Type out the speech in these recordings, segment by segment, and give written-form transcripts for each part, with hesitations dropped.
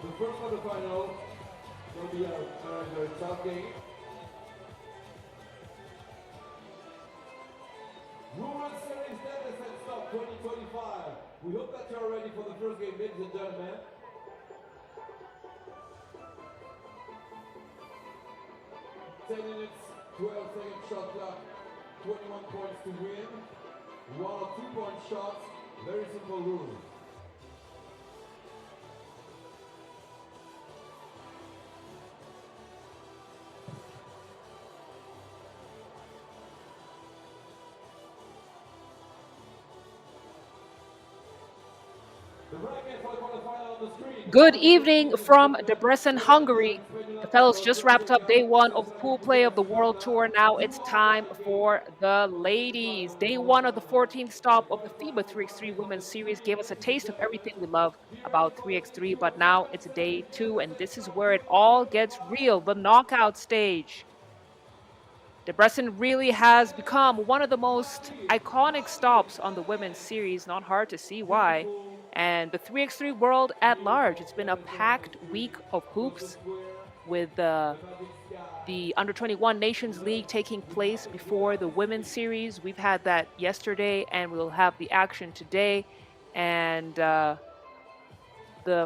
The first quarterfinal will be a very tough game. Women's Series Debrecen Stop 2025. We hope that you're ready for the first game, ladies and gentlemen. 10 minutes, 12-second shot clock, 21 points to win. 1 or 2 point shots, very simple rules. Good evening from Debrecen, Hungary. The fellows just wrapped up day one of pool play of the World Tour. Now it's time for the ladies. Day one of the 14th stop of the FIBA 3x3 Women's Series gave us a taste of everything we love about 3x3, but now it's day two, and this is where it all gets real, the knockout stage. Debrecen really has become one of the most iconic stops on the Women's Series, not hard to see why. And the 3x3 world at large. It's been a packed week of hoops with the Under-21 Nations League taking place before the Women's Series. We've had that yesterday, and we'll have the action today. And the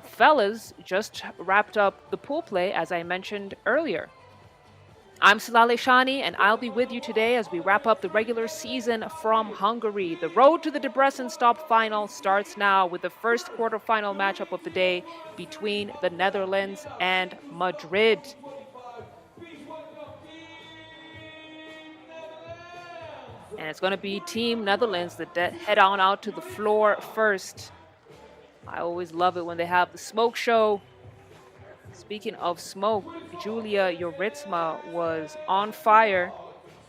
fellas just wrapped up the pool play, as I mentioned earlier. I'm Salale Shani, and I'll be with you today as we wrap up the regular season from Hungary. The road to the Debrecen Stop final starts now with the first quarterfinal matchup of the day between the Netherlands and Madrid. And it's going to be Team Netherlands that head on out to the floor first. I always love it when they have the smoke show. Speaking of smoke, Julia Joritsma was on fire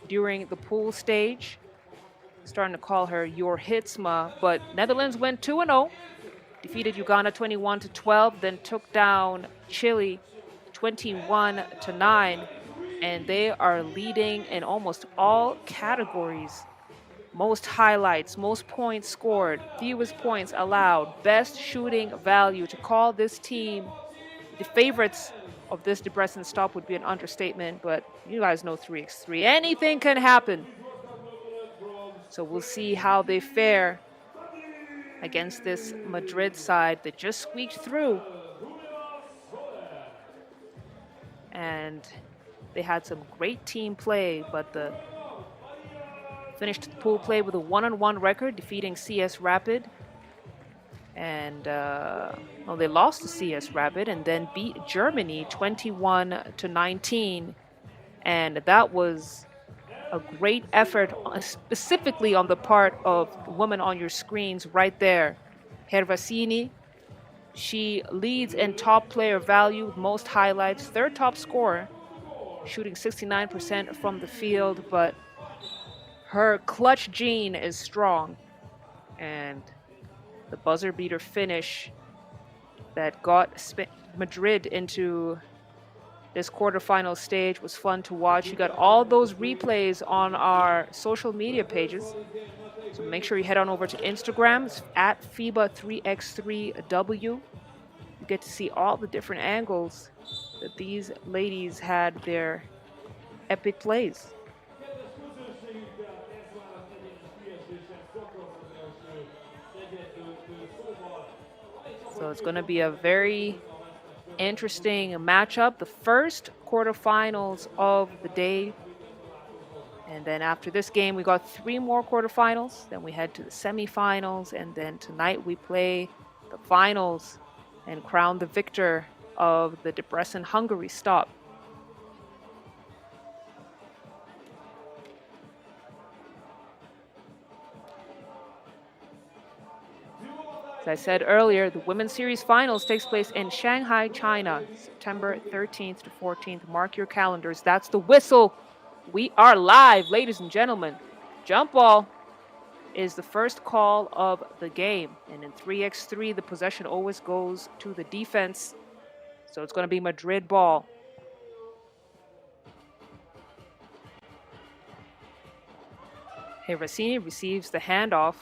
during the pool stage. Starting to call her Jorhitsma, but Netherlands went 2-0, defeated Uganda 21-12, then took down Chile 21-9, and they are leading in almost all categories. Most highlights, most points scored, fewest points allowed, best shooting value. To call this team the favorites of this Debrecen stop would be an understatement, but you guys know 3x3. Anything can happen. So we'll see how they fare against this Madrid side that just squeaked through. And they had some great team play, but finished the pool play with a 1-1 record, defeating CS Rapid. And they lost to CS Rapid and then beat Germany 21-19. And that was a great effort, specifically on the part of the woman on your screens right there, Hervasini. She leads in top player value, most highlights, third top scorer, shooting 69% from the field, but her clutch gene is strong. And the buzzer beater finish that got Madrid into this quarterfinal stage was fun to watch. You got all those replays on our social media pages. So make sure you head on over to Instagram. It's at FIBA 3x3W. You get to see all the different angles that these ladies had their epic plays. So it's going to be a very interesting matchup. The first quarterfinals of the day. And then after this game, we got 3 more quarterfinals. Then we head to the semifinals. And then tonight we play the finals and crown the victor of the Debrecen Hungary stop. As I said earlier, the Women's Series Finals takes place in Shanghai, China, September 13th to 14th. Mark your calendars. That's the whistle. We are live, ladies and gentlemen. Jump ball is the first call of the game. And in 3x3, the possession always goes to the defense. So it's going to be Madrid ball. Hervasini receives the handoff.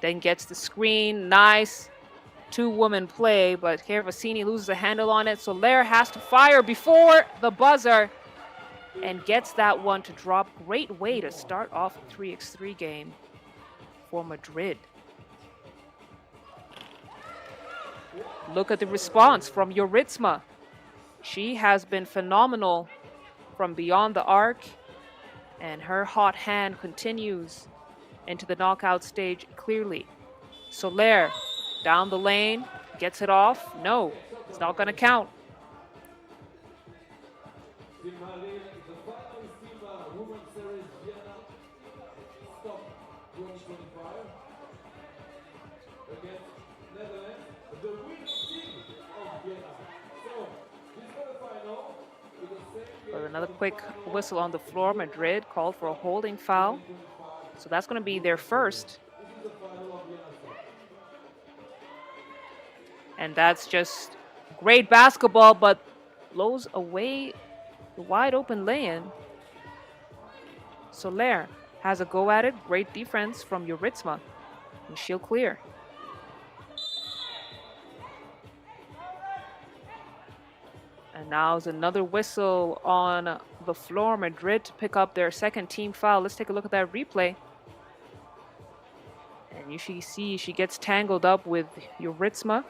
Then gets the screen. Nice. two women play, but Hervasini loses the handle on it. Soler has to fire before the buzzer and gets that one to drop. Great way to start off a 3x3 game for Madrid. Look at the response from Joritsma. She has been phenomenal from beyond the arc, and her hot hand continues into the knockout stage clearly. Soler down the lane, gets it off. No, it's not going to count. But another quick whistle on the floor. Madrid called for a holding foul. So that's going to be their first. And that's just great basketball, but blows away the wide open lane. Soler has a go at it. Great defense from Joritsma. And she'll clear. And now is another whistle on the floor. Madrid to pick up their second team foul. Let's take a look at that replay. And you should see she gets tangled up with Joritsma.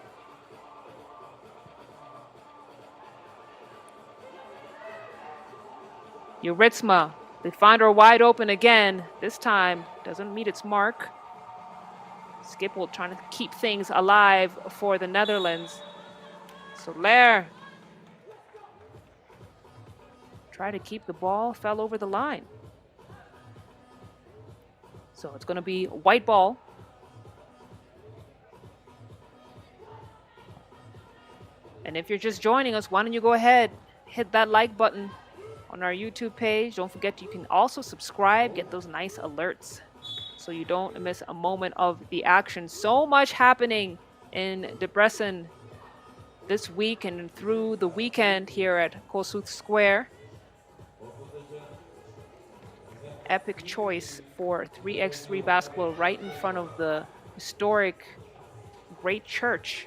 Joritsma, they find her wide open again. This time doesn't meet its mark. Schiphol trying to keep things alive for the Netherlands. Soler tried to keep the ball, fell over the line. So it's going to be white ball. And if you're just joining us, why don't you go ahead, hit that like button on our YouTube page. Don't forget you can also subscribe, get those nice alerts so you don't miss a moment of the action. So much happening in Debrecen this week and through the weekend here at Kossuth Square. Epic choice for 3x3 basketball right in front of the historic great church.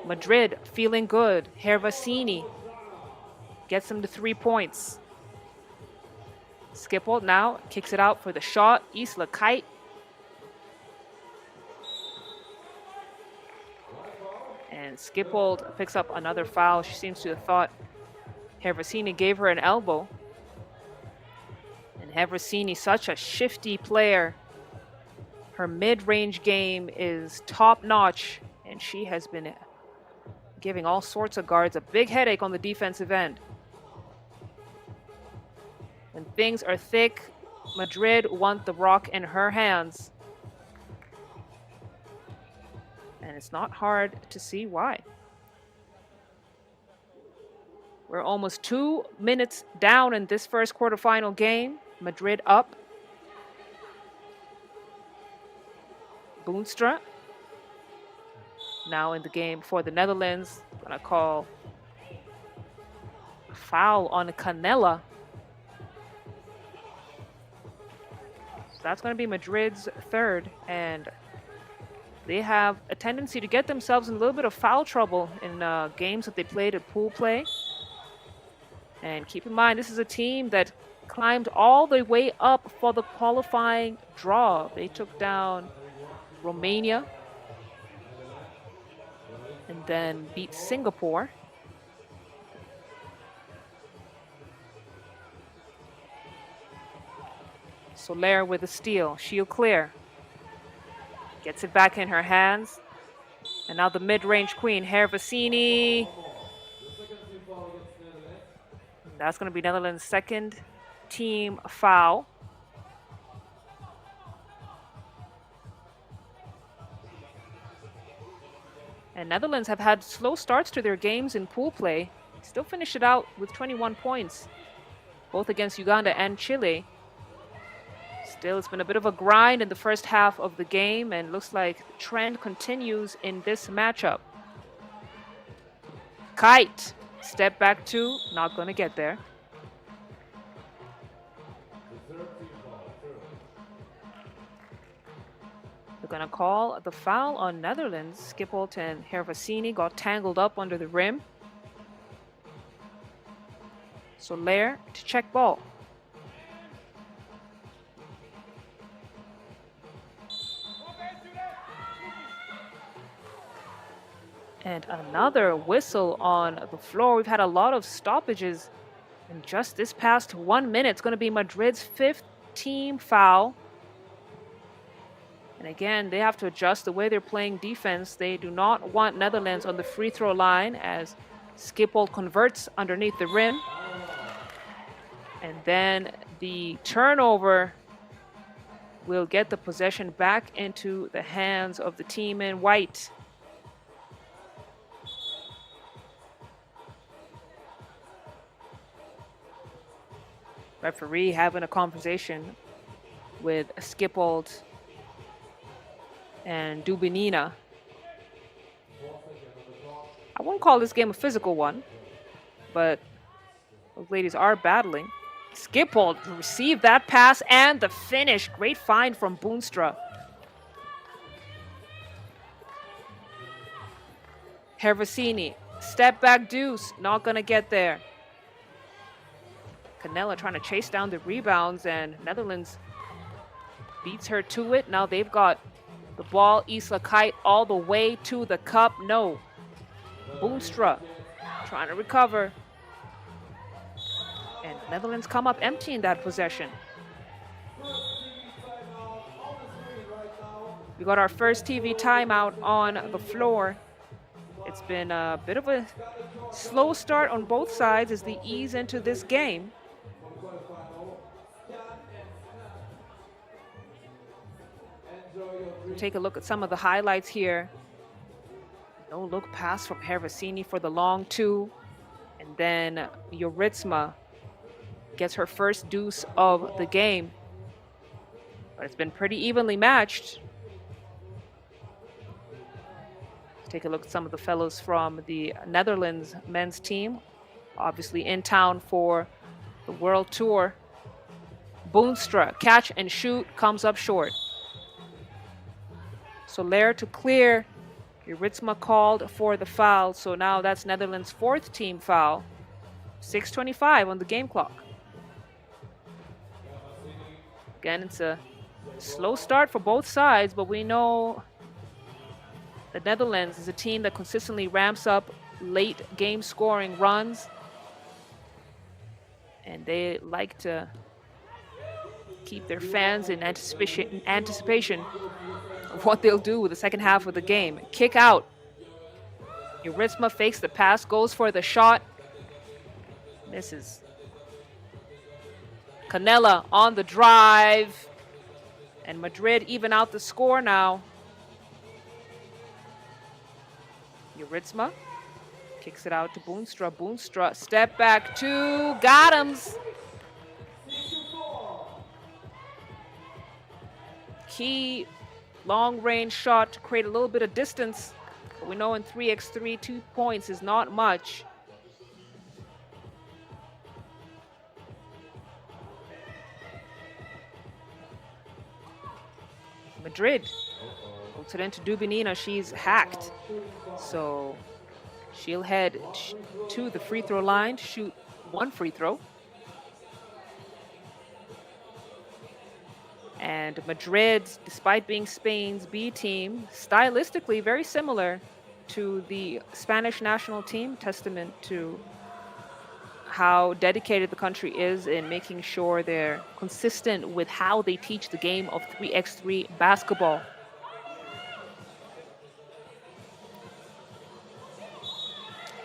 Madrid feeling good. Hervasini gets them to 3 points. Schiphol now kicks it out for the shot. Isla Kite. And Schiphol picks up another foul. She seems to have thought Hervasini gave her an elbow. And Hervasini, such a shifty player. Her mid-range game is top-notch, and she has been giving all sorts of guards a big headache on the defensive end. When things are thick, Madrid want the rock in her hands. And it's not hard to see why. We're almost 2 minutes down in this first quarterfinal game. Madrid up. Boonstra now in the game for the Netherlands. Gonna call a foul on Canella. So that's gonna be Madrid's third, and they have a tendency to get themselves in a little bit of foul trouble in games that they played at pool play. And keep in mind, this is a team that climbed all the way up for the qualifying draw. They took down Romania and then beat Singapore. Soler with a steal. She'll clear. Gets it back in her hands. And now the mid-range queen, Hervasini. That's going to be Netherlands' second team foul. And Netherlands have had slow starts to their games in pool play. Still finished it out with 21 points, both against Uganda and Chile. Still, it's been a bit of a grind in the first half of the game, and looks like the trend continues in this matchup. Kite, step back two, not going to get there. They're gonna call the foul on Netherlands. Skipholt and Hervasini got tangled up under the rim. Soler to check ball. And another whistle on the floor. We've had a lot of stoppages in just this past 1 minute. It's going to be Madrid's 5th team foul. And again, they have to adjust the way they're playing defense. They do not want Netherlands on the free throw line as Skipholt converts underneath the rim. And then the turnover will get the possession back into the hands of the team in white. Referee having a conversation with Skipholt and Dubinina. I won't call this game a physical one, but those ladies are battling. Skipholt received that pass and the finish. Great find from Boonstra. Hervasini, step back deuce, not gonna get there. Canella trying to chase down the rebounds, and Netherlands beats her to it. Now they've got the ball. Isla Kite all the way to the cup. No. Boonstra trying to recover. And Netherlands come up empty in that possession. We got our first TV timeout on the floor. It's been a bit of a slow start on both sides as they ease into this game. Take a look at some of the highlights here. No look pass from Hervasini for the long two. And then Joritsma gets her first deuce of the game. But it's been pretty evenly matched. Let's take a look at some of the fellows from the Netherlands men's team. Obviously in town for the World Tour. Boonstra, catch and shoot, comes up short. Soler to clear. Joritsma called for the foul, so now that's Netherlands' 4th team foul. 6:25 on the game clock. Again, it's a slow start for both sides, but we know the Netherlands is a team that consistently ramps up late game scoring runs. And they like to keep their fans in anticipation of what they'll do with the second half of the game. Kick out. Joritsma fakes the pass, goes for the shot. Misses. Canella on the drive. And Madrid even out the score now. Joritsma kicks it out to Boonstra. Boonstra, step back two. Got him. Key long-range shot to create a little bit of distance. But we know in 3x3, 2 points is not much. Madrid puts it into Dubinina. She's hacked. So she'll head to the free throw line to shoot 1 free throw. And Madrid, despite being Spain's B team, stylistically very similar to the Spanish national team, testament to how dedicated the country is in making sure they're consistent with how they teach the game of 3x3 basketball.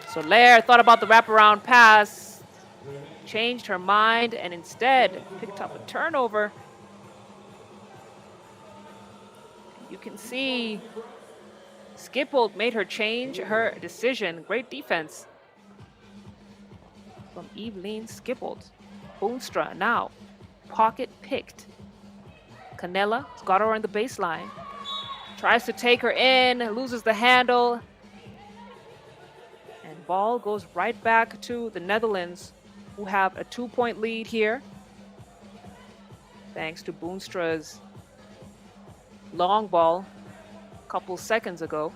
Soler thought about the wraparound pass, changed her mind, and instead picked up a turnover. You can see Skipholt made her change her decision. Great defense from Evelyn Skipholt. Boonstra now pocket picked. Canella has got her on the baseline. Tries to take her in, loses the handle. And ball goes right back to the Netherlands, who have a 2-point lead here. Thanks to Boonstra's long ball couple seconds ago.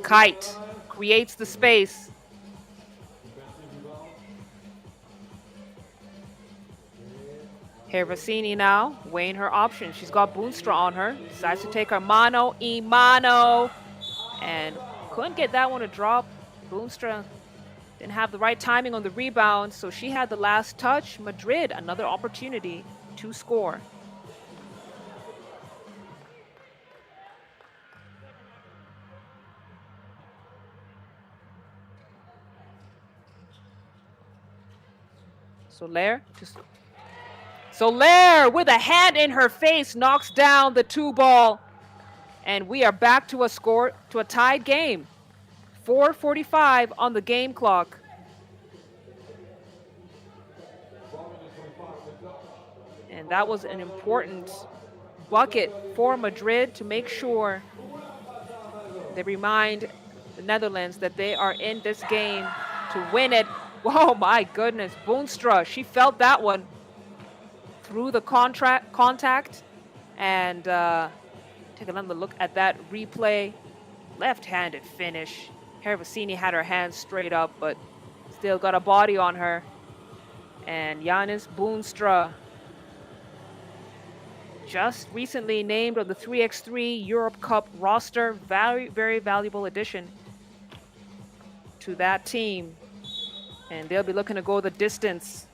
Kite creates the space. Hervasini now weighing her options. She's got Boonstra on her. Decides to take her mano y mano. And couldn't get that one to drop. Boonstra didn't have the right timing on the rebound, so she had the last touch. Madrid, another opportunity to score. Soler with a hand in her face knocks down the 2-ball. And we are back to a tied game. 4:45 on the game clock. And that was an important bucket for Madrid to make sure they remind the Netherlands that they are in this game to win it. Oh my goodness, Boonstra, she felt that one through the contact. And take another look at that replay. Left-handed finish. Hervasini had her hands straight up, but still got a body on her. And Giannis Boonstra, just recently named on the 3x3 Europe Cup roster. Very, very valuable addition to that team. And they'll be looking to go the distance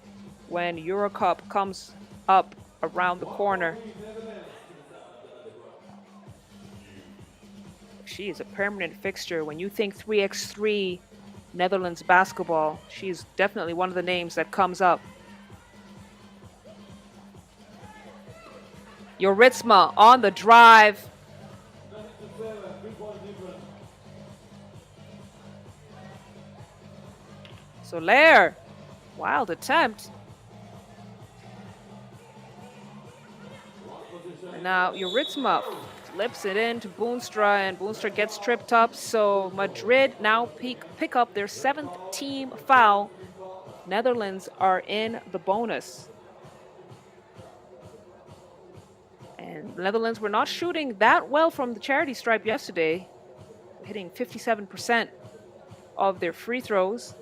when Euro Cup comes up around the corner. She is a permanent fixture. When you think 3x3 Netherlands basketball, she's definitely one of the names that comes up. Joritsma on the drive. Soler, wild attempt. And now Joritsma flips it in to Boonstra, and Boonstra gets tripped up. So Madrid now pick up their 7th team foul. Netherlands are in the bonus. And the Netherlands were not shooting that well from the charity stripe yesterday, hitting 57% of their free throws.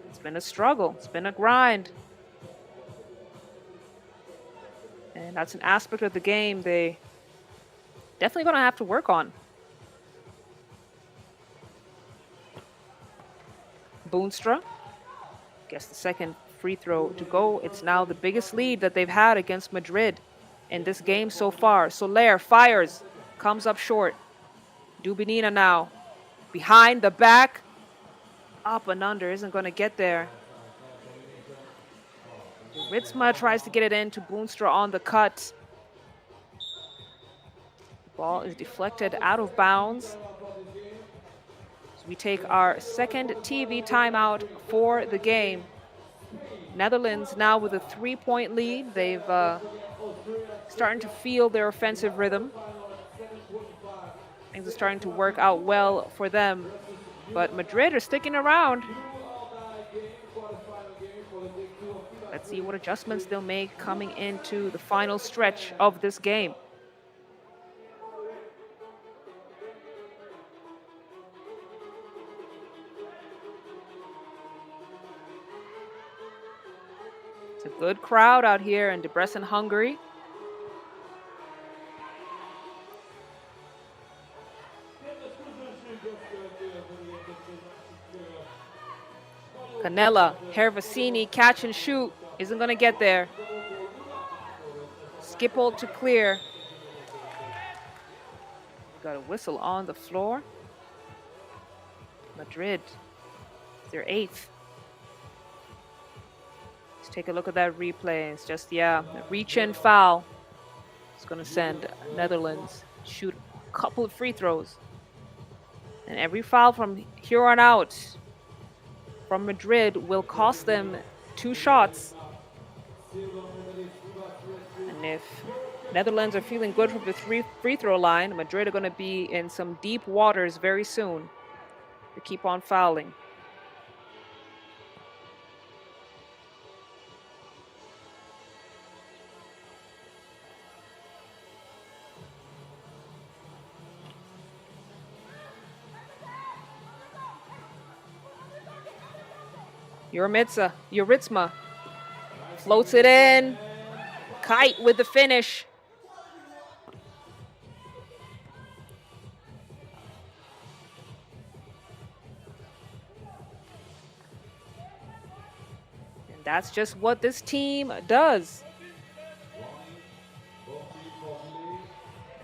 It's been a struggle. It's been a grind. And that's an aspect of the game they definitely going to have to work on. Boonstra gets the second free throw to go. It's now the biggest lead that they've had against Madrid in this game so far. Soler fires, comes up short. Dubinina now behind the back. Up and under, isn't going to get there. Ritzma tries to get it in to Boonstra on the cut. The ball is deflected out of bounds. So we take our second TV timeout for the game. Netherlands now with a 3-point lead. They've starting to feel their offensive rhythm. Things are starting to work out well for them. But Madrid are sticking around. Let's see what adjustments they'll make coming into the final stretch of this game. It's a good crowd out here in Debrecen, Hungary. Canella, Hervasini, catch and shoot. Isn't going to get there. Skipple to clear. Got a whistle on the floor. Madrid, they're 8th. Let's take a look at that replay. It's just, yeah, a reach-in foul. It's going to send Netherlands shoot a couple of free throws. And every foul from here on out from Madrid will cost them 2 shots. And if Netherlands are feeling good from the free throw line, Madrid are going to be in some deep waters very soon to keep on fouling. Yuritsma floats it in. Kite with the finish. And that's just what this team does.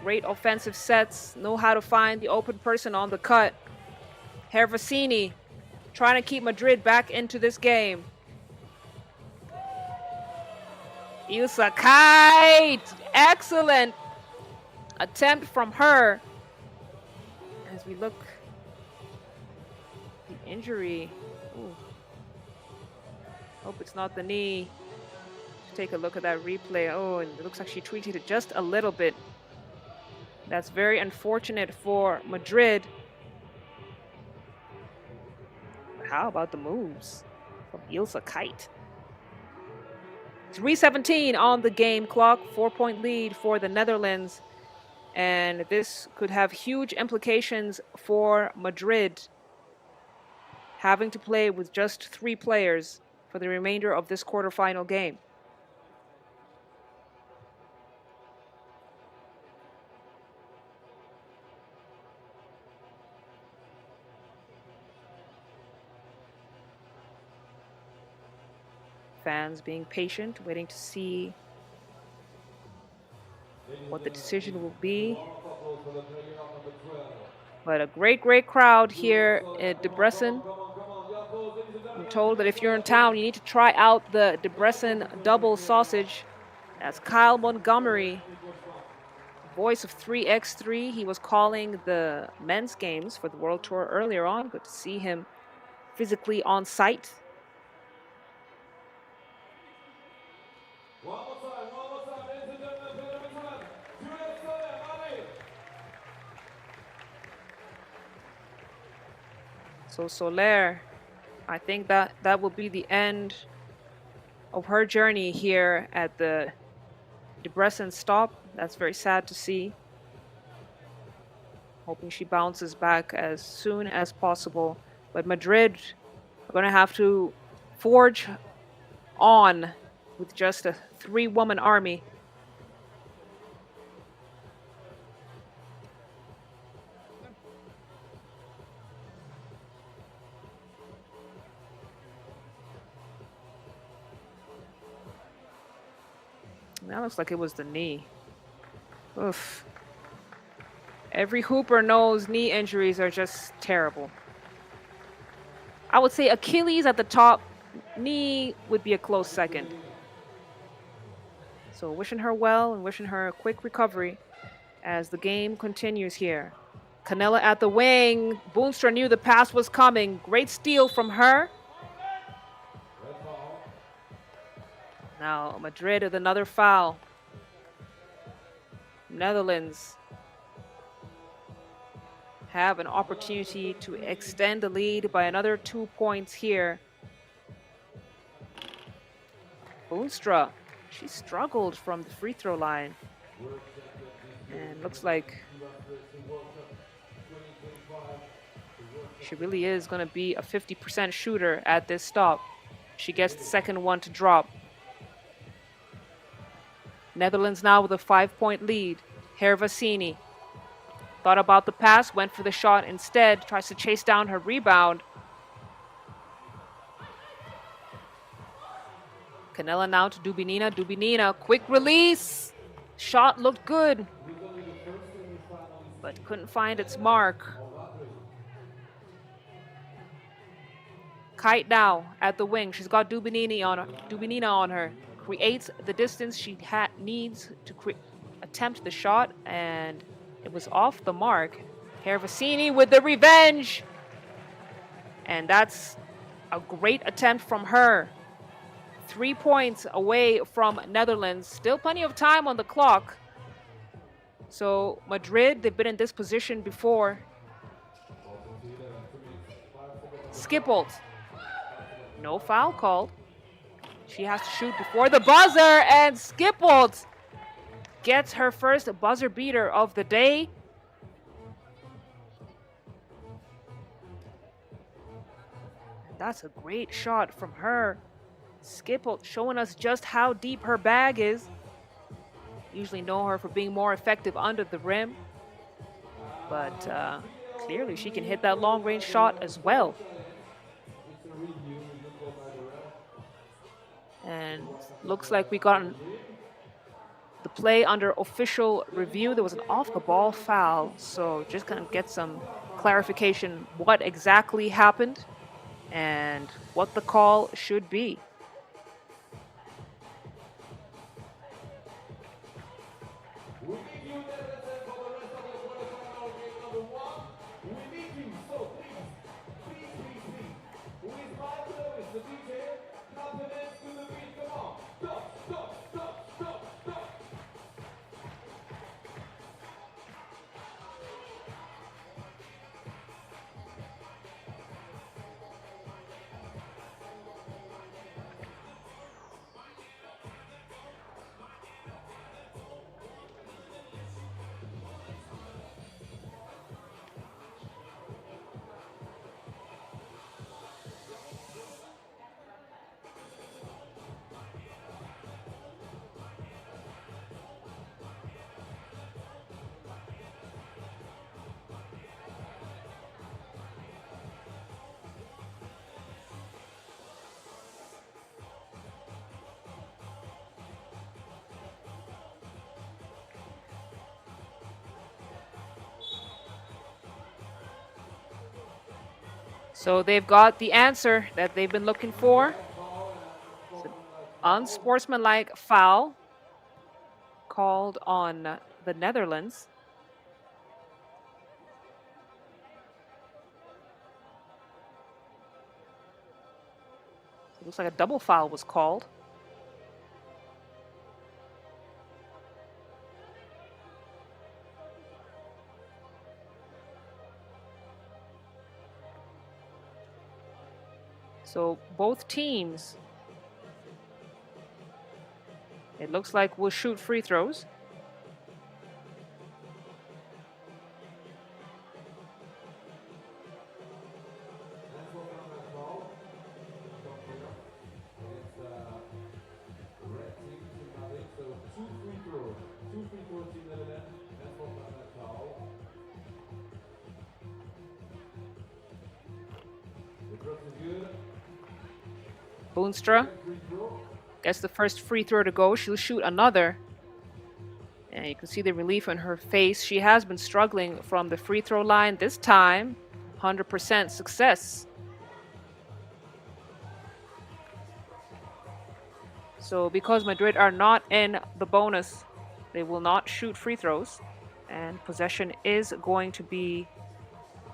Great offensive sets, know how to find the open person on the cut. Hervasini trying to keep Madrid back into this game. Ilsa Kite! Excellent attempt from her. As we look, the injury. Ooh. Hope it's not the knee. Let's take a look at that replay. Oh, and it looks like she tweaked it just a little bit. That's very unfortunate for Madrid. How about the moves from Ilsa Kite? 3:17 on the game clock, 4-point lead for the Netherlands. And this could have huge implications for Madrid, having to play with just 3 players for the remainder of this quarterfinal game. Fans being patient, waiting to see what the decision will be. But a great, great crowd here at Debrecen. I'm told that if you're in town, you need to try out the Debrecen double sausage. That's Kyle Montgomery, voice of 3x3. He was calling the men's games for the World Tour earlier on. Good to see him physically on site. So Soler, I think that will be the end of her journey here at the Debrecen stop. That's very sad to see. Hoping she bounces back as soon as possible. But Madrid are going to have to forge on with just a 3-woman army. That looks like it was the knee. Oof. Every hooper knows knee injuries are just terrible. I would say Achilles at the top, knee would be a close second. So wishing her well and wishing her a quick recovery as the game continues here. Canella at the wing. Boonstra knew the pass was coming. Great steal from her. Now Madrid with another foul. Netherlands have an opportunity to extend the lead by another 2 points here. Boonstra, she struggled from the free throw line. And looks like she really is going to be a 50% shooter at this stop. She gets the second one to drop. Netherlands now with a 5-point lead. Hervasini thought about the pass, went for the shot instead, tries to chase down her rebound. Canella now to Dubinina. Dubinina, quick release. Shot looked good, but couldn't find its mark. Kite now at the wing. She's got Dubinina on her. Creates the distance she needs to attempt the shot, and it was off the mark. Hervasini with the revenge. And that's a great attempt from her. 3 points away from Netherlands. Still plenty of time on the clock. So Madrid, they've been in this position before. Skippled. No foul called. She has to shoot before the buzzer, and Skippled gets her first buzzer beater of the day. That's a great shot from her. Skipple showing us just how deep her bag is. Usually know her for being more effective under the rim. But clearly she can hit that long range shot as well. And looks like we got the play under official review. There was an off the ball foul. So just kind of get some clarification what exactly happened and what the call should be. So they've got the answer that they've been looking for. It's an unsportsmanlike foul called on the Netherlands. It looks like a double foul was called. So both teams, it looks like, will shoot free throws. Boonstra gets the first free throw to go. She'll shoot another. And you can see the relief on her face. She has been struggling from the free throw line. This time, 100% success. So because Madrid are not in the bonus, they will not shoot free throws. And possession is going to be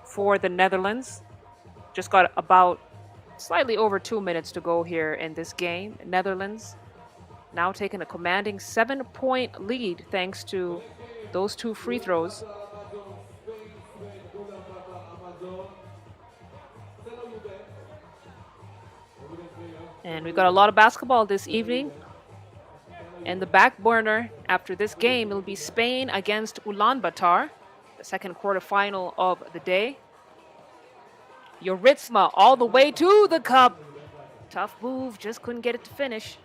for the Netherlands. Just got about slightly over 2 minutes to go here in this game. Netherlands now taking a commanding 7-point lead thanks to those two free throws. And we've got a lot of basketball this evening. And the back burner after this game will be Spain against Ulaanbaatar, the second quarterfinal of the day. Joritsma all the way to the cup. Tough move, just couldn't get it to finish.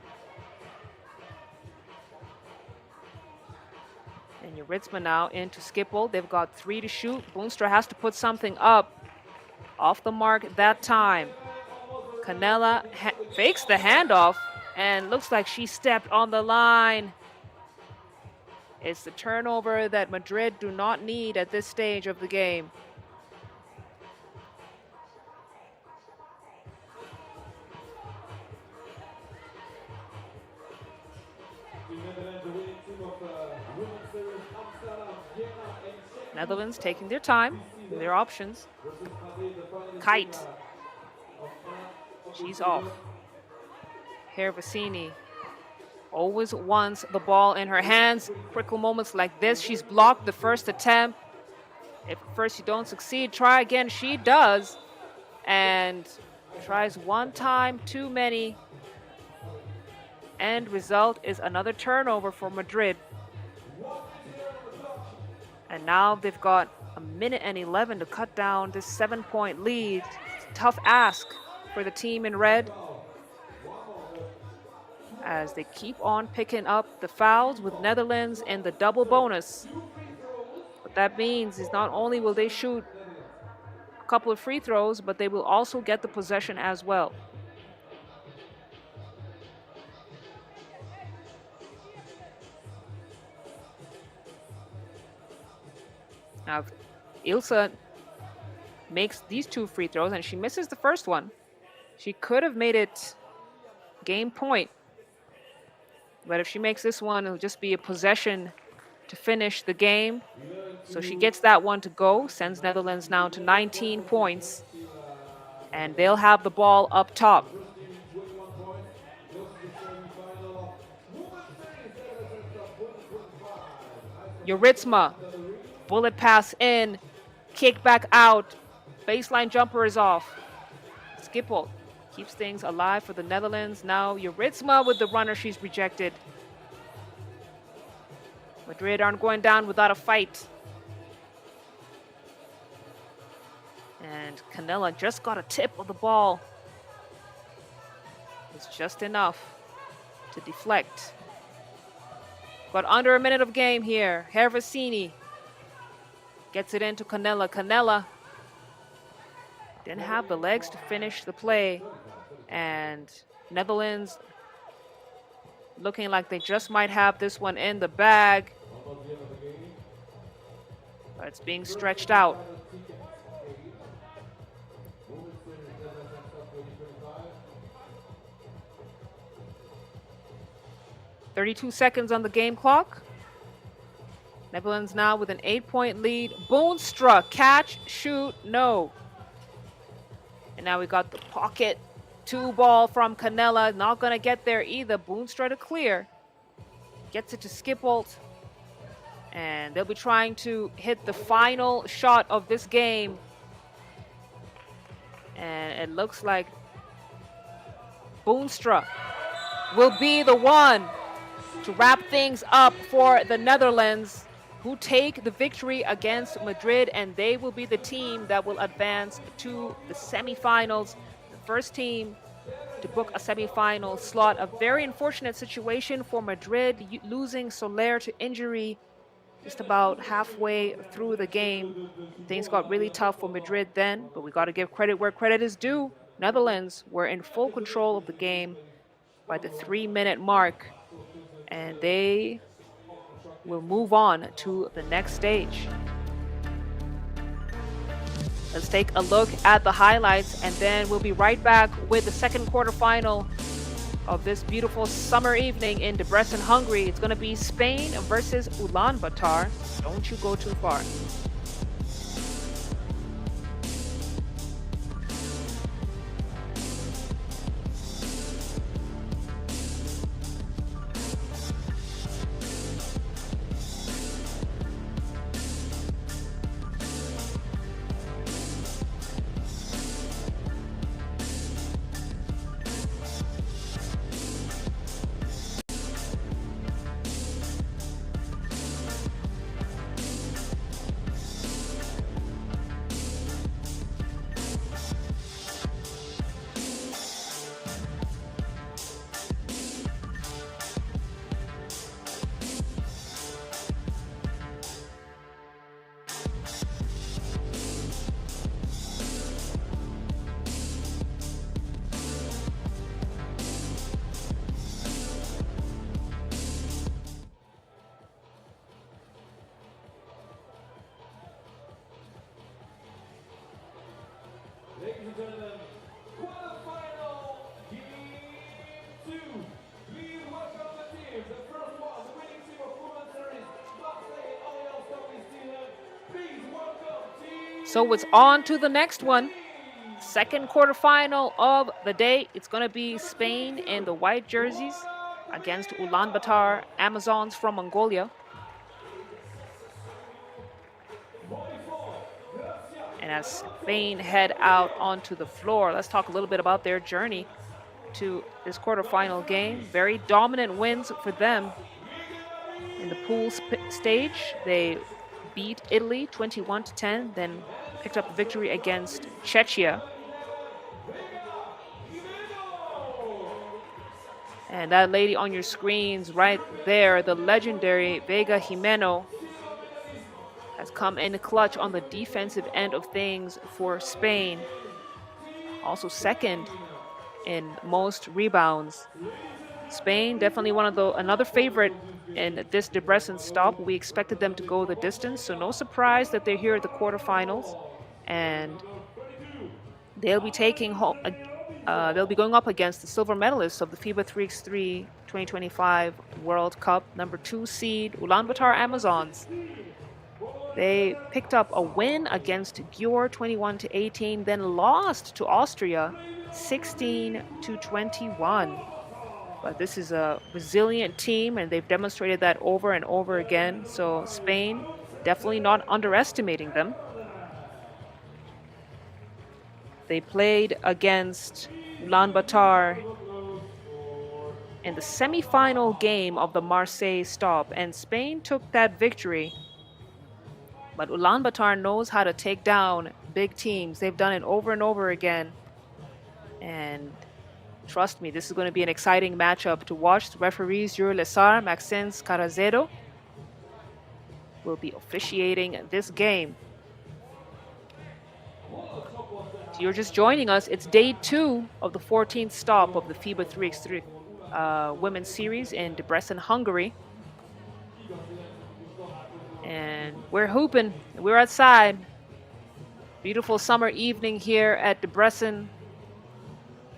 And Joritsma now into Skipple. They've got 3 to shoot. Boonstra has to put something up. Off the mark that time. Canella fakes the handoff and looks like she stepped on the line. It's the turnover that Madrid do not need at this stage of the game. Netherlands taking their time, their options. Kite. She's off. Hervasini always wants the ball in her hands. Critical moments like this. She's blocked the first attempt. If at first you don't succeed, try again. She does. And tries one time too many. End result is another turnover for Madrid. And now they've got 1 minute and 11 to cut down this 7-point lead. Tough ask for the team in red as they keep on picking up the fouls with Netherlands in the double bonus. What that means is not only will they shoot a couple of free throws, but they will also get the possession as well. Now, if Ilse makes these 2 free throws and she misses the first one, she could have made it game point. But if she makes this one, it'll just be a possession to finish the game. So she gets that one to go, sends Netherlands now to 19 points. And they'll have the ball up top. Joritsma, bullet pass in, kick back out, baseline jumper is off. Schiphol keeps things alive for the Netherlands. Now Joritsma with the runner, she's rejected. Madrid aren't going down without a fight. And Canella just got a tip of the ball. It's just enough to deflect. Got under a minute of game here. Hervasini gets it into Canella. Canella didn't have the legs to finish the play. And Netherlands looking like they just might have this one in the bag. But it's being stretched out. .32 seconds on the game clock. Netherlands now with an 8-point lead. Boonstra, catch, shoot, no. And now we got the pocket 2 ball from Canella. Not going to get there either. Boonstra to clear. Gets it to Schiphol. And they'll be trying to hit the final shot of this game. And it looks like Boonstra will be the one to wrap things up for the Netherlands, who take the victory against Madrid, and they will be the team that will advance to the semifinals. The first team to book a semifinal slot. A very unfortunate situation for Madrid, losing Soler to injury just about halfway through the game. Things got really tough for Madrid then, but we got to give credit where credit is due. Netherlands were in full control of the game by the 3-minute mark, and they will move on to the next stage. Let's take a look at the highlights, and then we'll be right back with the second quarterfinal of this beautiful summer evening in Debrecen, Hungary. It's going to be Spain versus Ulaanbaatar. Don't you go too far. Ladies and gentlemen, quarterfinal game 2. Please welcome the teams. The first one, the winning team of Women's Series, Please welcome team. So it's on to the next one. Second quarterfinal of the day. It's going to be Spain in the white jerseys against Ulaanbaatar Amazons from Mongolia. And as Spain head out onto the floor, let's talk a little bit about their journey to this quarterfinal game. Very dominant wins for them in the pool stage. They beat Italy 21-10, then picked up a victory against Czechia. And that lady on your screens right there, the legendary Vega Jimeno, has come in clutch on the defensive end of things for Spain. Also second in most rebounds. Spain definitely another favorite in this Debrecen stop. We expected them to go the distance, so no surprise that they're here at the quarterfinals, and they'll be taking home. They'll be going up against the silver medalists of the FIBA 3x3 2025 World Cup, number 2 seed Ulaanbaatar Amazons. They picked up a win against Győr 21-18, then lost to Austria 16-21. But this is a resilient team, and they've demonstrated that over and over again. So Spain, definitely not underestimating them. They played against Ulaanbaatar in the semi-final game of the Marseille stop, and Spain took that victory. But Ulaanbaatar knows how to take down big teams. They've done it over and over again. And trust me, this is going to be an exciting matchup to watch. The referees, Jules Lessard, Maxence Carazedo, will be officiating this game. If you're just joining us, it's day 2 of the 14th stop of the FIBA 3x3 Women's Series in Debrecen, Hungary. And we're hooping. We're outside. Beautiful summer evening here at Debrecen.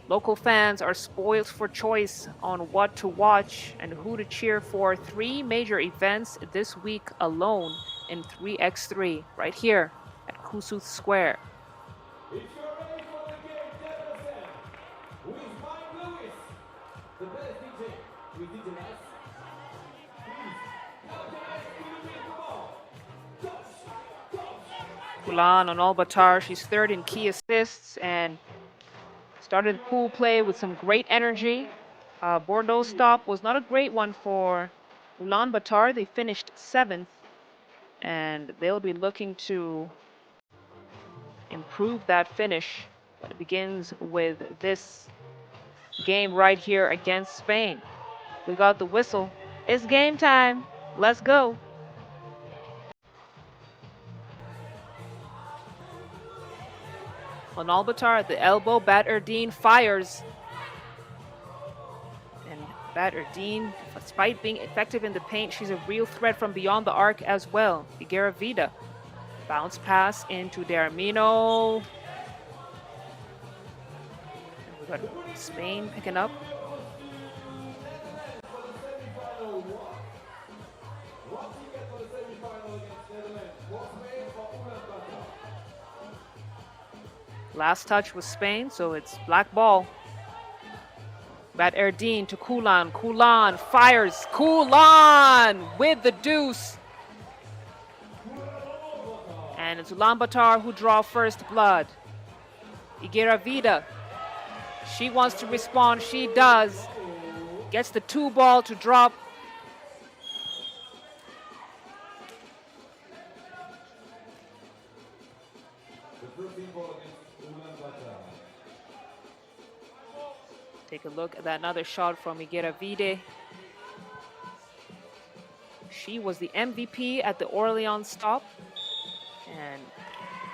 Local fans are spoiled for choice on what to watch and who to cheer for. 3 major events this week alone in 3x3 right here at Kossuth Square. If you're ready for the game, Debrecen, with Mike Lewis, the best DJ with DJ Max. Please, come on. Ulaanbaatar, she's 3rd in key assists and started pool play with some great energy. Bordeaux stop was not a great one for Ulaanbaatar. They finished 7th, and they'll be looking to improve that finish. But it begins with this game right here against Spain. We got the whistle. It's game time. Let's go. Ulaanbaatar at the elbow. Bat Erdene fires. And Bat Erdene, despite being effective in the paint, she's a real threat from beyond the arc as well. Figueira Vida. Bounce pass into Deramino. And we got Spain picking up. Last touch was Spain, so it's black ball. Bat Erdene to Kulan. Kulan fires. Kulan with the deuce. And it's Ulaanbaatar who draw first blood. Figueira Vida. She wants to respond. She does. Gets the 2 ball to drop. Take a look at that another shot from Figueira Vida. She was the MVP at the Orléans stop. And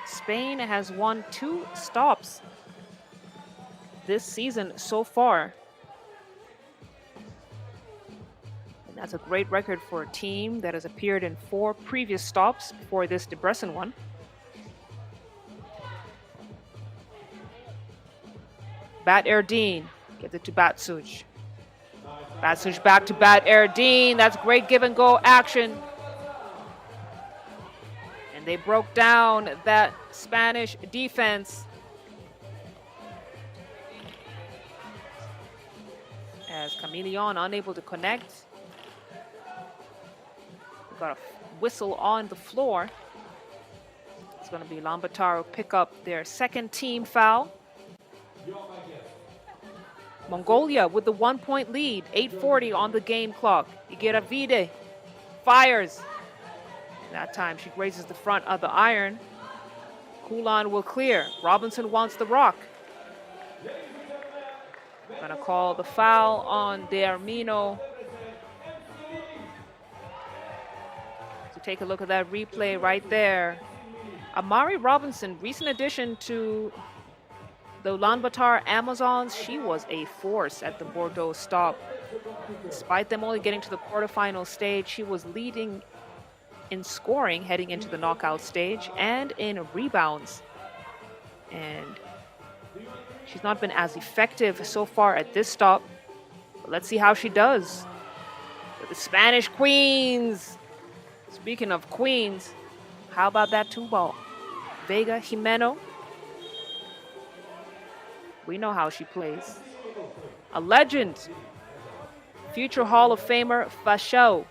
Spain has won 2 stops this season so far. And that's a great record for a team that has appeared in 4 previous stops before this Debrecen one. Bat Erdene gets it to Batsuj. Batsuj back to Bat Erdene. That's great give and go action. And they broke down that Spanish defense. As Chameleon unable to connect. We've got a whistle on the floor. It's going to be Ulaanbaatar pick up their 2nd team foul. Mongolia with the 1-point lead, 8:40 on the game clock. Figueira Vida fires. And that time she grazes the front of the iron. Kulan will clear. Robinson wants the rock. Gonna call the foul on Dermino. So take a look at that replay right there. Amari Robinson, recent addition to the Ulaanbaatar Amazons. She was a force at the Bordeaux stop. Despite them only getting to the quarterfinal stage, she was leading in scoring heading into the knockout stage and in rebounds. And she's not been as effective so far at this stop. But let's see how she does. The Spanish Queens. Speaking of queens, how about that two ball? Vega Jimeno. We know how she plays. A legend. Future Hall of Famer Fashio.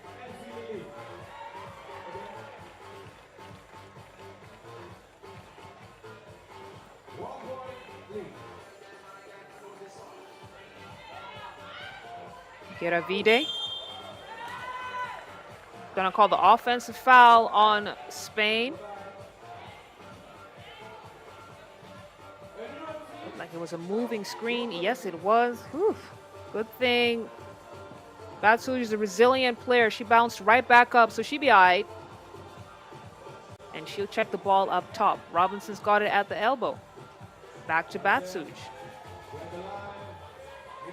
Geravide. Gonna call the offensive foul on Spain. Looked like it was a moving screen. Yes, it was. Whew. Good thing. Batsuj is a resilient player. She bounced right back up, so she'll be all right. And she'll check the ball up top. Robinson's got it at the elbow. Back to Batsuj.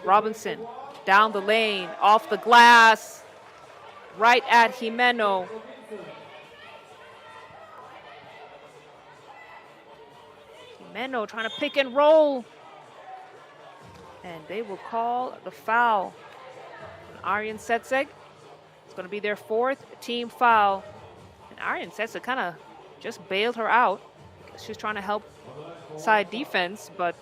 Robinson down the lane, off the glass, right at Jimeno. Jimeno trying to pick and roll. And they will call the foul on Aryan Setseg. It's going to be their fourth team foul. And Aryan Setseg kind of just bailed her out. She's trying to help side defense, but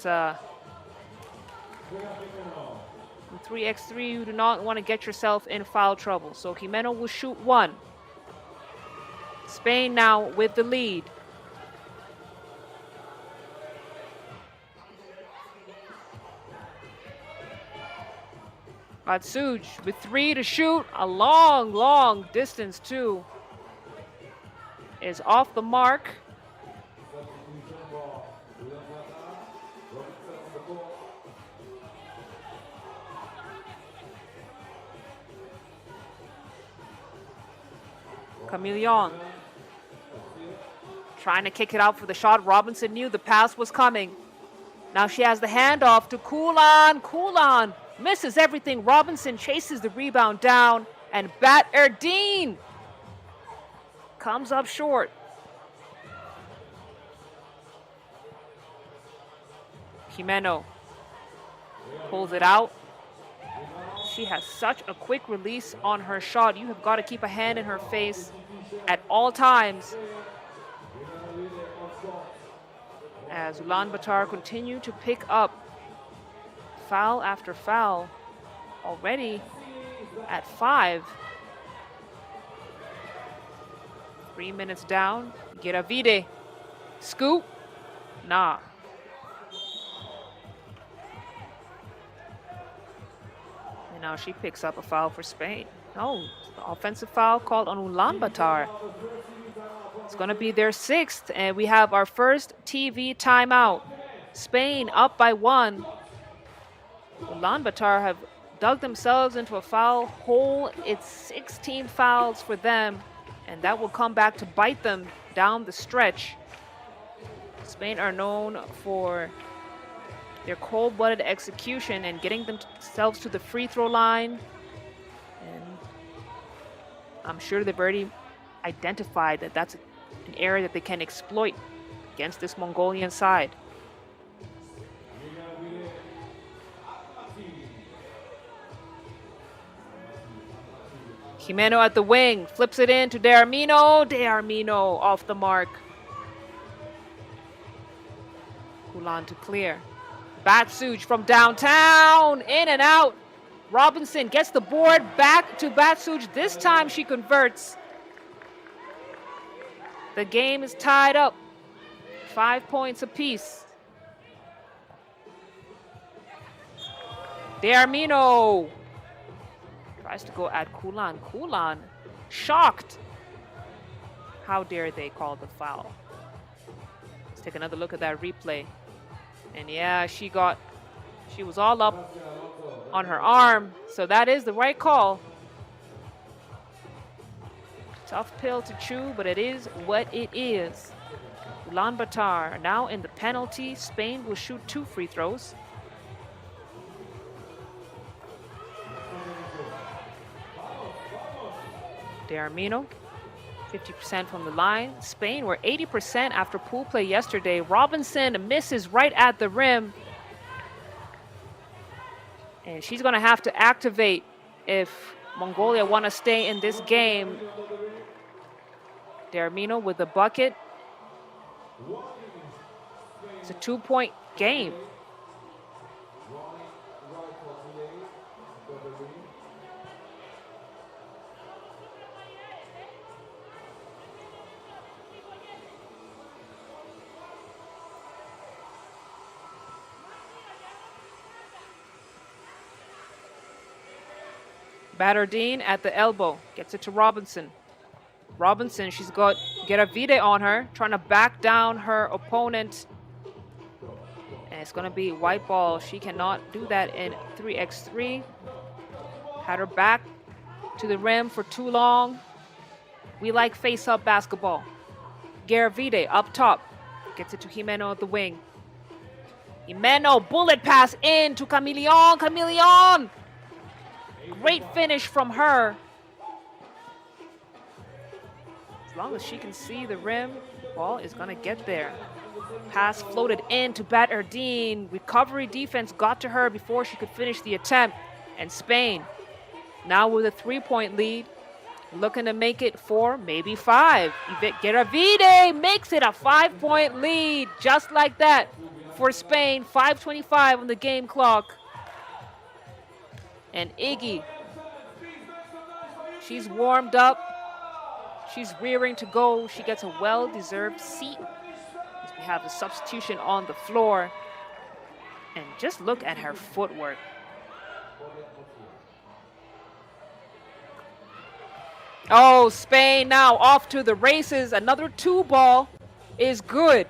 3x3, you do not want to get yourself in foul trouble. So Jimeno will shoot one. Spain now with the lead. Batsuj with three to shoot. A long, long distance too. Is off the mark. Chameleon trying to kick it out for the shot. Robinson knew the pass was coming. Now she has the handoff to Kulan. Kulan misses everything. Robinson chases the rebound down, and Bat Erdeen comes up short. Jimeno pulls it out. She has such a quick release on her shot. You have got to keep a hand in her face at all times. As Ulaanbaatar continue to pick up foul after foul, already at 5. 3 minutes down. Geravide. Scoop. Nah. And now she picks up a foul for Spain. No, the offensive foul called on Ulaanbaatar. It's going to be their 6th, and we have our first TV timeout. Spain up by 1. Ulaanbaatar have dug themselves into a foul hole. It's 16 fouls for them, and that will come back to bite them down the stretch. Spain are known for their cold-blooded execution and getting themselves to the free throw line. And I'm sure they've already identified that that's an area that they can exploit against this Mongolian side. Jimeno at the wing, flips it in to Dermino. Dermino off the mark. Kulan to clear. Batsuj from downtown, in and out. Robinson gets the board, back to Batsuj. This time she converts. The game is tied up. 5 points apiece. Dermino tries to go at Kulan. Kulan shocked. How dare they call the foul? Let's take another look at that replay. And yeah, she got She was all up on her arm, so that is the right call. Tough pill to chew, but it is what it is. Ulaanbaatar now in the penalty. Spain will shoot 2 free throws. De Armino, 50% from the line. Spain were 80% after pool play yesterday. Robinson misses right at the rim. And she's going to have to activate if Mongolia want to stay in this game. De Armino with the bucket. It's a 2-point game. Batterdine at the elbow, gets it to Robinson. Robinson, she's got Geravide on her, trying to back down her opponent. And it's going to be white ball. She cannot do that in 3x3. Had her back to the rim for too long. We like face-up basketball. Geravide up top, gets it to Jimeno at the wing. Jimeno, bullet pass in to Camillion. Camillion! Great finish from her. As long as she can see the rim, ball is going to get there. Pass floated in to Batterdine. Recovery defense got to her before she could finish the attempt. And Spain, now with a 3-point lead, looking to make it 4, maybe 5. Geravide makes it a 5-point lead, just like that for Spain. 5:25 on the game clock. And Iggy, she's warmed up. She's rearing to go. She gets a well-deserved seat. We have a substitution on the floor. And just look at her footwork. Oh, Spain now off to the races. Another 2-ball is good.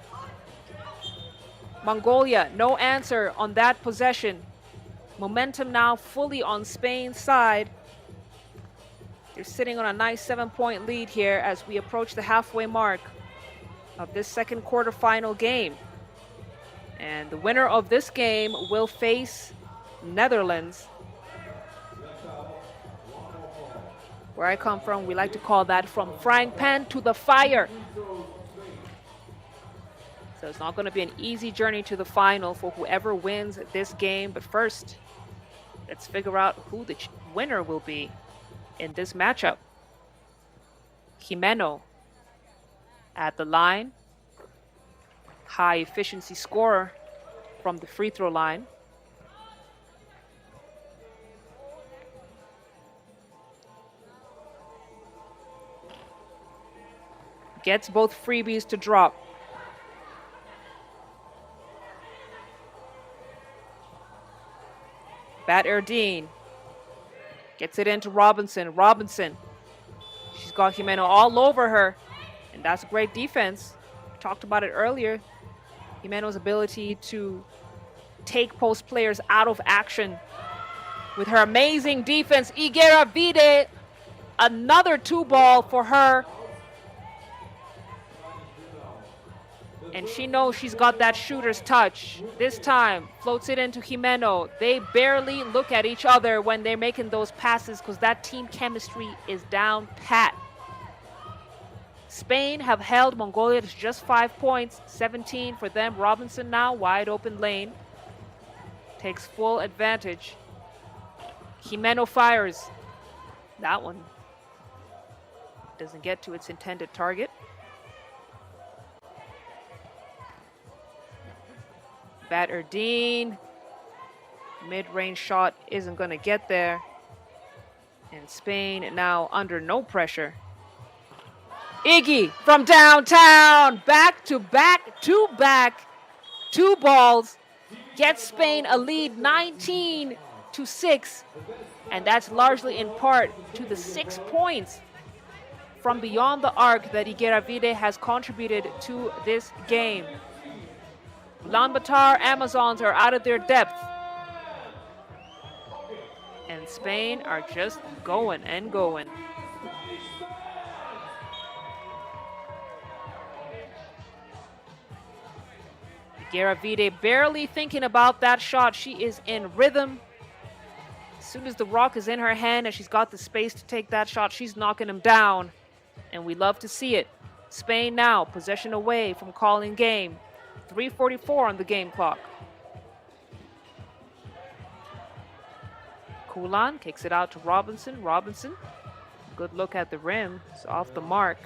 Mongolia, no answer on that possession. Momentum now fully on Spain's side. They're sitting on a nice 7-point lead here as we approach the halfway mark of this second quarterfinal game. And the winner of this game will face Netherlands. Where I come from, we like to call that from frying pan to the fire. So it's not going to be an easy journey to the final for whoever wins this game. But first, let's figure out who the winner will be in this matchup. Jimeno at the line. High efficiency scorer from the free throw line. Gets both freebies to drop. Batterdine gets it into Robinson. Robinson, she's got Jimeno all over her, and that's a great defense. We talked about it earlier. Jimeno's ability to take post players out of action with her amazing defense. Geravide, another 2-ball for her. And she knows she's got that shooter's touch. This time, floats it into Jimeno. They barely look at each other when they're making those passes because that team chemistry is down pat. Spain have held Mongolia to just 5 points, 17 for them. Robinson now, wide open lane. Takes full advantage. Jimeno fires. That one doesn't get to its intended target. Batterdine, mid-range shot isn't going to get there. And Spain now under no pressure. Iggy from downtown, back to back, 2 balls, gets Spain a lead 19-6. And that's largely in part to the 6 points from beyond the arc that Geravide has contributed to this game. Ulaanbaatar Amazons are out of their depth. And Spain are just going and going. Garavide barely thinking about that shot. She is in rhythm. As soon as the rock is in her hand and she's got the space to take that shot, she's knocking him down. And we love to see it. Spain now, possession away from calling game. 3:44 on the game clock. Kulan kicks it out to Robinson. Robinson, good look at the rim. It's off the mark.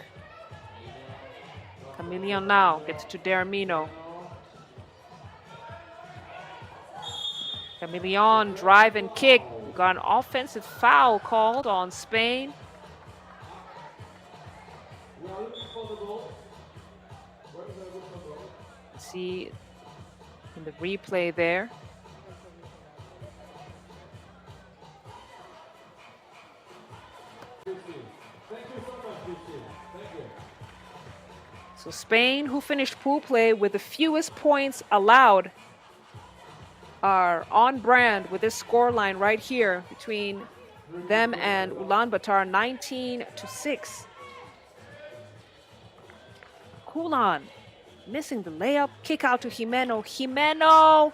Chameleon now gets to Deramino. Chameleon drive and kick. Got an offensive foul called on Spain. See in the replay there. So Spain, who finished pool play with the fewest points allowed, are on brand with this scoreline right here between them and Ulaanbaatar, 19-6. Kulan missing the layup. Kick out to Jimeno. Jimeno!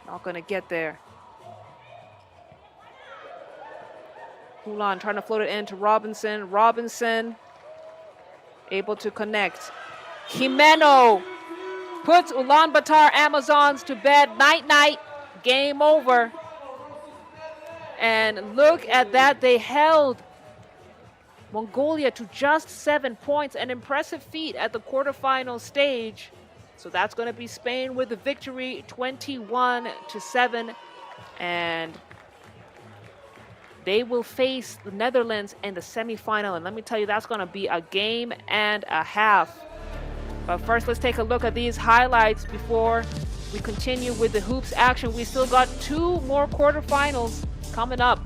Not going to get there. Kulan trying to float it into Robinson. Robinson able to connect. Jimeno puts Ulaanbaatar Amazons to bed. Night-night. Game over. And look at that. They held Mongolia to just 7 points. An impressive feat at the quarterfinal stage. So that's going to be Spain with the victory, 21-7. And they will face the Netherlands in the semifinal. And let me tell you, that's going to be a game and a half. But first, let's take a look at these highlights before we continue with the hoops action. We still got 2 more quarterfinals coming up.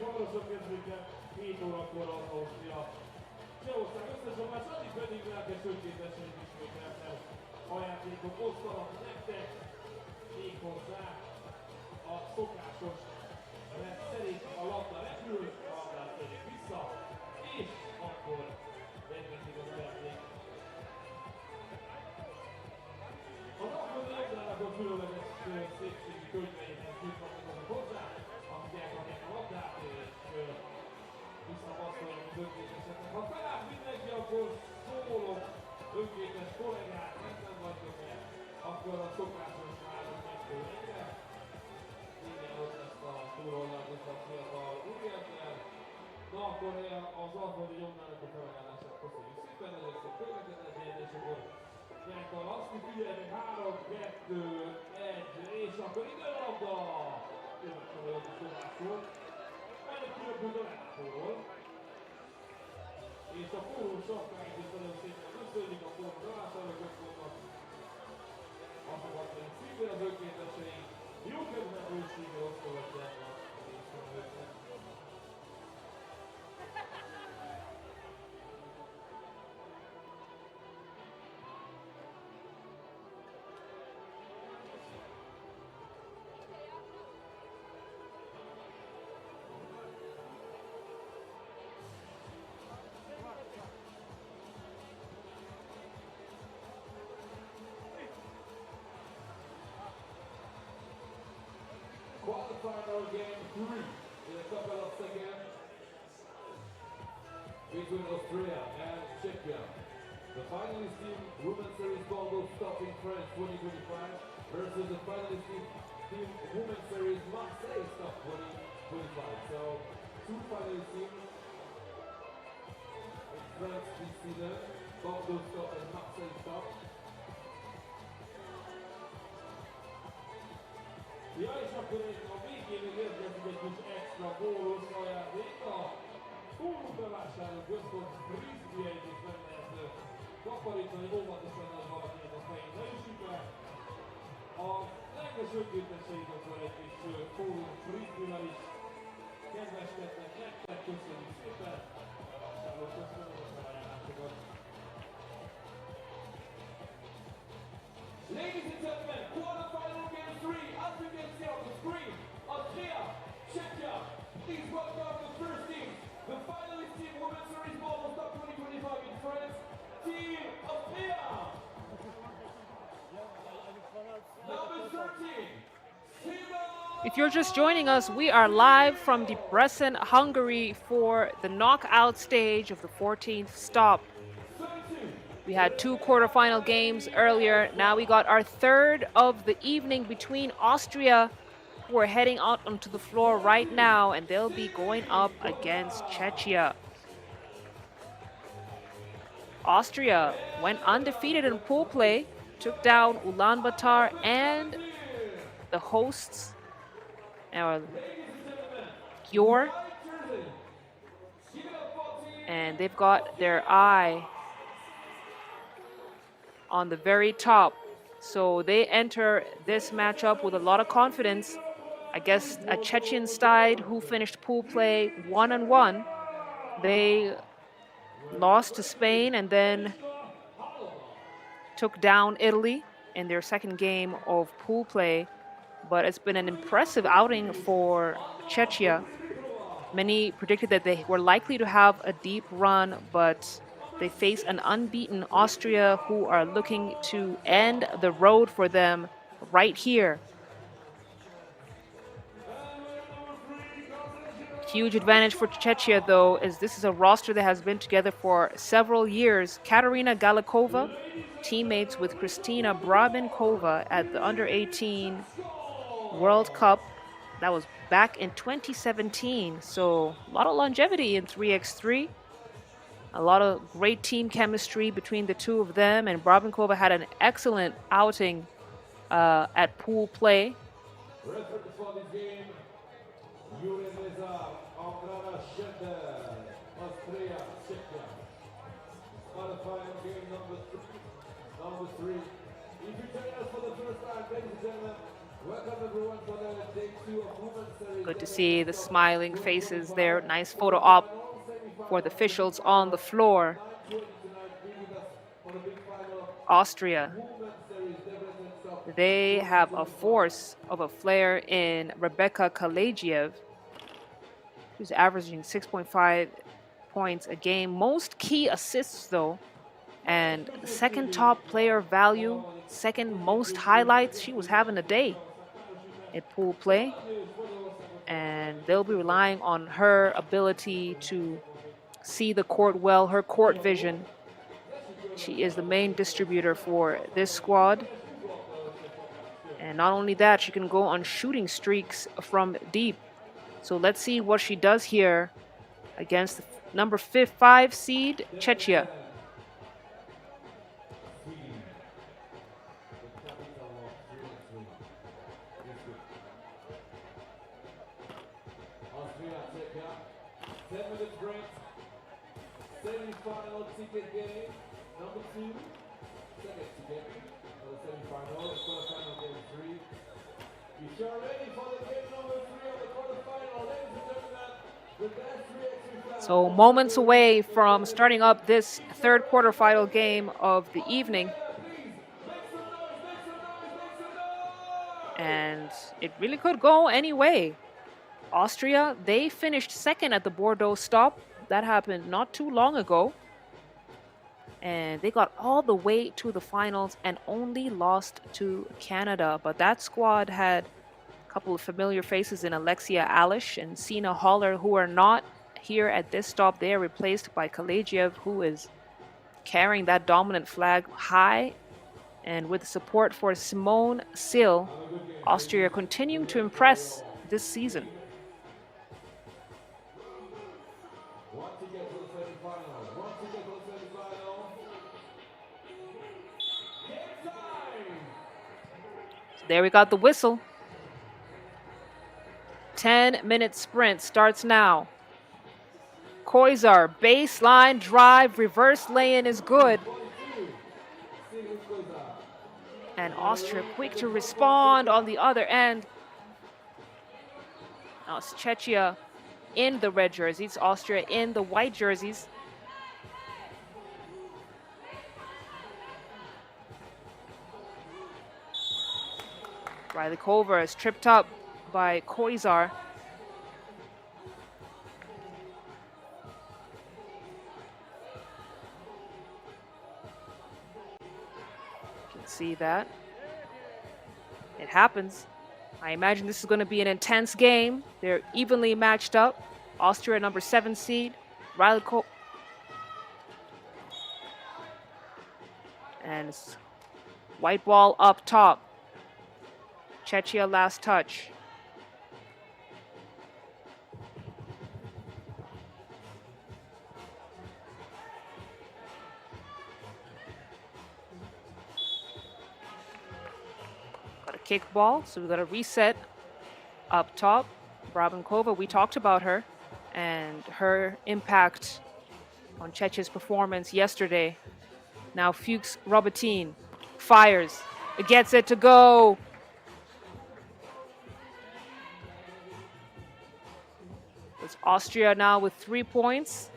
Hamarosan kezdődik el 7 órakor az Austria. Csehország összes a második pedig lehet egy sötétesen ismételten. ajándékot osztanak nektek, méghozzá a szokásos rend szerint a labda repül, a labdát tegyük vissza, és akkor megmentik az eredmény. Az akkori labdának a különleges szépségi könyveihez jutnak hozzá, akik elkapják a labdát, és visszapasztolják az önkénteseknek. Ha felállt mindenki, akkor szólok, önkéntes kollégák, nem vagytok-e, akkor a szokásos 3-2-1-re. Igen, ott lesz a túloldalhoz a fiatal úriember. Na akkor az alföldi jobbnának a felajánlását köszönjük szépen, nagyon szép következetben, és akkor gyerek a laszti, figyeljetek, 3, 2, 1, és akkor ide a labda! Jövök a jó szólásról. Majd egy különböző a látóról. És a fórumos sapkáit is nagyon szépen köszönjük a fórumos alásárlóközpontnak. Azokat pedig szívén az önkénteseink. Jó kedven őséggel osztogatják a résztvevőknek. Quarterfinal game 3 in a couple of seconds between Austria and Czechia. The finalist team Women's Series ball will stop in France 2025 versus the finalist team Women's Series Marseille stop 2025. So two finalist teams in France this season, Bordeaux stop and Marseille stop. Ja, és akkor a végén még érkezik egy kis extra bónusz ajándék. A fórum bevásárló központ frisbee-eit is meg lehet kaparítani, óvatosan az valakinek a fején ne üssük le. A leges önkénteseink akkor egy kis fórum frisbee-vel is kedveskednek nektek, köszönjük szépen. Bevásárló központ a felajánlásokat. Ladies and gentlemen, quarterfinal game 3, as you can see on the screen, Austria, Czechia, please welcome the first team, the finalist team, Women's Series Ball will stop 2025 in France, Team Austria. Number 13, If you're just joining us, we are live from Debrecen, Hungary for the knockout stage of the 14th stop. We had 2 quarterfinal games earlier. Now we got our third of the evening between Austria, who are heading out onto the floor right now, and they'll be going up against Czechia. Austria went undefeated in pool play, took down Ulaanbaatar and the hosts, Gjør, and they've got their eye on the very top. So they enter this matchup with a lot of confidence against a Chechen side who finished pool play 1-1. They lost to Spain and then took down Italy in their second game of pool play. But it's been an impressive outing for Czechia. Many predicted that they were likely to have a deep run, but they face an unbeaten Austria who are looking to end the road for them right here. Huge advantage for Czechia, though, as this is a roster that has been together for several years. Katarina Galikova, teammates with Kristina Brabenkova at the Under-18 World Cup. That was back in 2017, so a lot of longevity in 3x3. A lot of great team chemistry between the two of them, and Brabenkova had an excellent outing at pool play. Good to see the smiling faces there. Nice photo op for the officials on the floor. Austria They have a force of a flair in Rebecca Kalejiev, who's averaging 6.5 points a game. Most key assists, though, and the second top player value, second most highlights. She was having a day at pool play, and they'll be relying on her ability to see the court well, her court vision. She is the main distributor for this squad. And not only that, she can go on shooting streaks from deep. So let's see what she does here against the number 5 seed, Czechia. Austria, Czechia, 10-minute break, semi-final ticket game, number 2, second ticket, for the semi-final, the quarterfinal game 3. If you're ready for the game number 3 of the quarterfinal, ladies and gentlemen, with that 3x3 So moments away from starting up this third quarterfinal game of the evening. And it really could go any way. Austria, they finished second at the Bordeaux stop. That happened not too long ago. And they got all the way to the finals and only lost to Canada. But that squad had a couple of familiar faces in Alexia Alish and Sina Holler, who are not here at this stop. They are replaced by Kalejiev, who is carrying that dominant flag high. And with support for Simone Sill, Austria continuing to impress this season. One ticket to the semi-final. One ticket to the semi-final. Game time! So there we got the whistle. 10-minute sprint starts now. Koizar, baseline drive, reverse lay-in is good. And Austria quick to respond on the other end. Now it's Czechia in the red jerseys, Austria in the white jerseys. Rylikova is tripped up by Koizar. You can see that. It happens. I imagine this is going to be an intense game. They're evenly matched up. Austria, number 7 seed. Rylikova. And it's white ball up top. Czechia last touch. Got a kick ball, so we got a reset up top. Brabenkova, we talked about her and her impact on Czechia's performance yesterday. Now Fuchs Robertine fires. It gets it to go. It's Austria now with 3 points.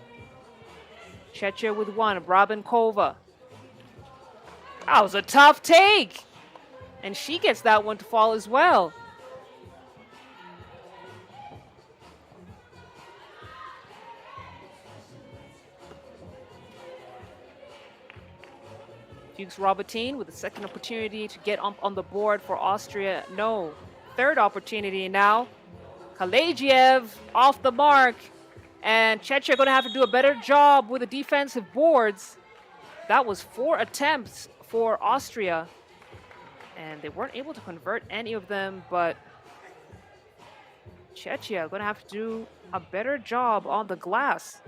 Czechia with 1. Brabenkova. That was a tough take. And she gets that one to fall as well. Fuchs Robertine with a second opportunity to get on the board for Austria. No. Third opportunity now. Kalejiev off the mark. And Czechia going to have to do a better job with the defensive boards. That was 4 attempts for Austria. And they weren't able to convert any of them, but Czechia going to have to do a better job on the glass.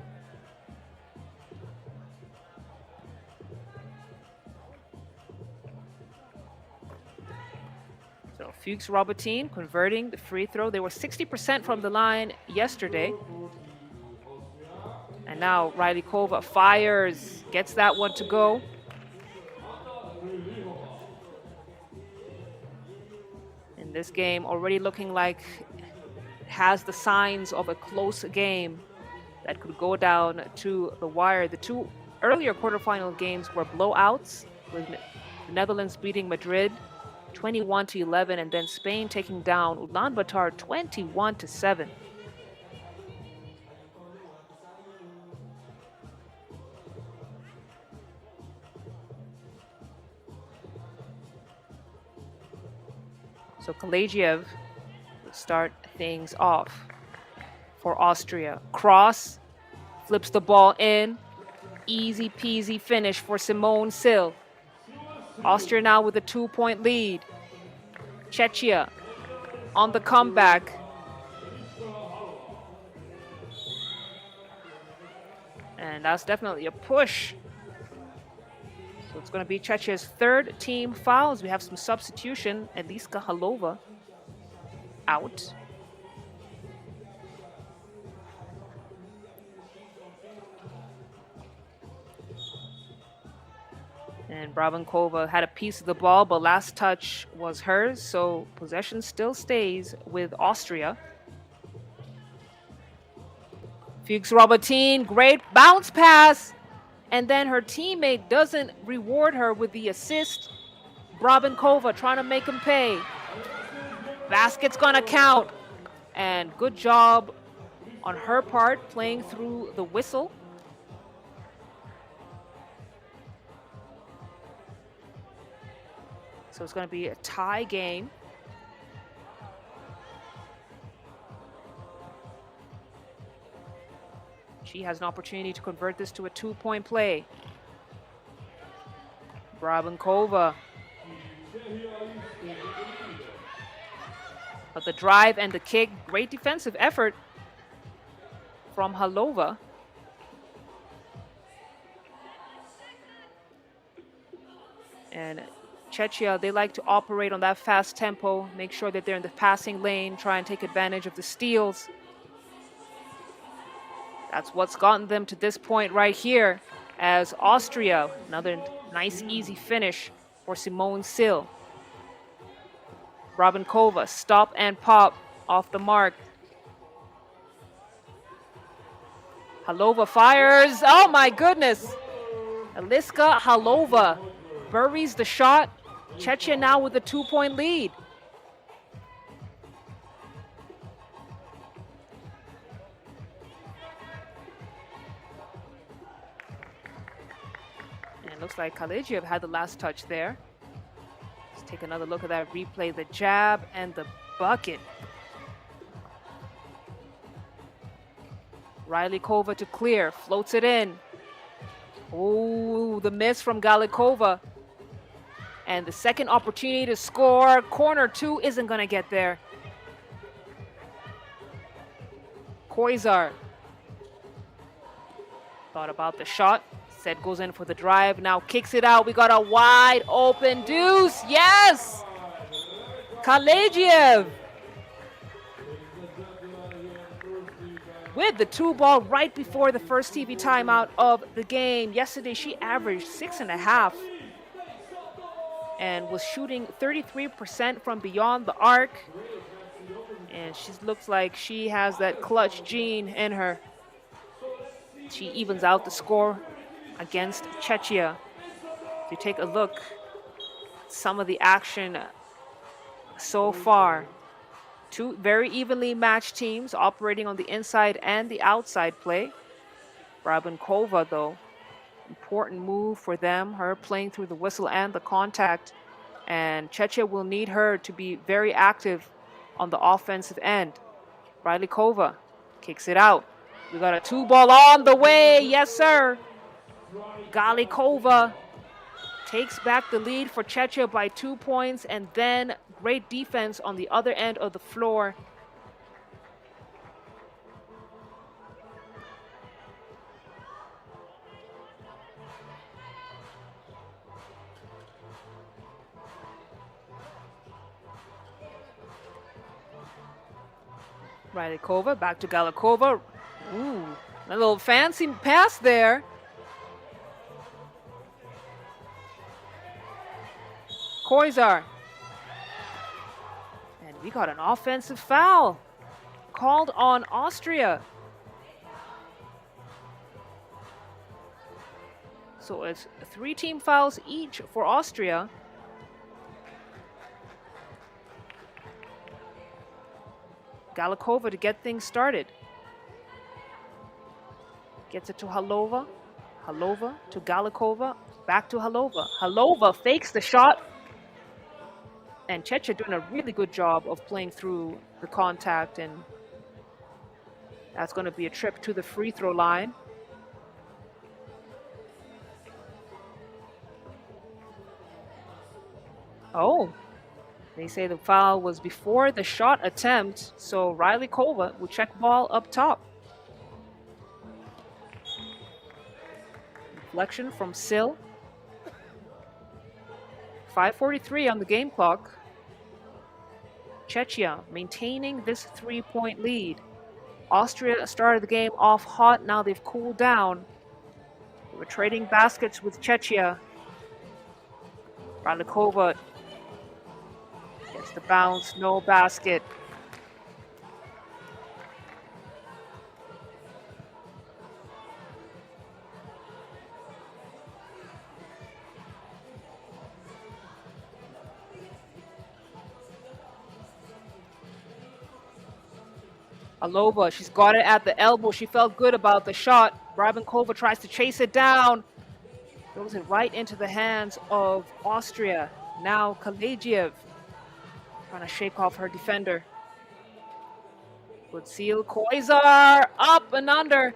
So Fuchs Robertine converting the free throw. They were 60% from the line yesterday. And now Rylikova fires, gets that one to go. And this game already looking like it has the signs of a close game that could go down to the wire. The 2 earlier quarterfinal games were blowouts, with the Netherlands beating Madrid 21-11, and then Spain taking down Ulaanbaatar 21-7. So Kalejiev will start things off for Austria. Cross, flips the ball in. Easy peasy finish for Simone Sill. Austria now with a 2-point lead. Czechia on the comeback. And that's definitely a push. So it's going to be Czechia's third team foul as we have some substitution. Eliska Halova out. And Brabankova had a piece of the ball, but last touch was hers, so possession still stays with Austria. Fuchs Robertine, great bounce pass. And then her teammate doesn't reward her with the assist. Brabankova trying to make him pay. Basket's gonna count. And good job on her part playing through the whistle. So it's going to be a tie game. She has an opportunity to convert this to a 2-point play. Brabankova. But the drive and the kick, great defensive effort from Halova. And Czechia, they like to operate on that fast tempo, make sure that they're in the passing lane, try and take advantage of the steals. That's what's gotten them to this point right here, as Austria, another nice easy finish for Simone Sill. Brabankova, stop and pop off the mark. Halova fires, oh my goodness! Eliska Halova buries the shot. Czechia now with a 2-point lead. And it looks like Kalejiev had the last touch there. Let's take another look at that replay. The jab and the bucket. Rylikova to clear, floats it in. Oh, the miss from Galikova. And the second opportunity to score. Corner 2 isn't going to get there. Koizar thought about the shot. Said goes in for the drive. Now kicks it out. We got a wide open deuce. Yes! Kalejiev with the 2-ball right before the first TV timeout of the game. Yesterday, she averaged 6.5 and was shooting 33% from beyond the arc. And she looks like she has that clutch gene in her. She evens out the score against Czechia. If you take a look at some of the action so far, two very evenly matched teams operating on the inside and the outside play. Brabankova, though, important move for them, her playing through the whistle and the contact. And Czechia will need her to be very active on the offensive end. Rylikova kicks it out. We got a 2-ball on the way. Yes, sir. Galikova takes back the lead for Czechia by 2 points, and then great defense on the other end of the floor. Rylikova back to Galikova. Ooh, a little fancy pass there. Koizar. And we got an offensive foul called on Austria. So it's 3 team fouls each for Austria. Galikova to get things started. Gets it to Halova. Halova to Galikova. Back to Halova. Halova fakes the shot. And Czechia doing a really good job of playing through the contact, and that's going to be a trip to the free throw line. Oh, they say the foul was before the shot attempt, so Riley Kova will check ball up top. Deflection from Sil. 5:43 on the game clock. Czechia maintaining this 3-point lead. Austria started the game off hot. Now they've cooled down. They were trading baskets with Czechia. Radlikova gets the bounce, no basket. Alova, she's got it at the elbow. She felt good about the shot. Brabenkova tries to chase it down. Throws it right into the hands of Austria. Now Kalejiev trying to shake off her defender. Good seal. Koizar up and under.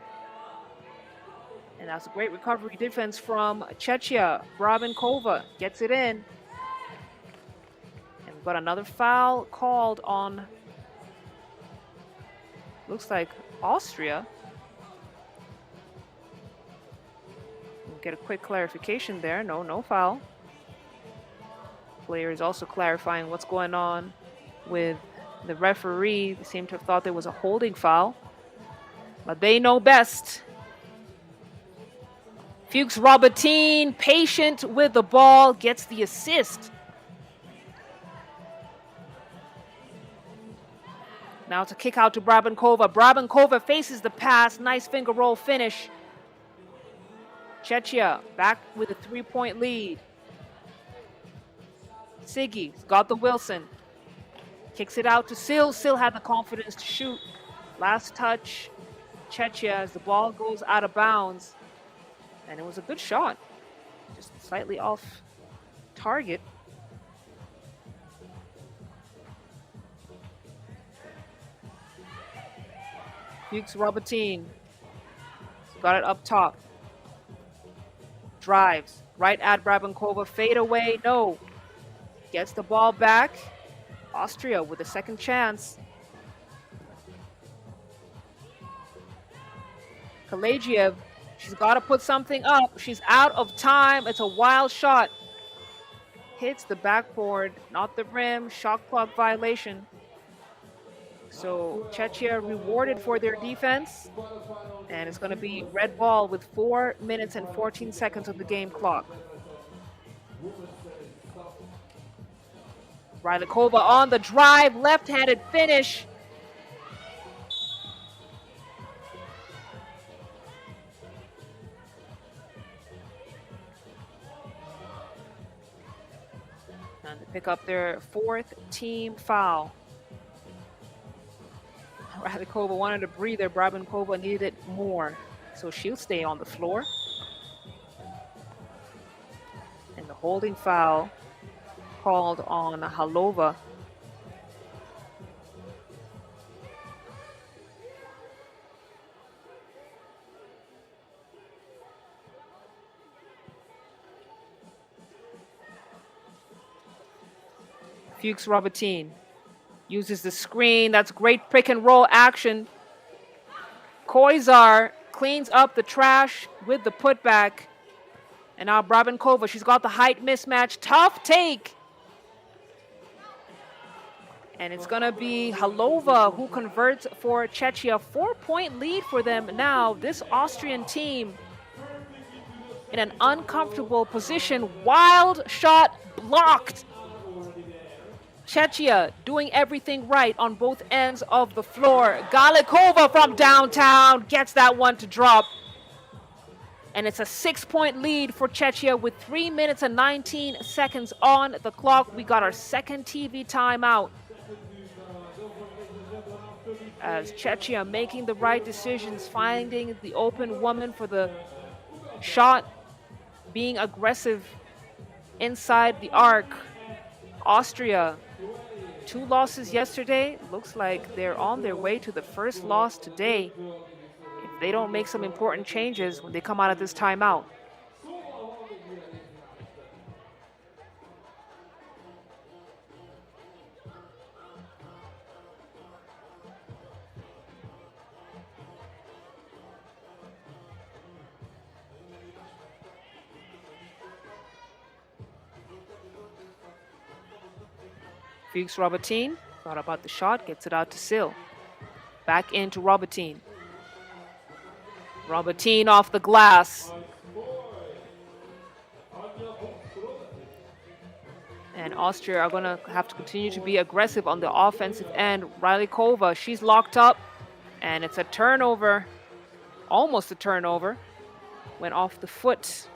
And that's a great recovery defense from Czechia. Brabenkova gets it in. And we've got another foul called on, looks like, Austria. We'll get a quick clarification there. No foul. Player is also clarifying what's going on with the referee. They seem to have thought there was a holding foul, but they know best. Fuchs Robertine, patient with the ball, gets the assist. Now it's a kick out to Brabenkova. Brabenkova faces the pass. Nice finger roll finish. Czechia back with a 3-point lead. Siggy's got the Wilson. Kicks it out to Sil. Sil had the confidence to shoot. Last touch, Czechia, as the ball goes out of bounds. And it was a good shot. Just slightly off target. Fuchs Robertine. Got it up top. Drives. Right at Brabenkova. Fade away. No. Gets the ball back. Austria with a second chance. Kalejiev. She's got to put something up. She's out of time. It's a wild shot. Hits the backboard, not the rim. Shot clock violation. So Czechia rewarded for their defense. And it's going to be red ball with 4 minutes and 14 seconds of the game clock. Rylikova on the drive, left-handed finish. And to pick up their 4th team foul. Radikova wanted a breather. Brabenkova needed it more. So she'll stay on the floor. And the holding foul called on Halova. Fuchs Robertine uses the screen. That's great pick and roll action. Koizar cleans up the trash with the putback. And now Brabenkova, she's got the height mismatch. Tough take. And it's going to be Halova who converts for Czechia. 4-point lead for them now. This Austrian team in an uncomfortable position. Wild shot blocked. Czechia doing everything right on both ends of the floor. Galikova from downtown gets that one to drop. And it's a 6-point lead for Czechia with 3 minutes and 19 seconds on the clock. We got our second TV timeout. as Czechia making the right decisions, finding the open woman for the shot, being aggressive inside the arc. Austria, 2 losses yesterday. Looks like they're on their way to the first loss today if they don't make some important changes when they come out of this timeout. Fuchs Robertine, thought about the shot, gets it out to Sil. Back into Robertine. Robertine off the glass. And Austria are going to have to continue to be aggressive on the offensive end. Rylikova, she's locked up. And it's a turnover. Almost a turnover. Went off the foot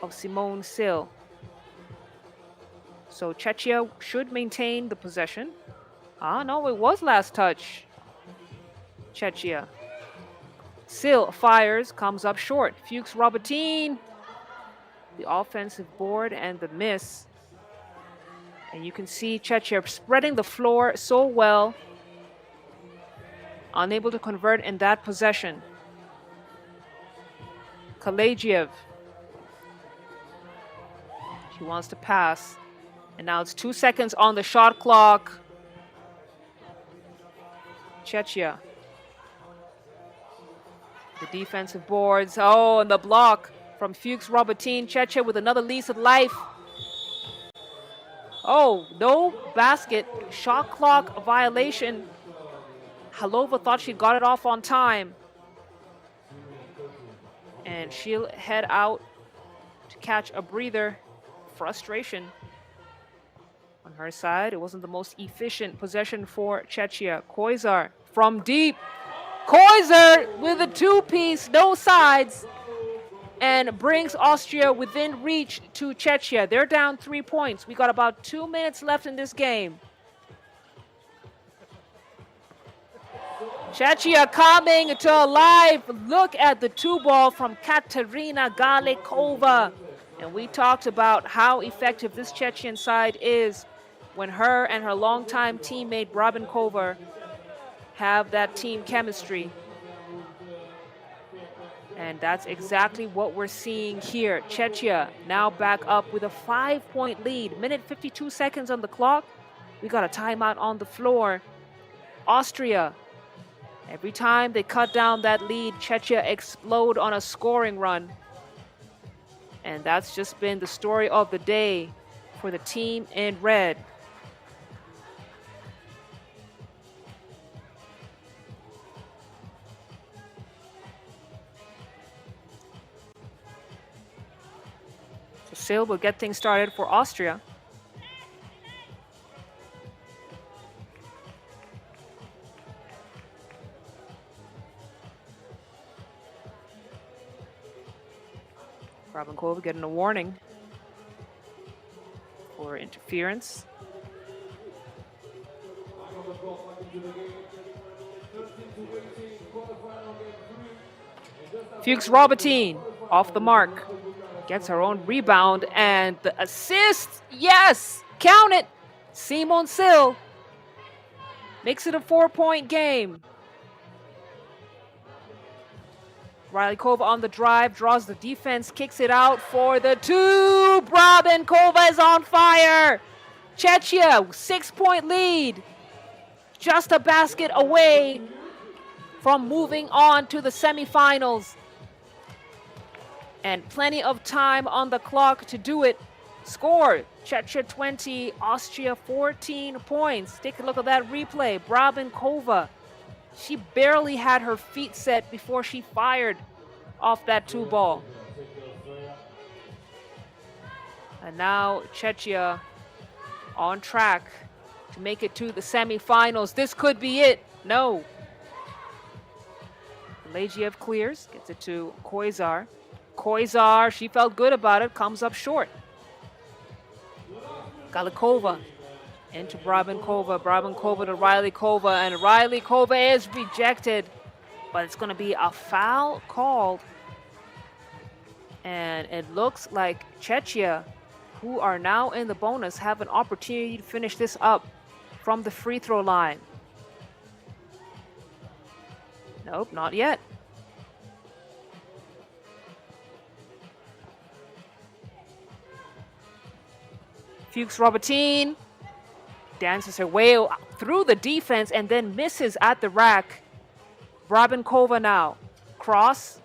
of Simone Sil. So Czechia should maintain the possession. Ah, no, it was last touch. Czechia. Sil fires, comes up short. Fuchs Robertine. The offensive board and the miss. And you can see Czechia spreading the floor so well. Unable to convert in that possession. Kalagiev. She wants to pass. And now it's 2 seconds on the shot clock. Czechia. The defensive boards. Oh, and the block from Fuchs Robertine. Czechia with another lease of life. Oh, no basket. Shot clock violation. Halova thought she got it off on time. And she'll head out to catch a breather. Frustration on her side. It wasn't the most efficient possession for Czechia. Koizar from deep. Koizar with a two-piece, no sides, and brings Austria within reach to Czechia. They're down 3 points. We got about 2 minutes left in this game. Czechia coming to a live look at the 2-ball from Katerina Galikova. And we talked about how effective this Chechen side is when her and her longtime teammate Brabenkova have that team chemistry. And that's exactly what we're seeing here. Czechia now back up with a 5-point lead. Minute 52 seconds on the clock. We got a timeout on the floor. Austria, every time they cut down that lead, Czechia explode on a scoring run. And that's just been the story of the day for the team in red. So Sil will get things started for Austria. Brabenkova getting a warning for interference. Fuchs Robertine off the mark. Gets her own rebound and the assist. Yes! Count it! Simone Sil makes it a 4-point game. Rylikova on the drive, draws the defense, kicks it out for the 2. Brabenkova is on fire. Czechia, 6-point lead. Just a basket away from moving on to the semifinals. And plenty of time on the clock to do it. Score, Czechia 20, Austria 14 points. Take a look at that replay. Brabenkova, she barely had her feet set before she fired off that 2-ball. And now Czechia on track to make it to the semifinals. This could be it. No. Kalagiev clears, gets it to Koizar. Koizar, she felt good about it, comes up short. Galikova Into Brabenkova. Brabenkova to Riley Kova. And Riley Kova is rejected. But it's going to be a foul called. And it looks like Czechia, who are now in the bonus, have an opportunity to finish this up from the free throw line. Nope, not yet. Fuchs Robertine dances her way through the defense and then misses at the rack. Brabenkova now. Cross.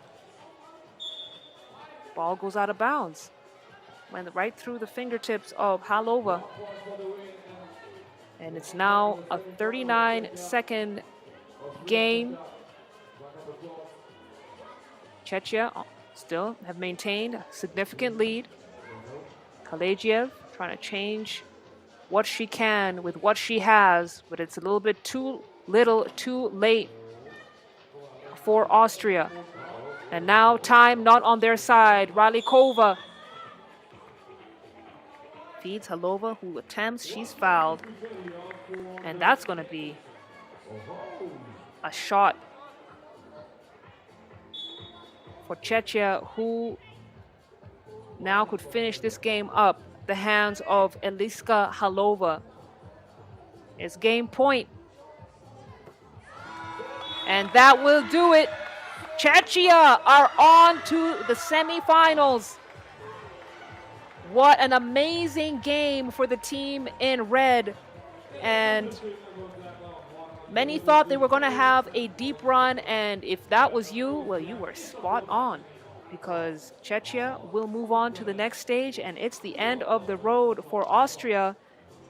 Ball goes out of bounds. Went right through the fingertips of Halova. And it's now a 39-second game. Czechia still have maintained a significant lead. Kalejiev trying to change what she can with what she has, but it's a little bit too little, too late for Austria. And now time not on their side. Ralikova feeds Halova, who attempts. She's fouled. And that's going to be a shot for Czechia, who now could finish this game up. The hands of Eliska Halova. It's game point. And that will do it. Czechia are on to the semifinals. What an amazing game for the team in red. And many thought they were going to have a deep run. And if that was you, well, you were spot on. Because Czechia will move on to the next stage, and it's the end of the road for Austria,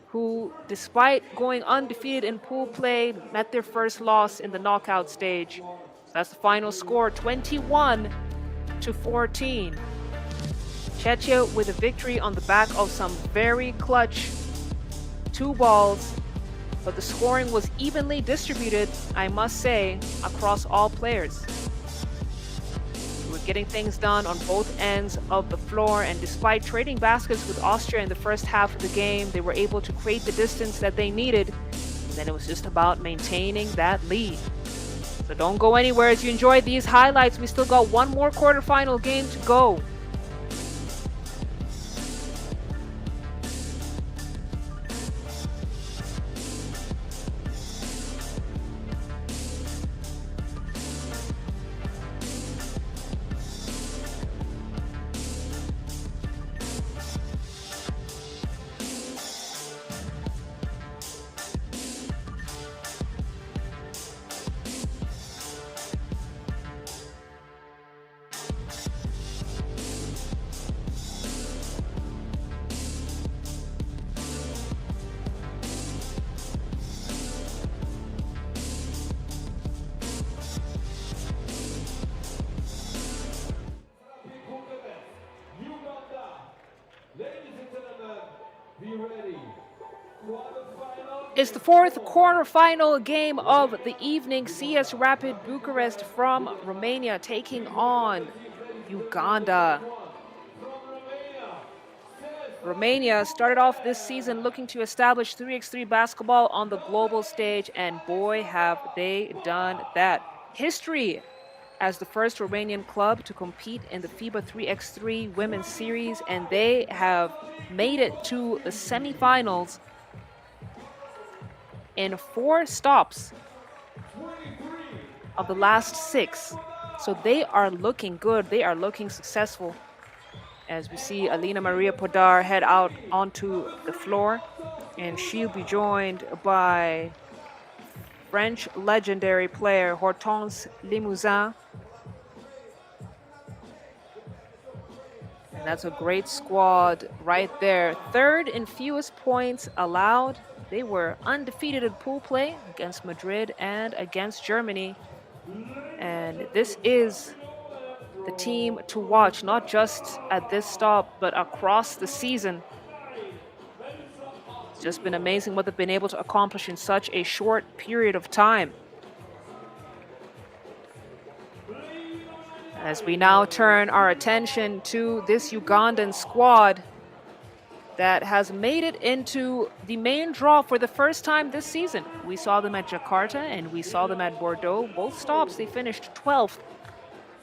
who, despite going undefeated in pool play, met their first loss in the knockout stage. So that's the final score, 21-14. Czechia with a victory on the back of some very clutch 2 balls, but the scoring was evenly distributed, I must say, across all players. We're getting things done on both ends of the floor, and despite trading baskets with Austria in the first half of the game, they were able to create the distance that they needed, and then it was just about maintaining that lead. So don't go anywhere as you enjoy these highlights. We still got one more quarterfinal game to go. It's the 4th quarterfinal game of the evening. CS Rapid Bucharest from Romania taking on Uganda. Romania started off this season looking to establish 3x3 basketball on the global stage, and boy, have they done that. History as the first Romanian club to compete in the FIBA 3x3 Women's Series, and they have made it to the semifinals in 4 stops of the last 6. So they are looking good. They are looking successful. As we see Alina Maria Podar head out onto the floor, and she'll be joined by French legendary player Hortense Limousin. And that's a great squad right there. 3rd in fewest points allowed. They were undefeated in pool play against Madrid and against Germany. And this is the team to watch, not just at this stop, but across the season. It's just been amazing what they've been able to accomplish in such a short period of time. As we now turn our attention to this Ugandan squad, that has made it into the main draw for the first time this season. We saw them at Jakarta and we saw them at Bordeaux. Both stops, they finished 12th.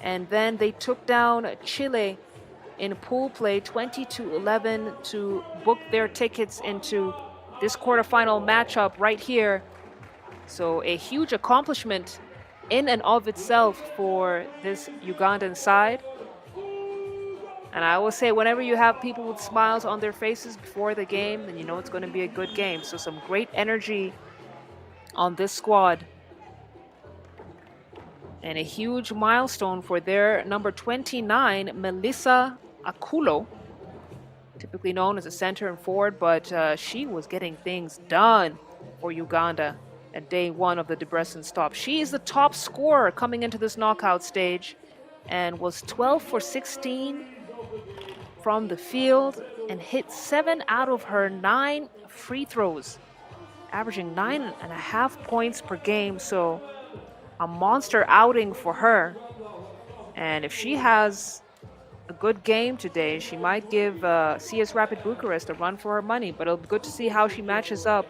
And then they took down Chile in pool play 20-11 to book their tickets into this quarterfinal matchup right here. So a huge accomplishment in and of itself for this Ugandan side. And I always say, whenever you have people with smiles on their faces before the game, then you know it's going to be a good game. So some great energy on this squad. And a huge milestone for their number 29, Melissa Akulo, typically known as a center and forward, but she was getting things done for Uganda at day one of the Debrecen stop. She is the top scorer coming into this knockout stage and was 12 for 16 from the field and hit 7 out of her 9 free throws, averaging 9.5 points per game. So a monster outing for her. And if she has a good game today, she might give CS Rapid Bucharest a run for her money. But it'll be good to see how she matches up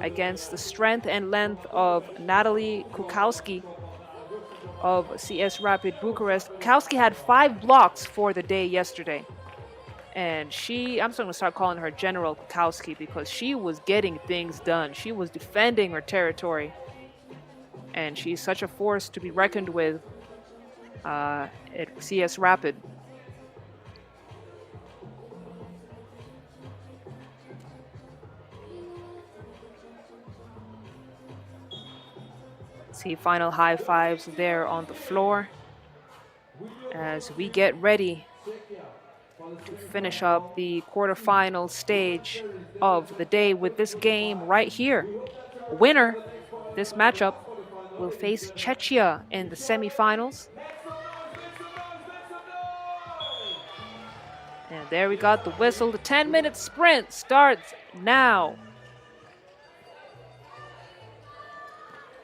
against the strength and length of Natalie Kukowski of CS Rapid Bucharest. Kukowski had 5 blocks for the day yesterday. And I'm just going to start calling her General Kukowski because she was getting things done. She was defending her territory. And she's such a force to be reckoned with at CS Rapid. See final high fives there on the floor as we get ready to finish up the quarterfinal stage of the day with this game right here. Winner, this matchup, will face Czechia in the semifinals. And there we got the whistle. The 10-minute sprint starts now.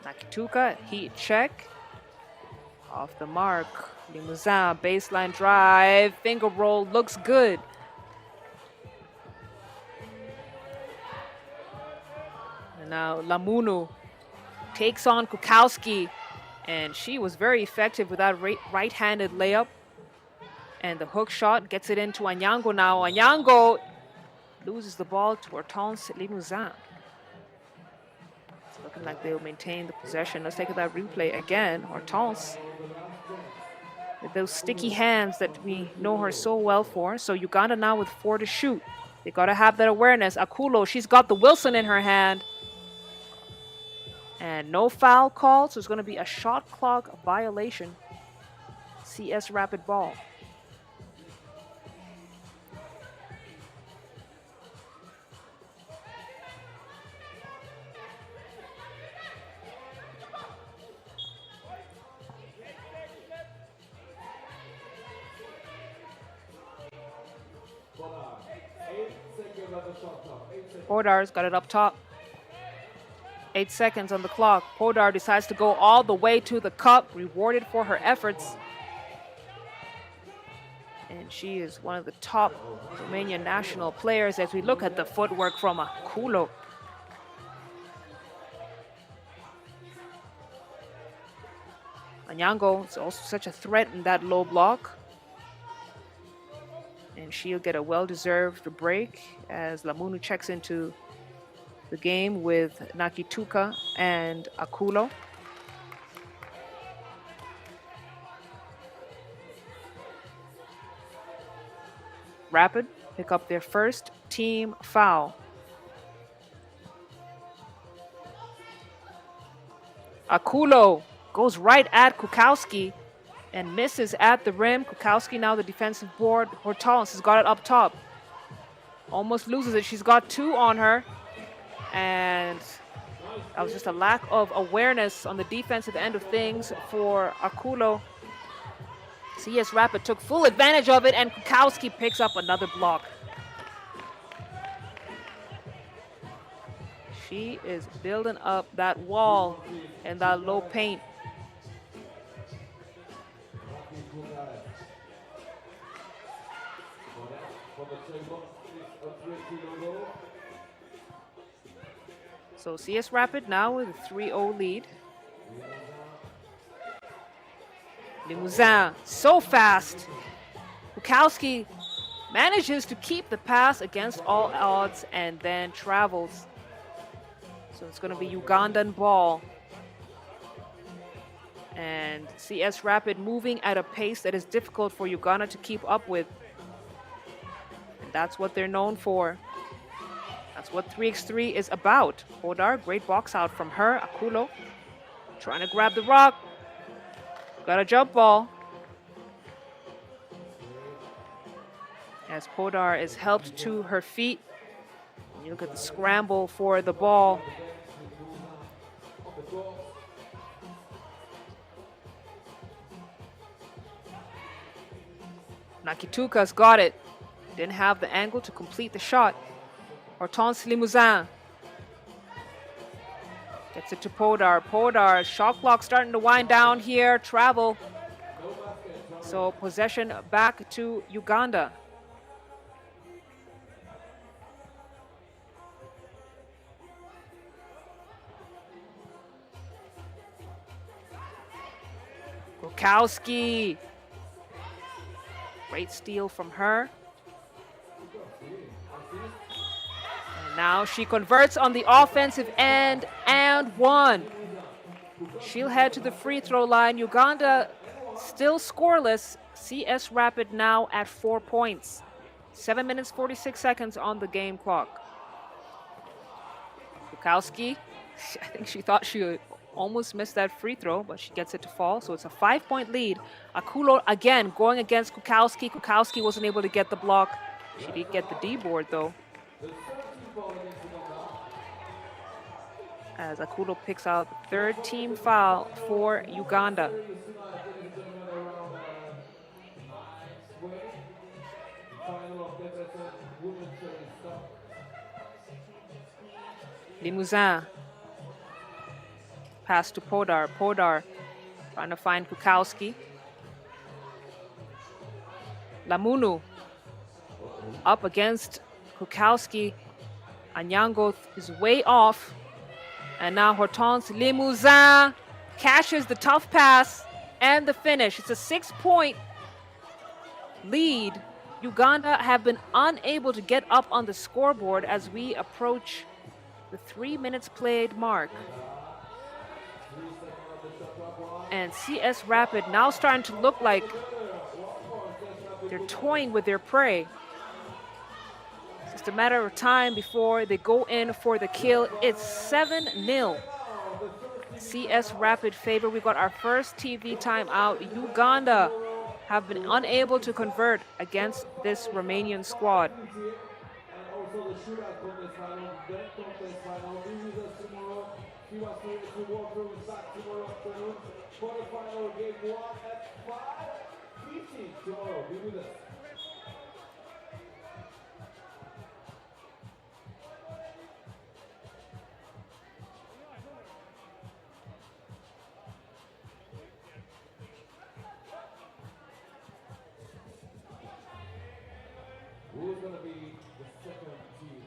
Nakituka, heat check. Off the mark. Limousin, baseline drive. Finger roll, looks good. And now Lamunu takes on Kukowski. And she was very effective with that right-handed layup. And the hook shot gets it into Anyango now. Anyango loses the ball to Hortense Limousin. It's looking like they'll maintain the possession. Let's take that replay again. Hortense with those sticky hands that we know her so well for. So Uganda now with 4 to shoot. They got to have that awareness. Akulo, she's got the Wilson in her hand. And no foul call, so it's going to be a shot clock violation. CS Rapid ball. Podar's got it up top. 8 seconds on the clock. Podar decides to go all the way to the cup, rewarded for her efforts. And she is one of the top Romanian national players as we look at the footwork from Akulo. Anyango is also such a threat in that low block. And she'll get a well-deserved break as Lamunu checks into the game with Nakituka and Akulo. Rapid pick up their first team foul. Akulo goes right at Kukowski and misses at the rim. Kukowski now the defensive board. Hortense has got it up top. Almost loses it. She's got 2 on her. And that was just a lack of awareness on the defensive end of things for Akulo. CS Rapid took full advantage of it, and Kukowski picks up another block. She is building up that wall and that low paint. So CS Rapid now with a 3-0 lead. Limousin, so fast. Bukowski manages to keep the pass against all odds and then travels. So it's going to be Ugandan ball. And CS Rapid moving at a pace that is difficult for Uganda to keep up with. And that's what they're known for. That's what 3x3 is about. Hodar, great box out from her. Akulo trying to grab the rock. Got a jump ball. As Podar is helped to her feet. You look at the scramble for the ball. Nakituka's got it. Didn't have the angle to complete the shot. Hortense Limousin gets it to Podar. Podar, shot clock starting to wind down here. Travel. So possession back to Uganda. Bukowski. Great steal from her. And now she converts on the offensive end and one. She'll head to the free throw line. Uganda still scoreless. CS Rapid now at 4 points. 7 minutes, 46 seconds on the game clock. Bukowski, I think she thought she would almost missed that free throw, but she gets it to fall. So it's a 5-point lead. Akulo again going against Kukowski. Kukowski wasn't able to get the block. She did get the D board though. As Akulo picks out the third team foul for Uganda. Limousin. Pass to Podar. Podar trying to find Kukowski. Lamunu up against Kukowski. Anyango is way off. And now Hortense Limousin cashes the tough pass and the finish. It's a 6-point lead. Uganda have been unable to get up on the scoreboard as we approach the 3 minutes played mark. And CS Rapid now starting to look like they're toying with their prey. It's just a matter of time before they go in for the kill. It's 7-0. CS Rapid favor. We got our first TV timeout. Uganda have been unable to convert against this Romanian squad. FIBA 3x3 walkthrough is back tomorrow afternoon. Quarterfinal game 1 at 5:50 tomorrow. Be with us. Who's going to be the second team?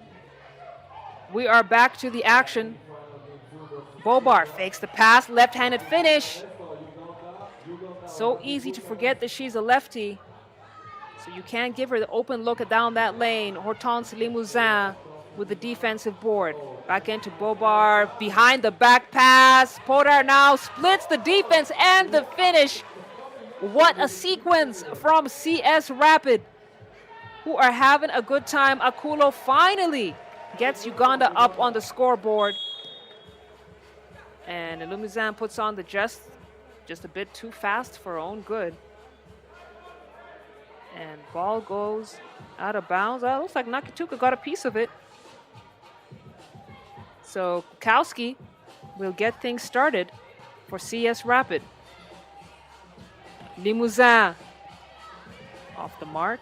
We are back to the action. Bobar fakes the pass, left-handed finish. So easy to forget that she's a lefty. So you can't give her the open look down that lane. Hortense Limousin with the defensive board. Back into Bobar, behind the back pass. Podar now splits the defense and the finish. What a sequence from CS Rapid, who are having a good time. Akulo finally gets Uganda up on the scoreboard. And Limousin puts on the just a bit too fast for her own good. And ball goes out of bounds. Oh, looks like Nakituka got a piece of it. So Kukowski will get things started for CS Rapid. Limousin off the mark.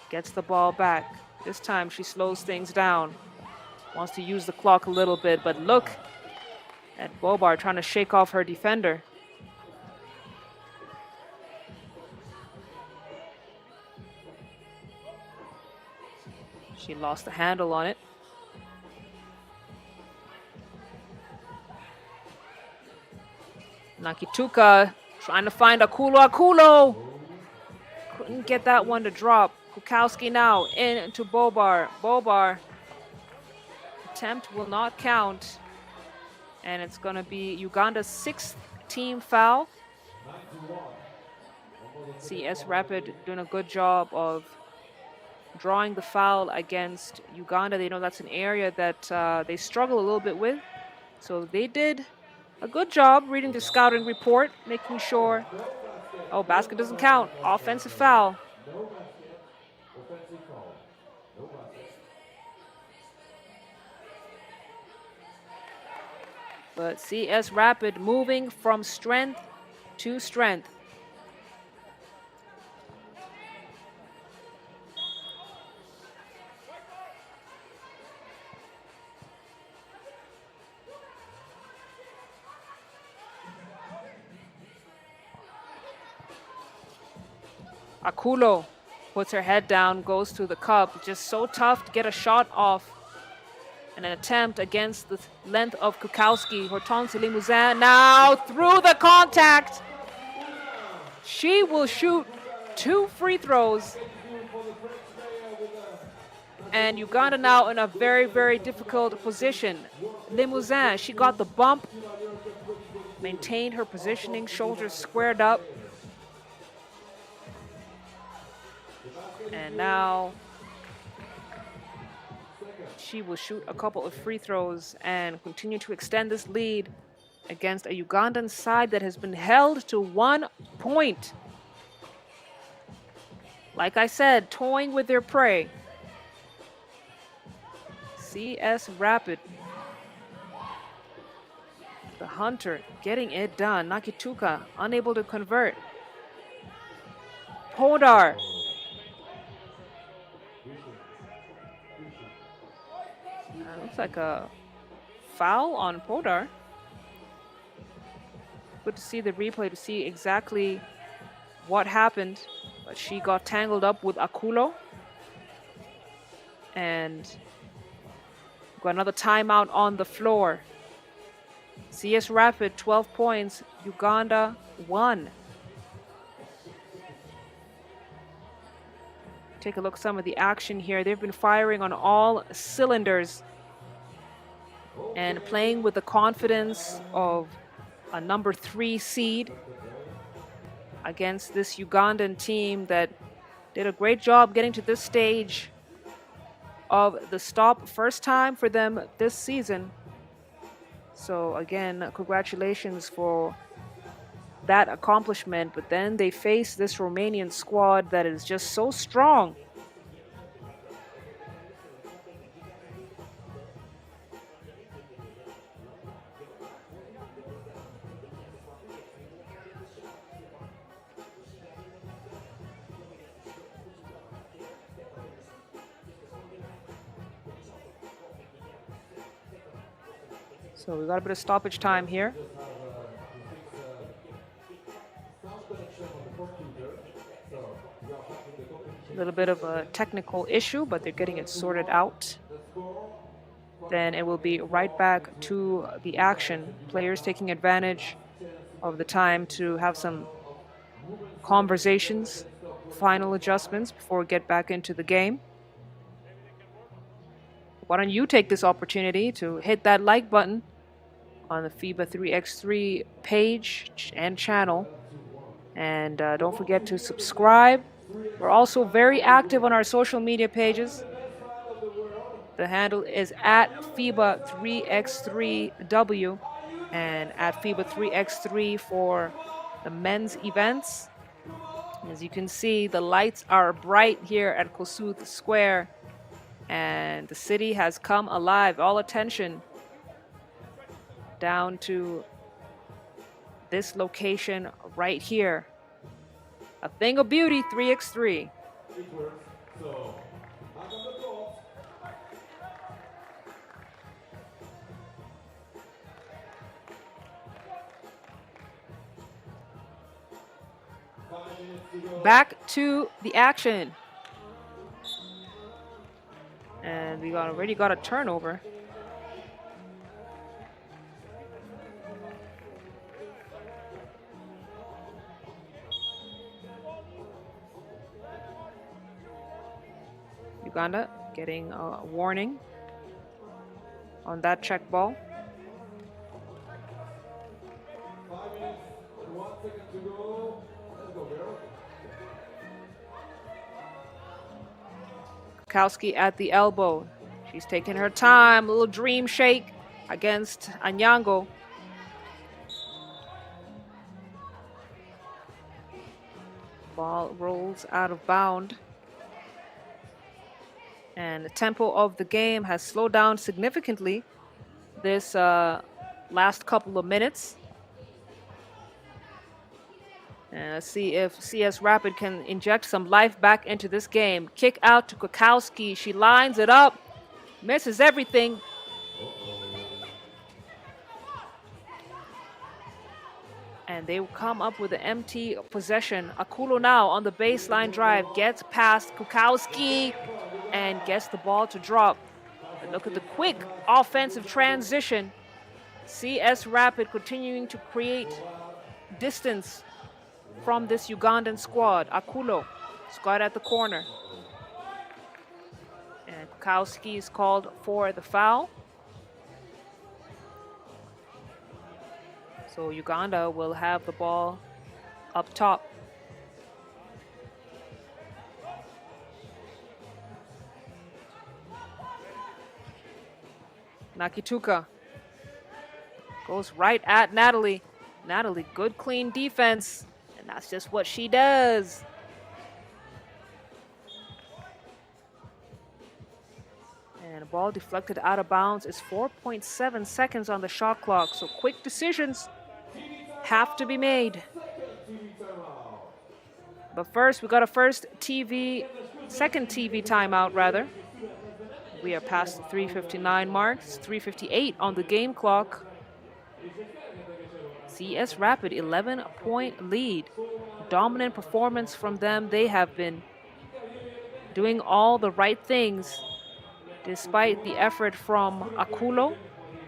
Gets the ball back. This time she slows things down. Wants to use the clock a little bit, but look at Bobar trying to shake off her defender. She lost the handle on it. Nakituka trying to find Akulo. Couldn't get that one to drop. Kukowski now into Bobar. Bobar. Attempt will not count. And it's going to be Uganda's 6th team foul. CS Rapid doing a good job of drawing the foul against Uganda. They know that's an area that they struggle a little bit with. So they did a good job reading the scouting report, making sure. Oh, basket doesn't count. Offensive foul. No basket. Offensive foul. No basket. But CS Rapid moving from strength to strength. Akulo puts her head down, goes to the cup. Just so tough to get a shot off. And an attempt against the length of Kukowski. Hortense Limousin now through the contact. She will shoot 2 free throws. And Uganda now in a very, very difficult position. Limousin, she got the bump. Maintained her positioning, shoulders squared up. And now she will shoot a couple of free throws and continue to extend this lead against a Ugandan side that has been held to 1 point. Like I said, toying with their prey. CS Rapid. The Hunter getting it done. Nakituka unable to convert. Podar. Looks like a foul on Podar. Good to see the replay to see exactly what happened. But she got tangled up with Akulo. And got another timeout on the floor. CS Rapid 12 points, Uganda 1. Take a look at some of the action here. They've been firing on all cylinders and playing with the confidence of a number 3 seed against this Ugandan team that did a great job getting to this stage of the stop. First time for them this season. So again, congratulations for that accomplishment. But then they face this Romanian squad that is just so strong. So we got a bit of stoppage time here. A little bit of a technical issue, but they're getting it sorted out. Then it will be right back to the action. Players taking advantage of the time to have some conversations, final adjustments before we get back into the game. Why don't you take this opportunity to hit that like button on the FIBA 3x3 page and channel. And don't forget to subscribe. We're also very active on our social media pages. The handle is at FIBA 3x3W and at FIBA 3x3 for the men's events. As you can see, the lights are bright here at Kossuth Square. And the city has come alive. All attention down to this location right here. A thing of beauty, 3x3. Back to the action. And we already got a turnover. Uganda getting a warning on that check ball. 5 minutes and 1 second to go. Let's go, girl. Kukowski at the elbow. She's taking her time. A little dream shake against Anyango. Ball rolls out of bound. And the tempo of the game has slowed down significantly this last couple of minutes. And let's see if CS Rapid can inject some life back into this game. Kick out to Kukowski. She lines it up. Misses everything. And they come up with an empty possession. Akulo now on the baseline drive. Gets past Kukowski and gets the ball to drop. And look at the quick offensive transition. CS Rapid continuing to create distance from this Ugandan squad. Akulo, squad at the corner. And Kukowski is called for the foul. So Uganda will have the ball up top. Nakituka goes right at Natalie. Natalie, good clean defense. And that's just what she does. And the ball deflected out of bounds is 4.7 seconds on the shot clock. So quick decisions have to be made. But first, we got a second TV timeout rather. We are past the 3:59 mark. It's 3:58 on the game clock. CS Rapid 11-point lead. Dominant performance from them. They have been doing all the right things despite the effort from Akulo,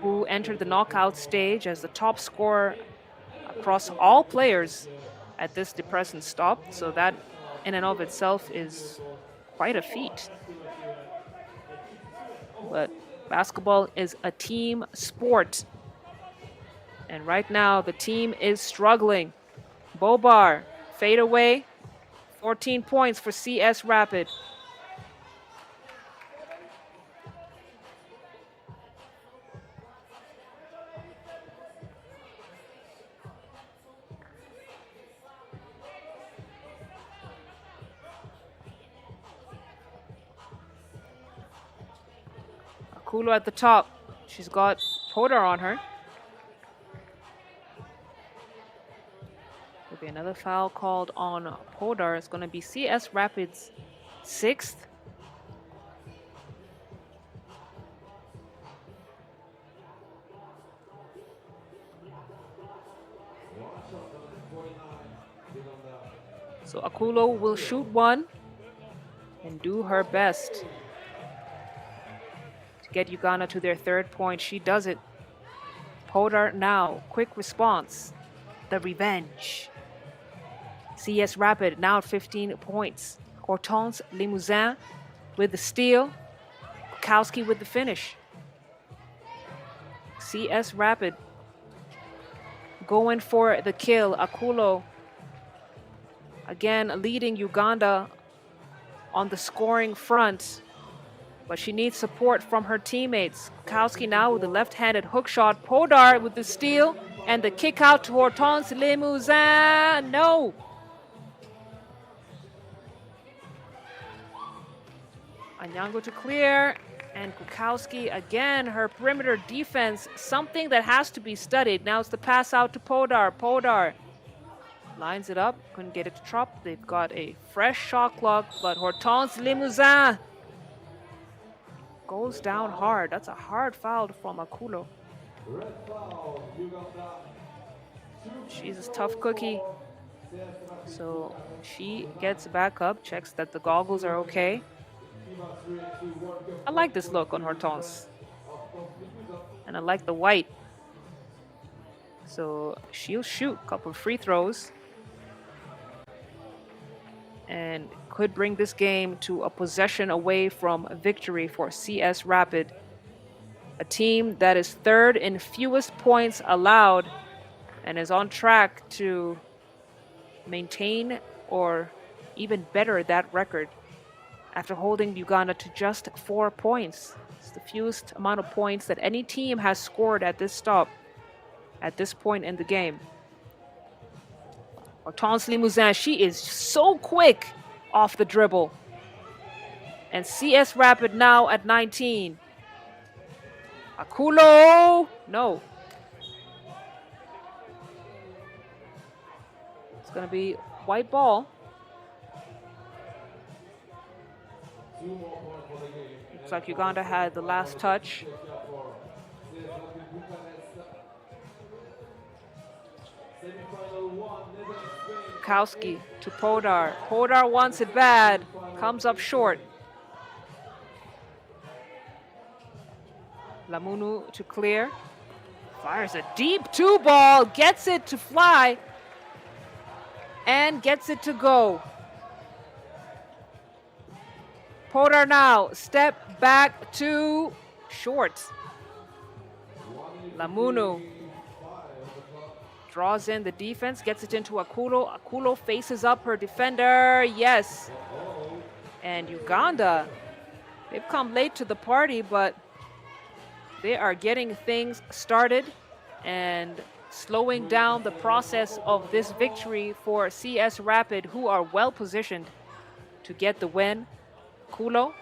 who entered the knockout stage as the top scorer across all players at this Debrecen stop. So that in and of itself is quite a feat. But basketball is a team sport. And right now the team is struggling. Bobar, fade away. 14 points for CS Rapid. Akulo at the top. She's got Podar on her. There'll be another foul called on Podar. It's going to be CS Rapid's 6th. So Akulo will shoot one and do her best to get Uganda to their 3rd point. She does it. Podar now, quick response. The revenge. CS Rapid now at 15 points. Hortense Limousin with the steal. Kukowski with the finish. CS Rapid going for the kill. Akulo again leading Uganda on the scoring front. But she needs support from her teammates. Kukowski now with the left-handed hook shot. Podar with the steal and the kick out to Hortense Limousin. No. Anyango to clear. And Kukowski again, her perimeter defense, something that has to be studied. Now it's the pass out to Podar. Podar lines it up, couldn't get it to drop. They've got a fresh shot clock, but Hortense Limousin goes down hard. That's a hard foul from Akulo. She's a tough cookie. So she gets back up, checks that the goggles are okay. FIBA 3x3 World Cup I like this look on Hortense. And I like the white. So she'll shoot a couple of free throws. And could bring this game to a possession away from victory for CS Rapid. A team that is third in fewest points allowed and is on track to maintain or even better that record after holding Uganda to just 4 points. It's the fewest amount of points that any team has scored at this stop, at this point in the game. Hortense Limousin, she is so quick off the dribble. And CS Rapid now at 19. Akulo! No. It's going to be white ball. Looks like Uganda had the last touch. Kowski to Podar. Podar wants it bad. Comes up short. Lamunu to clear. Fires a deep 2 ball. Gets it to fly. And gets it to go. Podar now. Step back to short. Lamunu draws in the defense, gets it into Akulo. Akulo faces up her defender. Yes. And Uganda, they've come late to the party, but they are getting things started and slowing down the process of this victory for CS Rapid, who are well positioned to get the win. Akulo,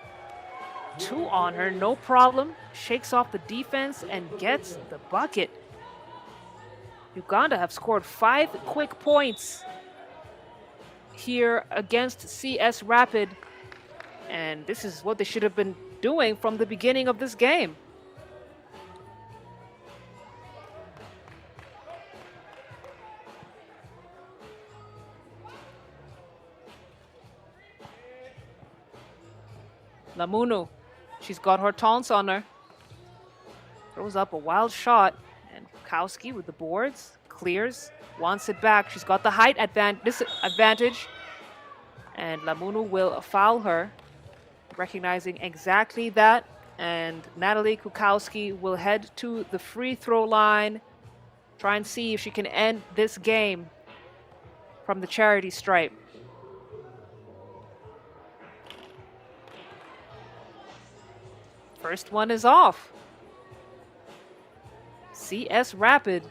2 on her, no problem. Shakes off the defense and gets the bucket. Uganda have scored 5 quick points here against CS Rapid. And this is what they should have been doing from the beginning of this game. Lamunu, she's got Hortense on her. Throws up a wild shot. And Kowski with the boards, clears, wants it back. She's got the height disadvantage. And Lamunu will foul her, recognizing exactly that. And Natalie Kukowski will head to the free throw line, try and see if she can end this game from the charity stripe. First one is off. CS Rapid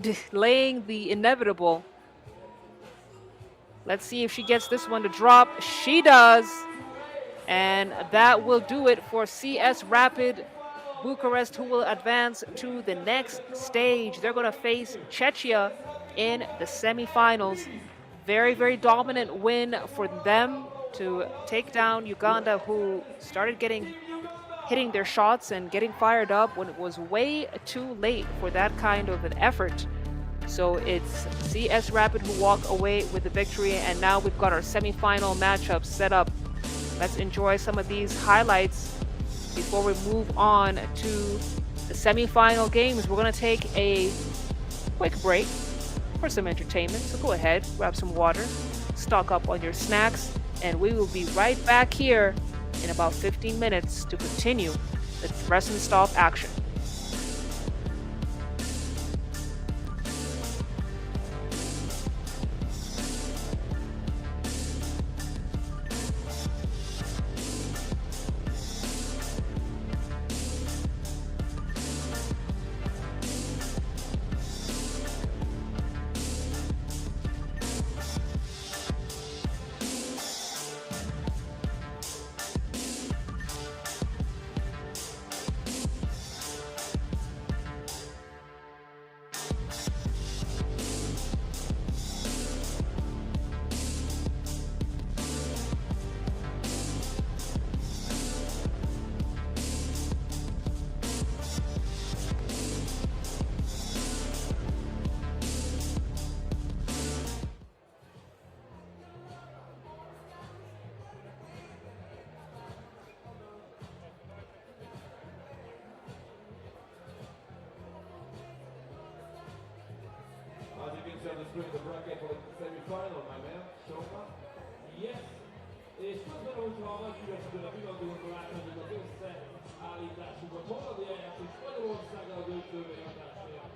delaying the inevitable. Let's see if she gets this one to drop. She does. And that will do it for CS Rapid Bucharest, who will advance to the next stage. They're going to face Czechia in the semifinals. Very, very dominant win for them to take down Uganda, who started hitting their shots and getting fired up when it was way too late for that kind of an effort. So it's CS Rapid who walk away with the victory, and now we've got our semifinal matchups set up. Let's enjoy some of these highlights before we move on to the semifinal games. We're going to take a quick break for some entertainment, so go ahead, grab some water, stock up on your snacks, and we will be right back here in about 15 minutes to continue the Debrecen stop action. entering the bracket for the semi-final, my man. Shoma? Yes! És közben, hogyha a nagy üresből a pillanatokon láthatjuk az összeállításukat, hollandia játék Spanyolországgal a döntőbe jutásért,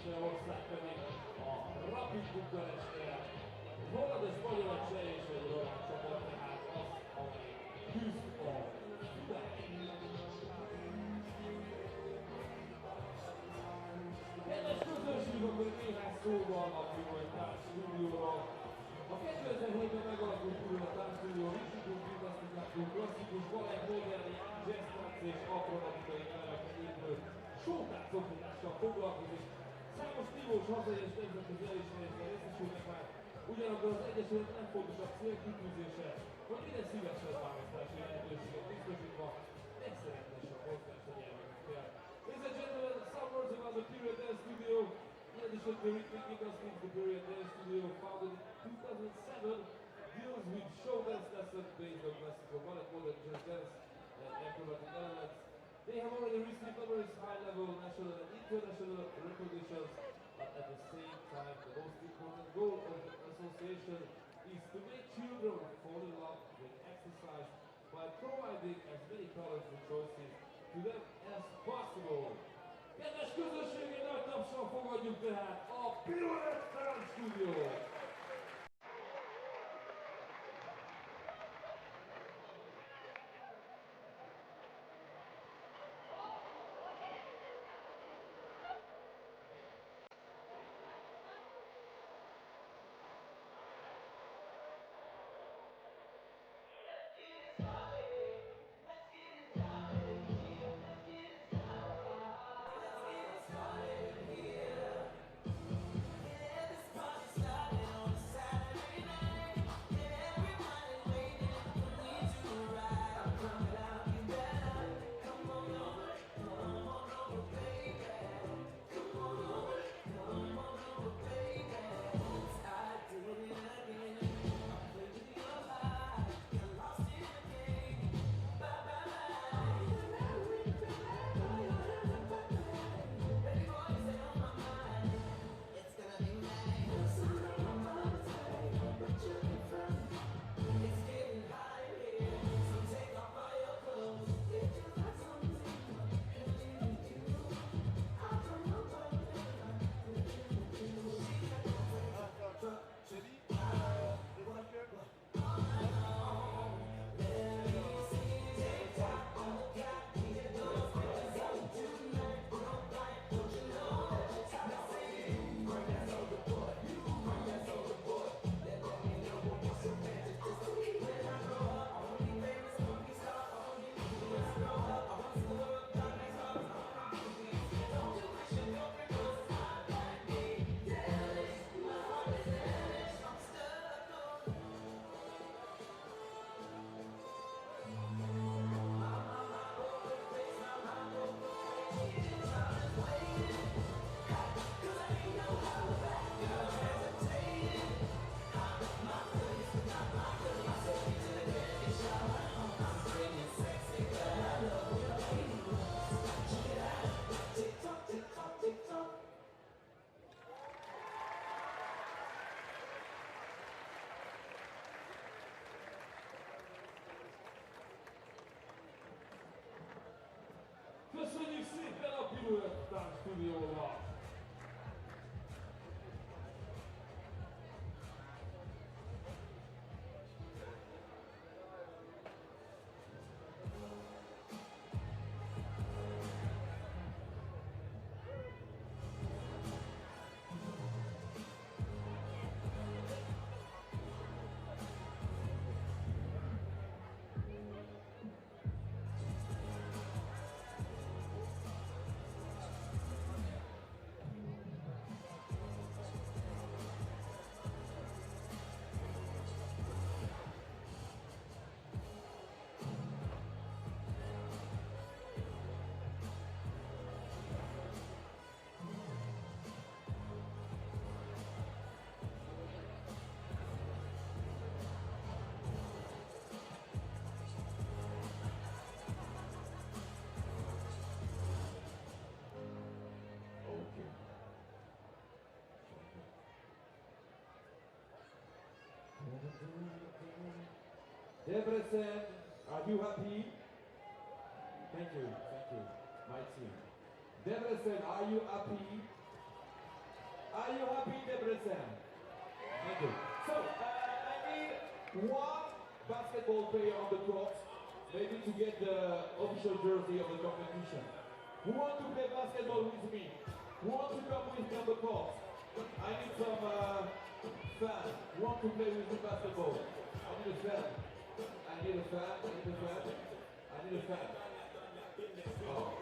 Csehország pedig a Rapid Bucharest-tel. Holland és spanyol egy cseh és egy román csapat, tehát az, ami küzd a kedves közönség, akkor néhány szóval a Filmoltár stúdióról. A 2007-ben megalakult újra a társtúdió, rizsikunk, gimnasztikázunk, klasszikus, balett, modern, jazztánc és akrobatikai elemeket épülő showtánzoktatással foglalkozik. Számos nívós hazai és nemzetközi elismerésben részesülnek már, ugyanakkor az Egyesület nem fontosabb célkitűzése, hogy minden szívesebb választási lehetőséget biztosítva, meg szeretne a mozgásra gyermekekkel. Ladies and gentlemen, some words about the Period Dance Studio. In addition to rhythmic speaks, the Period Dance Studio, founded in 2007, deals with show dance lessons based on classical ballet, modern jazz dance, and acrobatic elements. They have already received numerous high-level national and international recognitions, but at the same time, the most important goal of the association is to make children fall in love with exercise by providing as many colorful choices to them as possible. Kedves közönség, egy nagy tapsal fogadjuk tehát a Ulaanbaatar stúdiót! Köszönjük szépen a Ulaanbaatar stúdióval! Debrecen, are you happy? Thank you, my team. Debrecen, are you happy? Are you happy, Debrecen? Thank you. So, I need one basketball player on the court, maybe to get the official jersey of the competition. Who want to play basketball with me? Who want to come with me on the court? I need some fans. Who want to play with me basketball? I need a fan. I need a fan. I need a fan. I need a fan. Oh.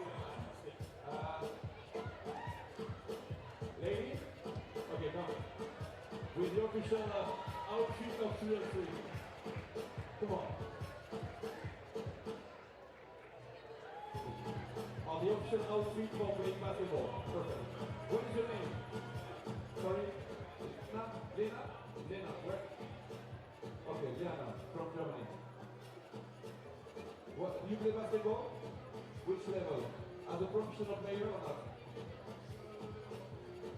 Ladies? Okay, come. With the official outfit of 3x3. Come on. On the official outfit for playing basketball. Perfect. What is your name? Sorry? Lena? Lena, where? Okay, Lena, from Germany. What, do you play basketball? Which level? As a professional player or not?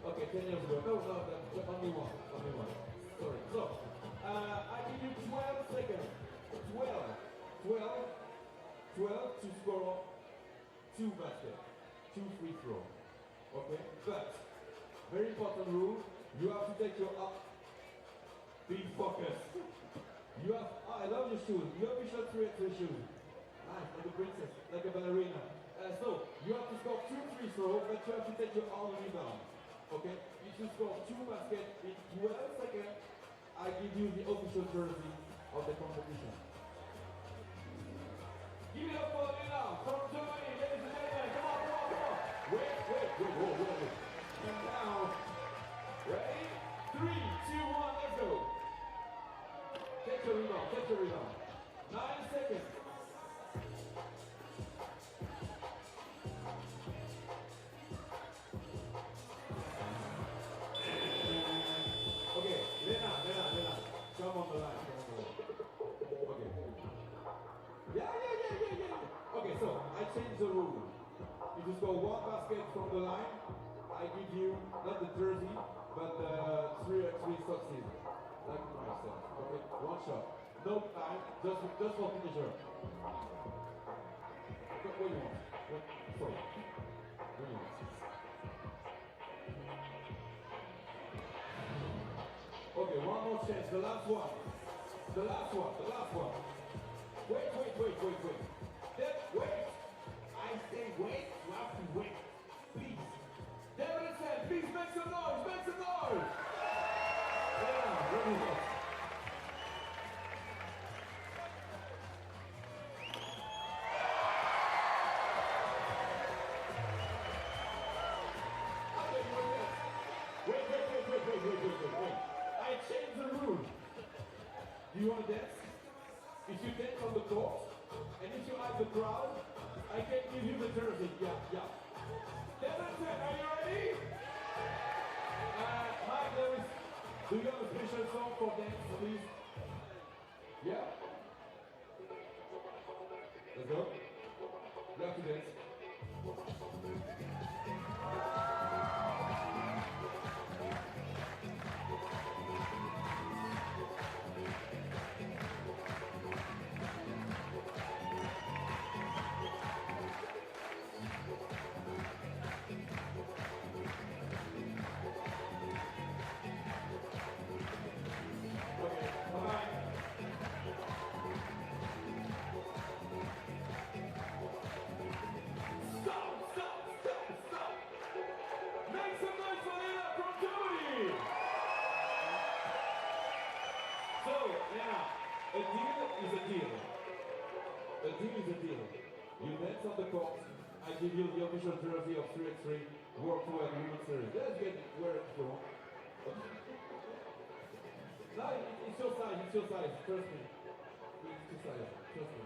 Okay, 10 years ago. No, only one. Only one. Sorry. So, I give you 12 seconds. 12 to score 2 baskets. 2 free throws. Okay? But, very important rule, you have to take your up. Be focused. You have, I love your shoes. You have your 3x3 shoes. Nice, like a princess, like a ballerina. So, you have to score 2 free throws, but you have to take your own rebound. Okay? If you score 2 baskets in 12 seconds, I give you the official jersey of the competition. Give it up for Lena from Germany, ladies and gentlemen. Come on. Wait. And now, ready? 3, 2, 1, let's go. Take your rebound. 9 seconds. Okay, Lena. Come on the line. Okay. Yeah. Okay, so I changed the rule. If you score 1 basket from the line, I give you not the jersey, but the 3x3 socks. Like myself. Okay, 1 shot. No time, just for finisher. What do you want? Sorry. What do you want? Okay, one more chance, the last one. Wait. Wait. I say wait, you have to wait. Please. Debrecen, please make some noise. Yeah, really good. Wait. I changed the rule. Do you want to dance? If you dance on the court, and if you like the crowd, I can give you the jersey. Yeah. Debrecen, are you ready? Mike, do you have a special song for dance, please? Yeah? Let's go. You have to dance. A deal is a deal. You dance on the court, I give you the official jersey of 3x3 World Tour and Women's Series. Let's get it where it's from. No, it's your size, trust me. It's your size, trust me.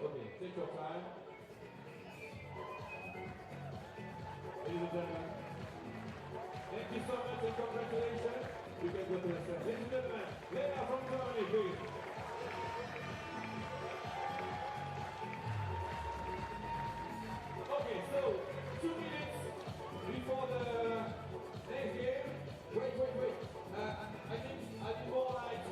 Okay, take your time. Ladies and gentlemen, thank you so much and congratulations. You can go to the stand. Ladies and gentlemen, Lena from Germany, please. Okay, so 2 minutes before the next game. Wait. I think more lights.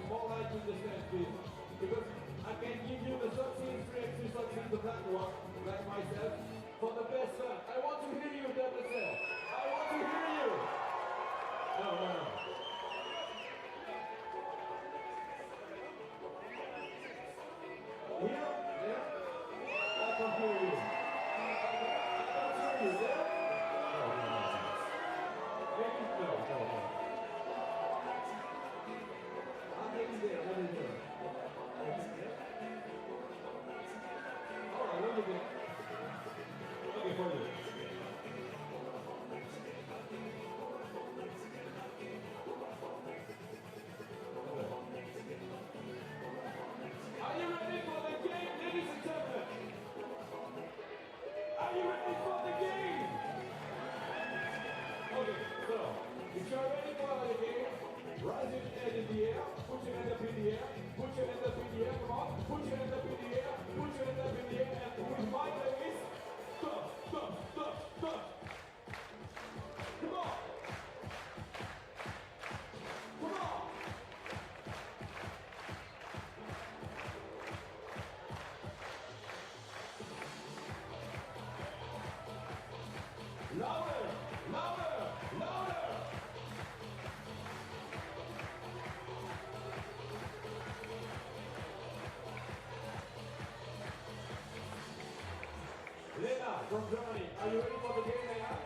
from Germany. Are you ready for the game, Leila?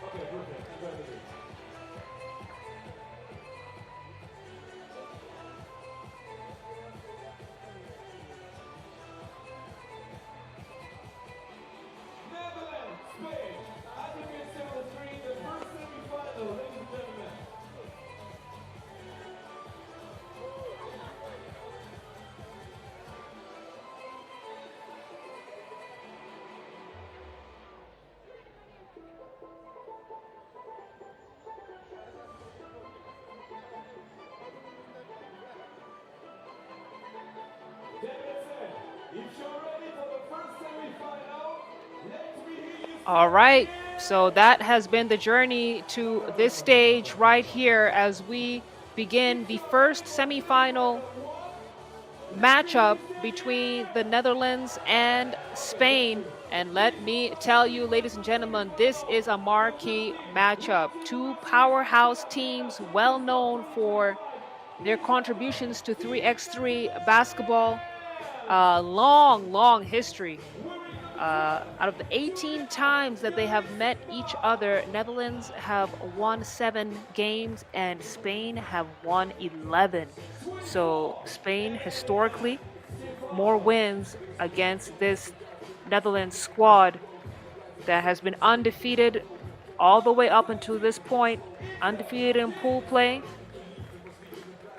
Okay, perfect. You got it. Netherlands, Spain. As you can see on the screen, the first semi-final, ladies and gentlemen. Debrecen, if you're ready for the first semi-final, let me hear you. All right, so that has been the journey to this stage right here as we begin the first semifinal matchup between the Netherlands and Spain. And let me tell you, ladies and gentlemen, this is a marquee matchup. Two powerhouse teams well known for their contributions to 3x3 basketball. Long history. Out of the 18 times that they have met each other, Netherlands have won 7 games and Spain have won 11. So Spain historically more wins against this Netherlands squad that has been undefeated all the way up until this point, undefeated in pool play.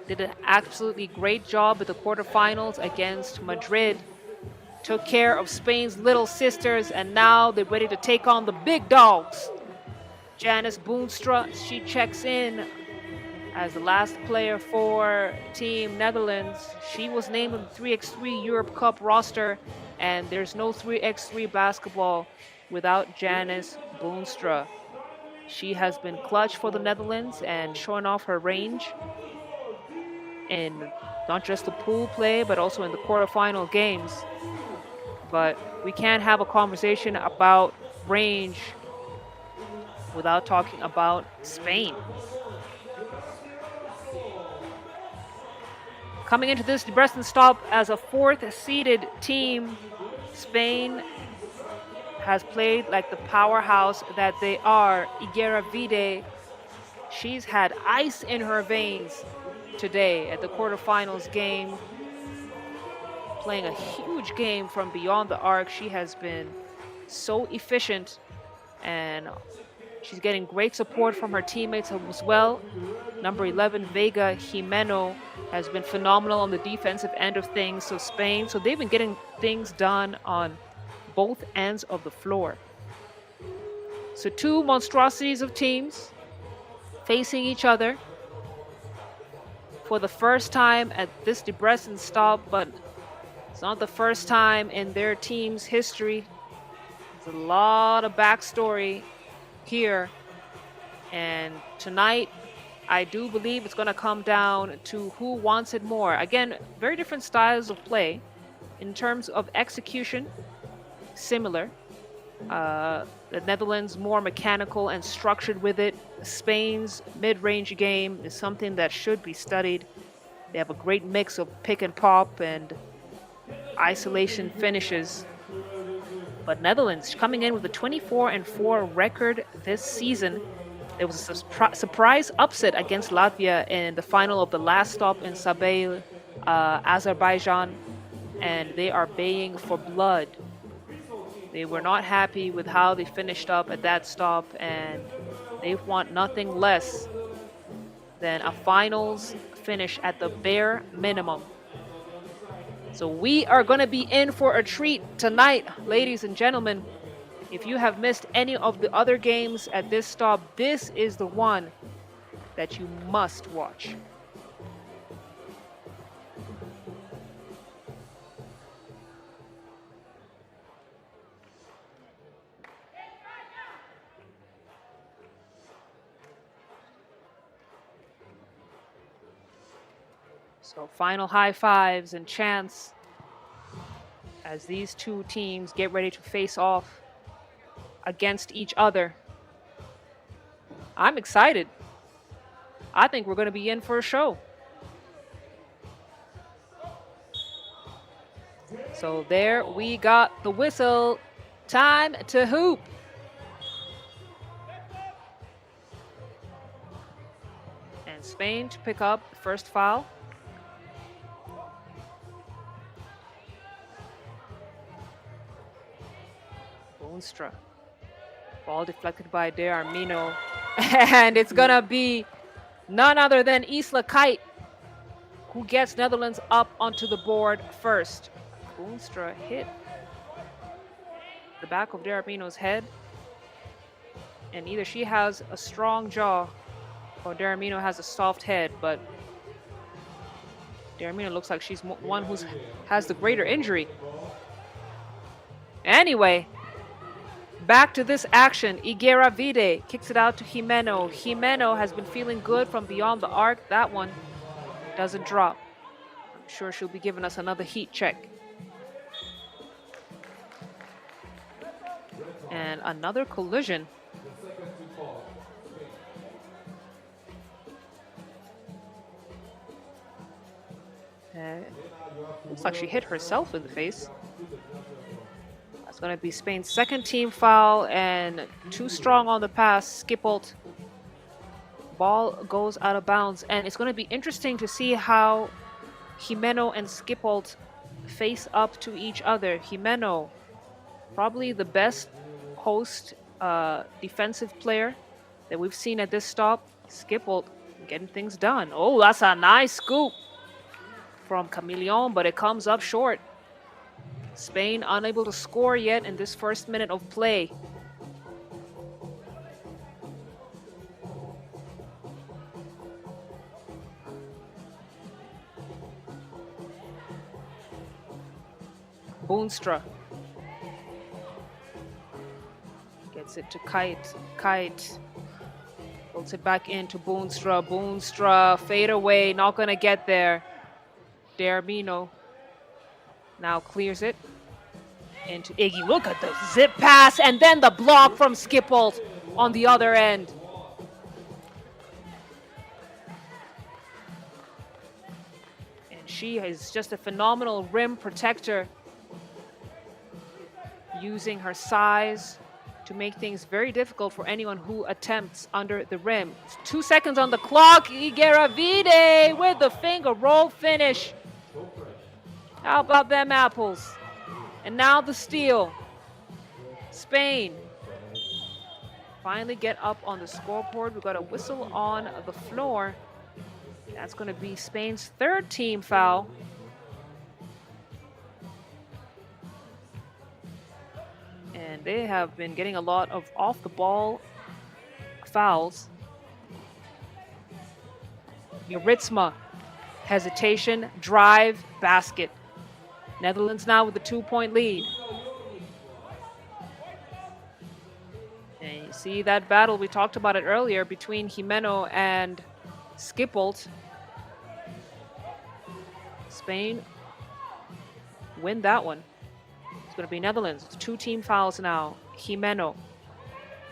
Did an absolutely great job at the quarterfinals against Madrid. Took care of Spain's little sisters, and now they're ready to take on the big dogs. Janice Boonstra, she checks in as the last player for Team Netherlands. She was named in the 3x3 Europe Cup roster, and there's no 3x3 basketball without Janice Boonstra. She has been clutch for the Netherlands and showing off her range in not just the pool play, but also in the quarterfinal games. But we can't have a conversation about range without talking about Spain. Coming into this Debrecen stop as a 4th seeded team, Spain has played like the powerhouse that they are. Igera Vide, she's had ice in her veins today at the quarterfinals game, playing a huge game from beyond the arc. She has been so efficient, and she's getting great support from her teammates as well. Number 11, Vega Jimeno, has been phenomenal on the defensive end of things. So Spain, so they've been getting things done on both ends of the floor. So 2 monstrosities of teams facing each other for the first time at this Debrecen stop, but it's not the first time in their team's history. There's a lot of backstory here. And tonight, I do believe it's going to come down to who wants it more. Again, very different styles of play. In terms of execution, similar. The Netherlands more mechanical and structured with it. Spain's mid-range game is something that should be studied. They have a great mix of pick and pop and isolation finishes. But Netherlands coming in with a 24-4 record this season. There was a surprise upset against Latvia in the final of the last stop in Sabail, Azerbaijan, and they are baying for blood. They were not happy with how they finished up at that stop, and they want nothing less than a finals finish at the bare minimum. So we are going to be in for a treat tonight, ladies and gentlemen. If you have missed any of the other games at this stop, this is the one that you must watch. So final high fives and chants as these two teams get ready to face off against each other. I'm excited. I think we're going to be in for a show. So there we got the whistle. Time to hoop. And Spain to pick up the first foul. Boonstra. Ball deflected by De Armino. And it's going to be none other than Isla Kite who gets Netherlands up onto the board first. Boonstra hit the back of De Armino's head. And either she has a strong jaw or De Armino has a soft head, but De Armino looks like she's one who has the greater injury. Anyway, back to this action. Higuera Vide kicks it out to Jimeno. Jimeno has been feeling good from beyond the arc. That one doesn't drop. I'm sure she'll be giving us another heat check. And another collision. Looks like she hit herself in the face. That's going to be Spain's second team foul, and too strong on the pass. Skippled. Ball goes out of bounds, and it's going to be interesting to see how Jimeno and Skippled face up to each other. Jimeno, probably the best post defensive player that we've seen at this stop. Skippled getting things done. Oh, that's a nice scoop from Chameleon, but it comes up short. Spain unable to score yet in this first minute of play. Boonstra gets it to Kite. Kite puts it back into Boonstra. Boonstra fade away, not gonna get there. De Armino now clears it into Iggy. Look at the zip pass and then the block from Skippled on the other end. And she is just a phenomenal rim protector, using her size to make things very difficult for anyone who attempts under the rim. 2 seconds on the clock. Higuera Vide with the finger roll finish. How about them apples? And now the steal. Spain finally get up on the scoreboard. We've got a whistle on the floor. That's going to be Spain's third team foul. And they have been getting a lot of off-the-ball fouls. Joritsma, hesitation, drive, basket. Netherlands now with a 2-point lead. And you see that battle, we talked about it earlier, between Jimeno and Skippled. Spain win that one. It's going to be Netherlands. It's 2 team fouls now. Jimeno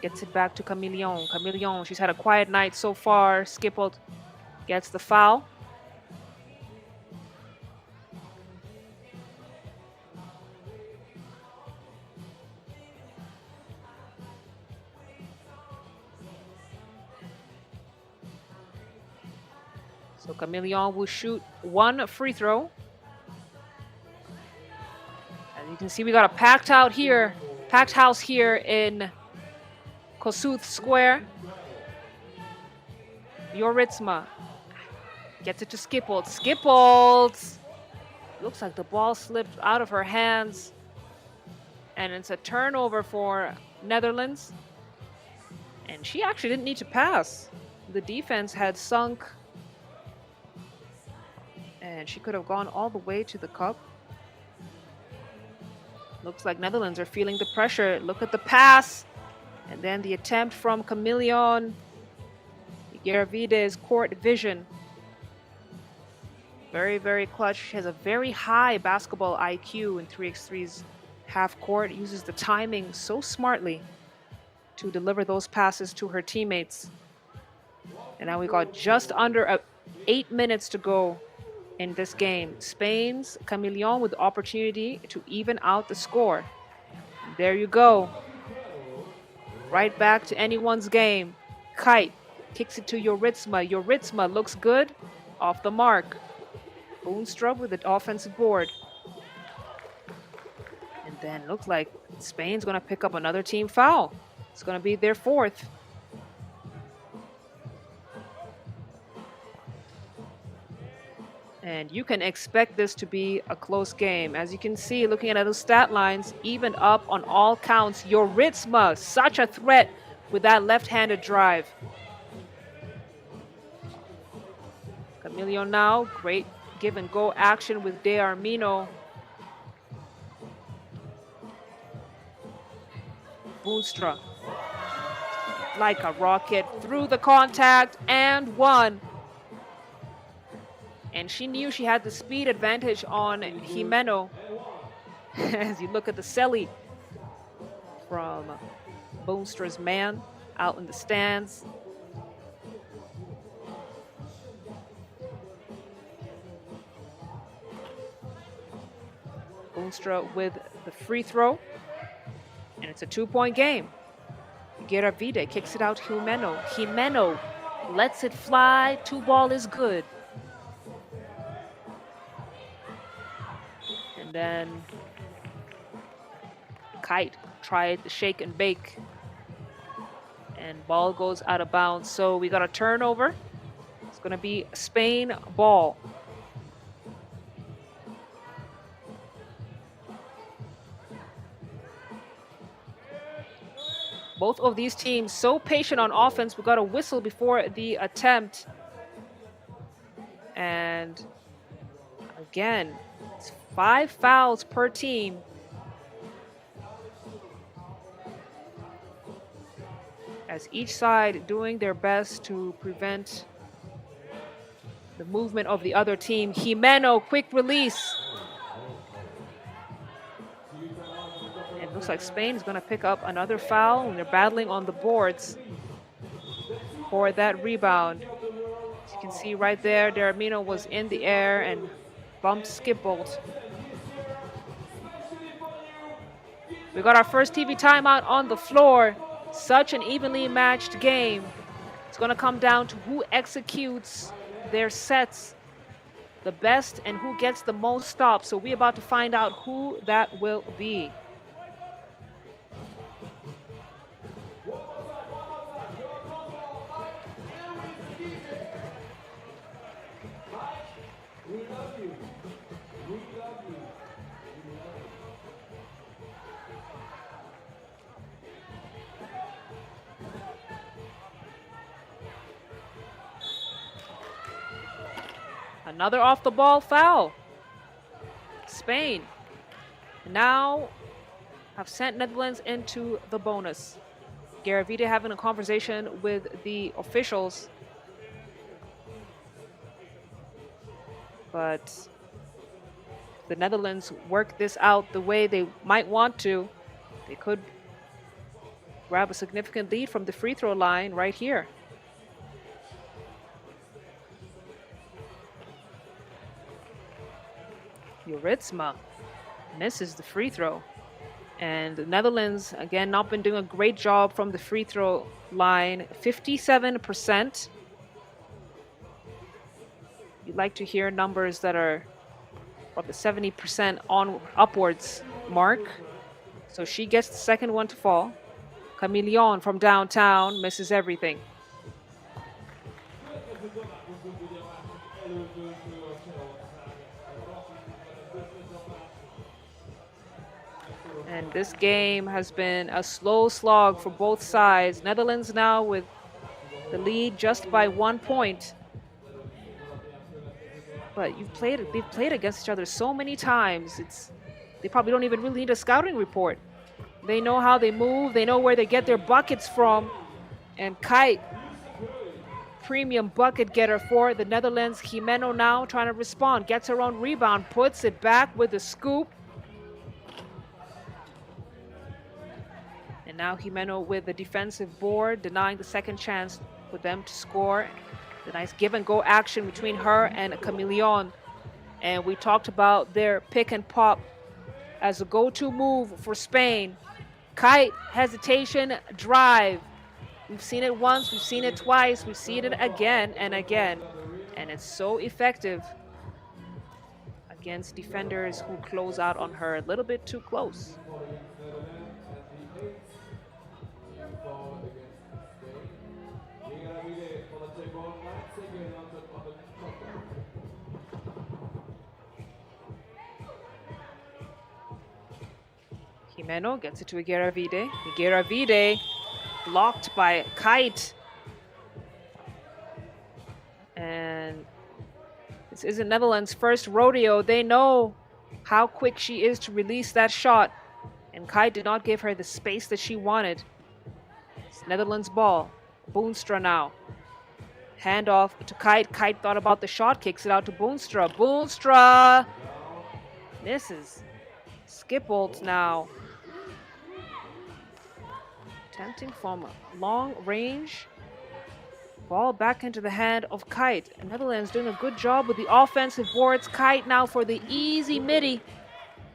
gets it back to Chameleon. Chameleon, she's had a quiet night so far. Skippled gets the foul. So Chameleon will shoot 1 free throw. As you can see, we got a packed house here in Kossuth Square. Joritsma gets it to Skippled. Skippled! Looks like the ball slipped out of her hands. And it's a turnover for Netherlands. And she actually didn't need to pass. The defense had sunk. And she could have gone all the way to the cup. Looks like Netherlands are feeling the pressure. Look at the pass. And then the attempt from Chameleon. Geravide's court vision. Very, very clutch. She has a very high basketball IQ in 3x3's half court. Uses the timing so smartly to deliver those passes to her teammates. And now we got just under 8 minutes to go in this game. Spain's Chameleon with the opportunity to even out the score. There you go. Right back to anyone's game. Kite kicks it to Joritsma. Joritsma looks good. Off the mark. Boonstra with the offensive board. And then looks like Spain's going to pick up another team foul. It's going to be their 4th. And you can expect this to be a close game. As you can see, looking at those stat lines, even up on all counts. Joritsma, such a threat with that left-handed drive. Camillo now, great give and go action with De Armino. Boonstra, like a rocket, through the contact and one. And she knew she had the speed advantage on Jimeno. As you look at the celly from Boonstra's man out in the stands. Boonstra with the free throw. And it's a 2-point game. Geravide kicks it out to Jimeno. Jimeno lets it fly. 2-ball is good. And then Kite tried the shake and bake. And ball goes out of bounds. So we got a turnover. It's going to be Spain ball. Both of these teams so patient on offense. We got a whistle before the attempt. And again, it's 5 fouls per team. As each side doing their best to prevent the movement of the other team. Jimeno, quick release. It looks like Spain is going to pick up another foul, and they're battling on the boards for that rebound. As you can see right there, De Armino was in the air and bumped Skipbolt. We got our first TV timeout on the floor. Such an evenly matched game. It's going to come down to who executes their sets the best and who gets the most stops. So we're about to find out who that will be. Another off the ball foul. Spain now have sent Netherlands into the bonus. Garavita having a conversation with the officials. But the Netherlands work this out the way they might want to. They could grab a significant lead from the free throw line right here. Joritsma misses the free throw. And the Netherlands, again, not been doing a great job from the free throw line. 57%. You'd like to hear numbers that are about the 70% on upwards mark. So she gets the second one to fall. Camillon from downtown misses everything. And this game has been a slow slog for both sides. Netherlands now with the lead just by 1 point. But they've played against each other so many times. They probably don't even really need a scouting report. They know how they move. They know where they get their buckets from. And Kite, premium bucket getter for the Netherlands. Jimeno now trying to respond. Gets her own rebound. Puts it back with a scoop. And now Jimeno with the defensive board, denying the second chance for them to score. The nice give and go action between her and Camillon. And we talked about their pick and pop as a go-to move for Spain. Kite, hesitation, drive. We've seen it once, we've seen it twice, we've seen it again and again. And it's so effective against defenders who close out on her a little bit too close. Jimeno gets it to Igueravide. Igueravide blocked by Kite. And this isn't Netherlands' first rodeo. They know how quick she is to release that shot. And Kite did not give her the space that she wanted. It's Netherlands' ball. Boonstra now. Hand off to Kite. Kite thought about the shot, kicks it out to Boonstra. Boonstra misses. Skipbolt now. Attempting from long range. Ball back into the hand of Kite. Netherlands doing a good job with the offensive boards. Kite now for the easy midi.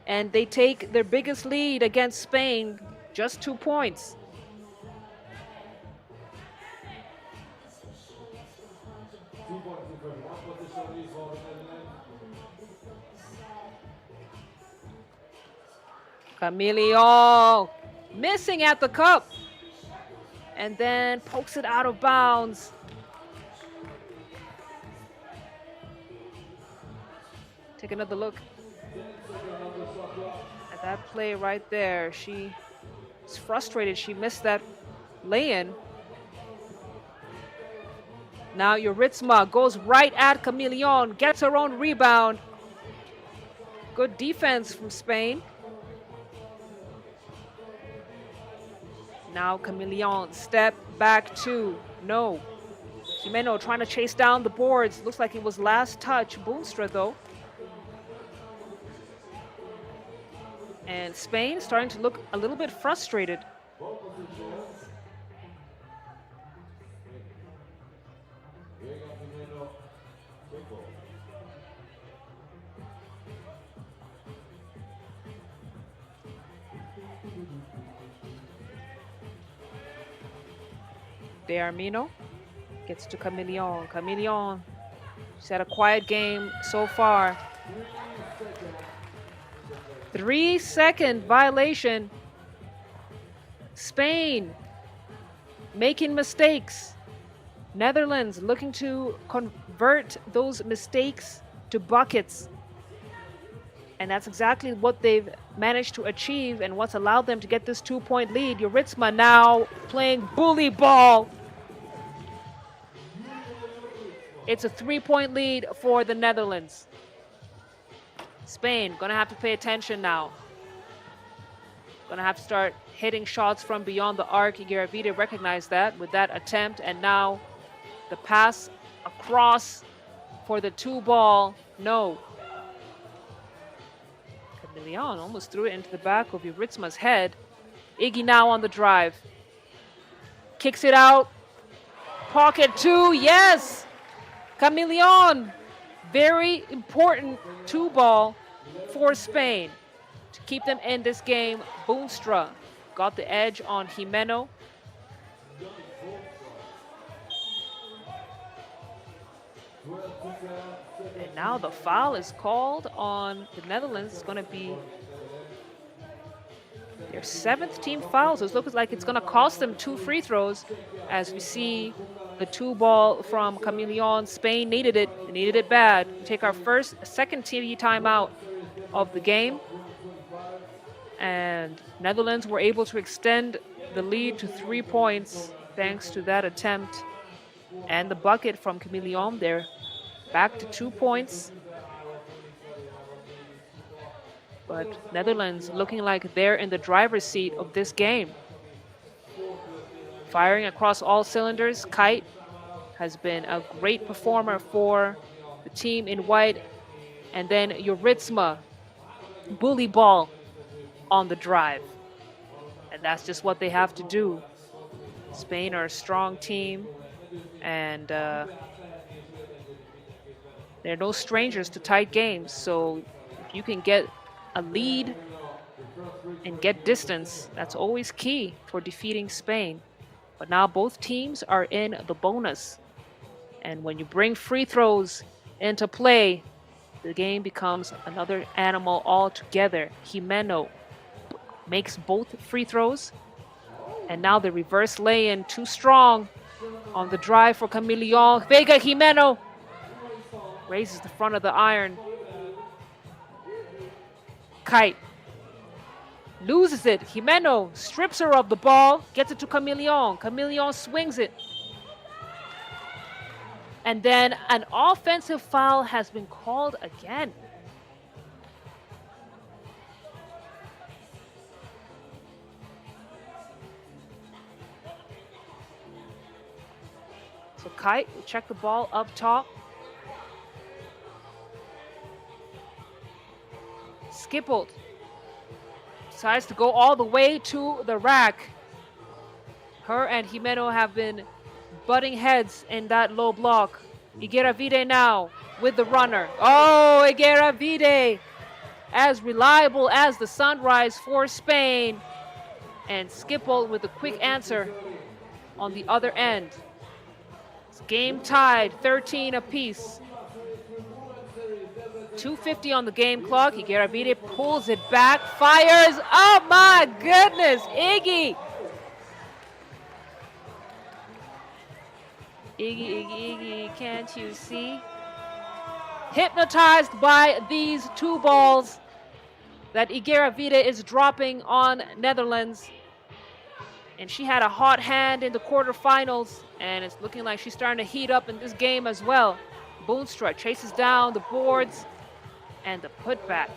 And they take their biggest lead against Spain. Just 2 points. Camilio missing at the cup. And then pokes it out of bounds. Take another look at that play right there. She is frustrated. She missed that lay-in. Now Yuritsma goes right at Camillion, gets her own rebound. Good defense from Spain. Now Camillion, step back two. No. Jimeno trying to chase down the boards. Looks like it was last touch. Boonstra though. And Spain starting to look a little bit frustrated. De Armino gets to Camillion. Camillion, she's had a quiet game so far. 3-second violation. Spain making mistakes. Netherlands looking to convert those mistakes to buckets. And that's exactly what they've managed to achieve and what's allowed them to get this 2-point lead. Yuritsma now playing bully ball. It's a 3-point lead for the Netherlands. Spain gonna have to pay attention now. Gonna have to start hitting shots from beyond the arc. Igueravide recognized that with that attempt, and now the pass across for the 2-ball. No. Camillion almost threw it into the back of Yuritsma's head. Iggy now on the drive. Kicks it out. Pocket 2, yes! Camillion, very important 2-ball for Spain to keep them in this game. Boonstra got the edge on Jimeno. And now the foul is called on the Netherlands. It's going to be their 7th team foul. So it looks like it's going to cost them 2 free throws as we see the 2-ball from Camillion. Spain needed it. They needed it bad. We take our second TV timeout of the game. And Netherlands were able to extend the lead to 3 points thanks to that attempt and the bucket from Camillion. They're back to 2 points. But Netherlands looking like they're in the driver's seat of this game. Firing across all cylinders. Kite has been a great performer for the team in white. And then Yuritsma, bully ball on the drive. And that's just what they have to do. Spain are a strong team, and they're no strangers to tight games. So if you can get a lead and get distance. That's always key for defeating Spain. But now both teams are in the bonus. And when you bring free throws into play, the game becomes another animal altogether. Jimeno makes both free throws. And now the reverse lay-in, too strong on the drive for Camilion. Vega Jimeno raises the front of the iron. Kite loses it. Jimeno strips her of the ball, gets it to Camilion. Camilion swings it. And then an offensive foul has been called again. So Kite will check the ball up top. Skippled decides to go all the way to the rack. Her and Jimeno have been butting heads in that low block. Igueravide now with the runner. Oh, Igueravide, as reliable as the sunrise for Spain. And Skipple with a quick answer on the other end. It's game tied, 13 apiece. 2:50 on the game clock. Igueravide pulls it back, fires. Oh my goodness, Iggy. Iggy, can't you see? Hypnotized by these two balls that Igueravide is dropping on Netherlands. And she had a hot hand in the quarterfinals, and it's looking like she's starting to heat up in this game as well. Boonstra chases down the boards and the putback.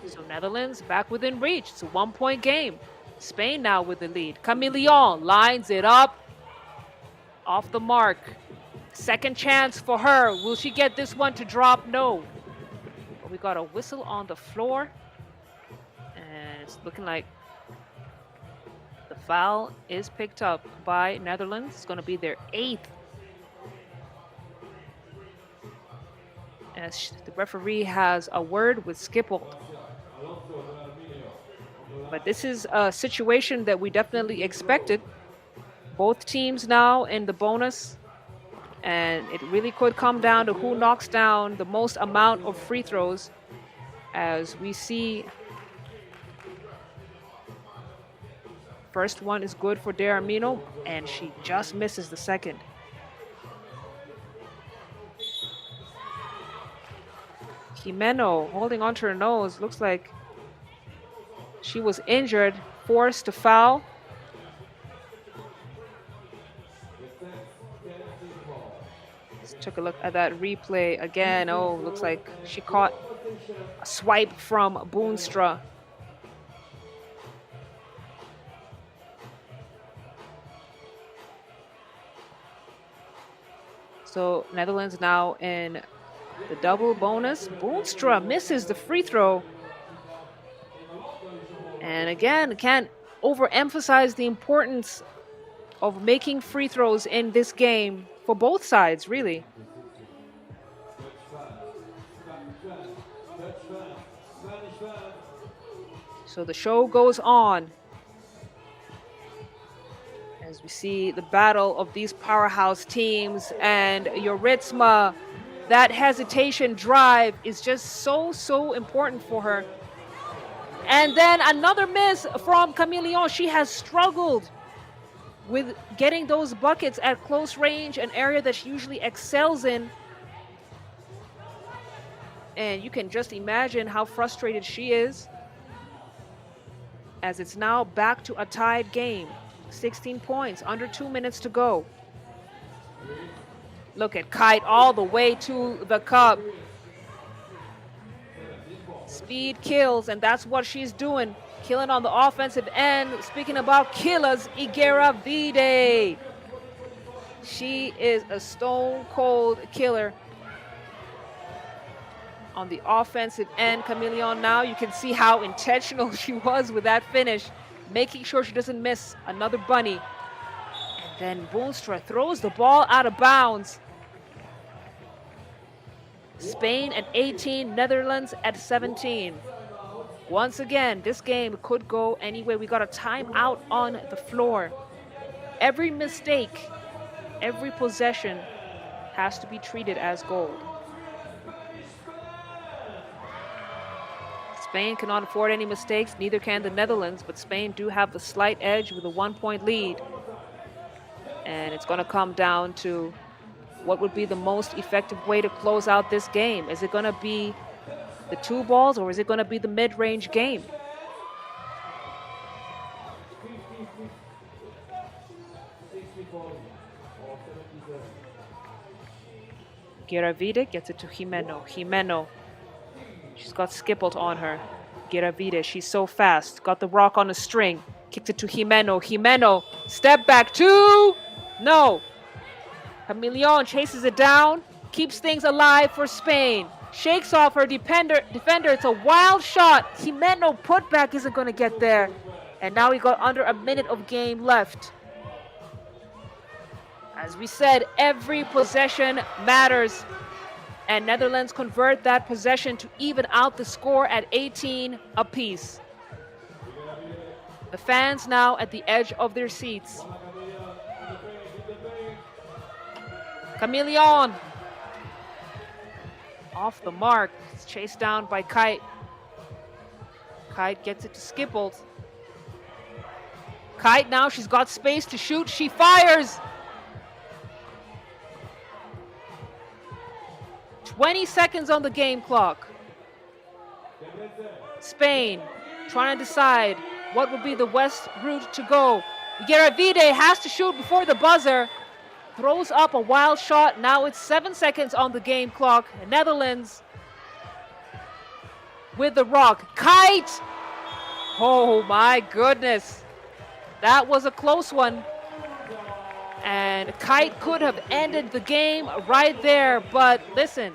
So Netherlands back within reach. It's a 1-point game. Spain now with the lead. Camilion lines it up. Off the mark. Second chance for her. Will she get this one to drop? No. But we got a whistle on the floor. And it's looking like the foul is picked up by Netherlands. It's going to be their 8th. As the referee has a word with Skipple. But this is a situation that we definitely expected. Both teams now in the bonus. And it really could come down to who knocks down the most amount of free throws. As we see, first one is good for D'Armino, and she just misses the second. Jimeno holding onto her nose. Looks like she was injured, forced to foul. Let's take a look at that replay again. Oh, looks like she caught a swipe from Boonstra. So Netherlands now in the double bonus. Boonstra misses the free throw. And again, can't overemphasize the importance of making free throws in this game for both sides, really. So the show goes on as we see the battle of these powerhouse teams, and Joritsma, that hesitation drive is just so important for her. And then another miss from Camilion. She has struggled with getting those buckets at close range, an area that she usually excels in. And you can just imagine how frustrated she is, as it's now back to a tied game. 16 points, under 2 minutes to go. Look at Kite all the way to the cup. Speed kills, and that's what she's doing. Killing on the offensive end. Speaking about killers, Igueravide. She is a stone-cold killer. On the offensive end, Camilion now, you can see how intentional she was with that finish, making sure she doesn't miss another bunny. And then Boonstra throws the ball out of bounds. Spain at 18, Netherlands at 17. Once again, this game could go any way. We got a timeout on the floor. Every mistake, every possession has to be treated as gold. Spain cannot afford any mistakes, neither can the Netherlands, but Spain do have the slight edge with a 1-point lead. And it's going to come down to what would be the most effective way to close out this game. Is it going to be the 2 balls, or is it going to be the mid-range game? Giravide gets it to Jimeno. Jimeno, she's got Skippled on her. Giravide, she's so fast. Got the rock on a string. Kicked it to Jimeno. Jimeno, step back 2. No. Camilion chases it down. Keeps things alive for Spain. Shakes off her defender. It's a wild shot. Jimeno putback isn't going to get there. And now we got under a minute of game left. As we said, every possession matters. And Netherlands convert that possession to even out the score at 18 apiece. The fans now at the edge of their seats. Camilion. Off the mark. It's chased down by Kite. Kite gets it to Skippled. Kite now, she's got space to shoot. She fires. 20 seconds on the game clock. Spain trying to decide what would be the west route to go. Giravide has to shoot before the buzzer. Throws up a wild shot. Now it's 7 seconds on the game clock. Netherlands with the rock. Kite! Oh my goodness. That was a close one. And Kite could have ended the game right there. But listen,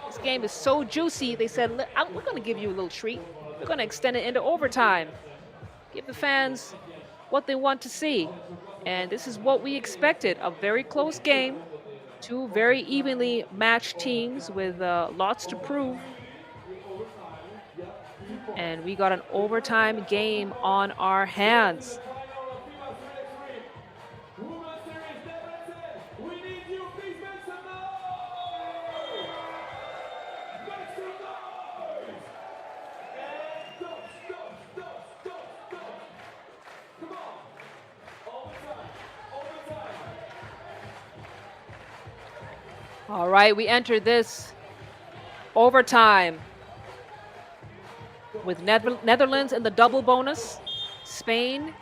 this game is so juicy. They said, we're going to give you a little treat. We're going to extend it into overtime. Give the fans what they want to see. And this is what we expected. A very close game. 2 very evenly matched teams with lots to prove. And we got an overtime game on our hands. All right, we enter this overtime with Netherlands in the double bonus, Spain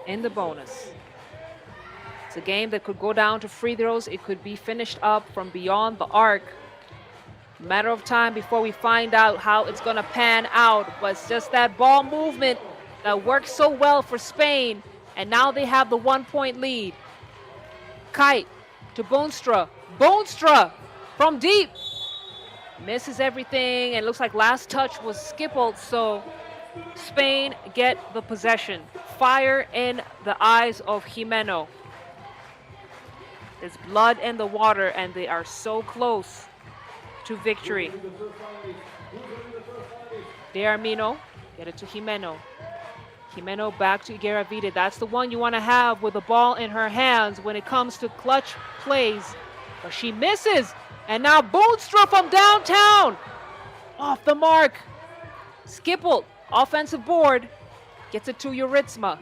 in the bonus. It's a game that could go down to free throws. It could be finished up from beyond the arc. Matter of time before we find out how it's going to pan out. But it's just that ball movement that worked so well for Spain. And now they have the 1-point lead. Kite to Boonstra. Boonstra from deep. Misses everything, and looks like last touch was Skippled, so Spain get the possession. Fire in the eyes of Jimeno. There's blood in the water, and they are so close to victory. D'Armino, get it to Jimeno. Jimeno back to Giravide. That's the one you want to have with the ball in her hands when it comes to clutch plays. But she misses. And now Boonstra from downtown. Off the mark. Skippled. Offensive board. Gets it to Juritsma.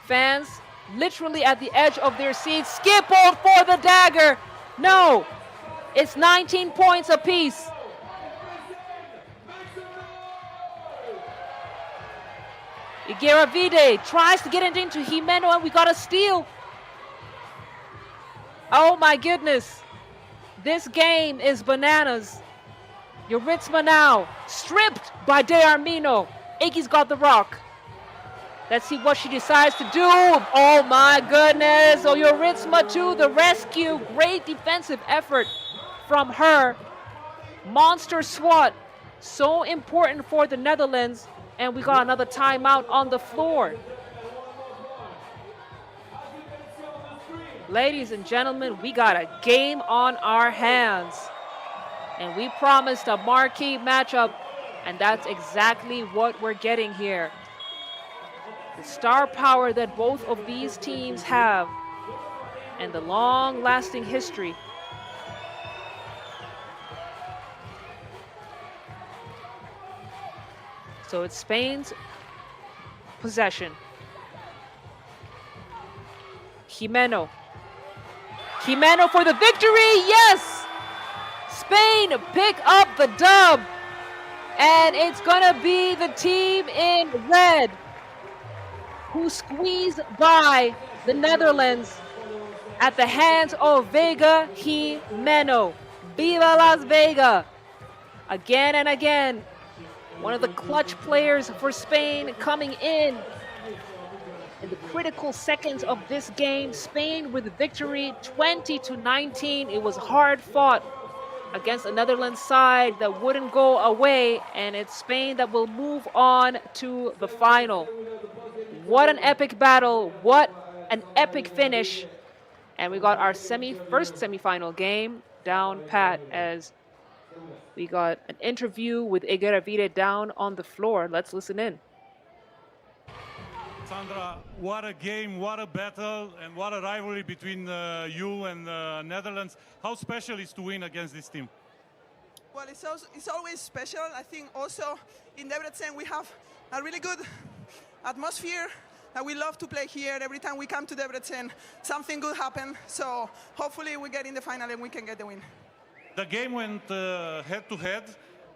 Fans literally at the edge of their seats. Skippled for the dagger. No. It's 19 points apiece. Giravide tries to get it into Jimeno, and we got a steal. Oh my goodness. This game is bananas. Juritsma now stripped by D'Armino. Iggy's got the rock. Let's see what she decides to do. Oh my goodness. Oh, Juritsma to the rescue. Great defensive effort from her. Monster swat. So important for the Netherlands. And we got another timeout on the floor. Ladies and gentlemen, we got a game on our hands. And we promised a marquee matchup, and that's exactly what we're getting here. The star power that both of these teams have and the long-lasting history. So it's Spain's possession. Jimeno. Jimeno for the victory, yes! Spain pick up the dub. And it's gonna be the team in red who squeezed by the Netherlands at the hands of Vega Jimeno. Viva Las Vegas! Again and again, one of the clutch players for Spain coming in the critical seconds of this game. Spain with victory 20-19. It was hard fought against the Netherlands side that wouldn't go away, and it's Spain that will move on to the final. What an epic battle, what an epic finish. And we got our first semifinal game down pat as we got an interview with Egeravide down on the floor. Let's listen in. Sandra, what a game, what a battle, and what a rivalry between you and Netherlands. How special is to win against this team? Well, it's always special. I think also in Debrecen we have a really good atmosphere. We love to play here. Every time we come to Debrecen, something good happens. So hopefully we get in the final and we can get the win. The game went head-to-head.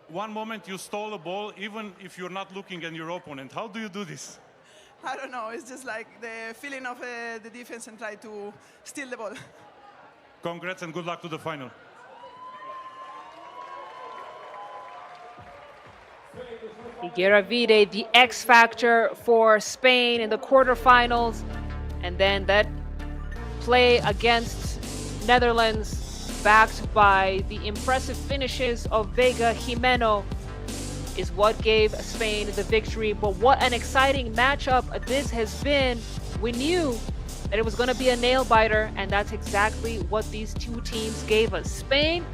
One moment you stole a ball, even if you're not looking at your opponent. How do you do this? I don't know. It's just like the feeling of the defense and try to steal the ball. Congrats and good luck to the final. Egeravide, the X factor for Spain in the quarterfinals. And then that play against Netherlands, backed by the impressive finishes of Vega Jimeno, is what gave Spain the victory. But what an exciting matchup this has been. We knew that it was going to be a nail-biter, and that's exactly what these two teams gave us. Spain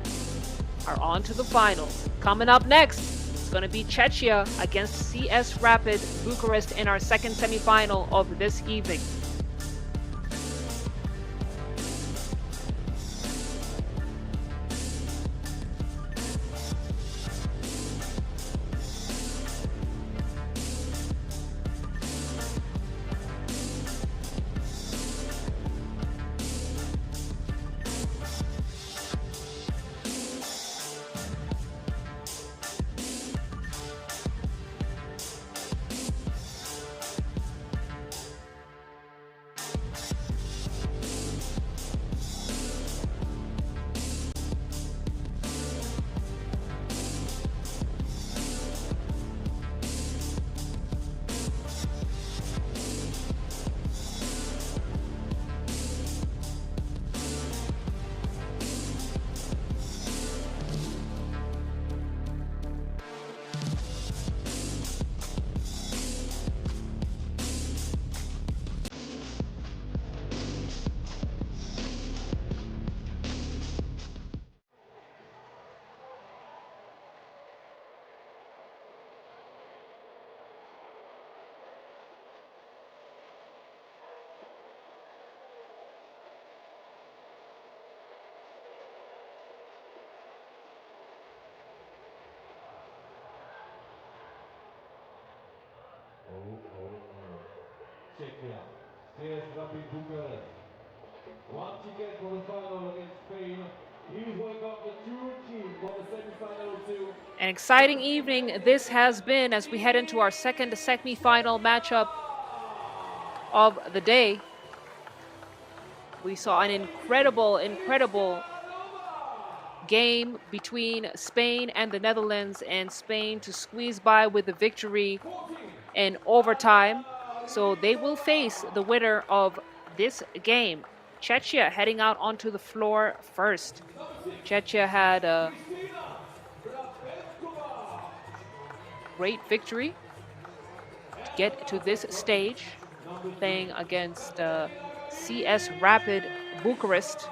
are on to the finals. Coming up next, it's going to be Czechia against CS Rapid Bucharest in our second semifinal of this evening. Czechia, CS Rapid Bucharest. One ticket for the final against Spain. Here's what got the two teams for the semi-final two. An exciting evening this has been as we head into our second semi-final matchup of the day. We saw an incredible game between Spain and the Netherlands, and Spain to squeeze by with the victory in overtime. So they will face the winner of this game. Czechia heading out onto the floor first. Czechia had a great victory to get to this stage, playing against CS Rapid Bucharest.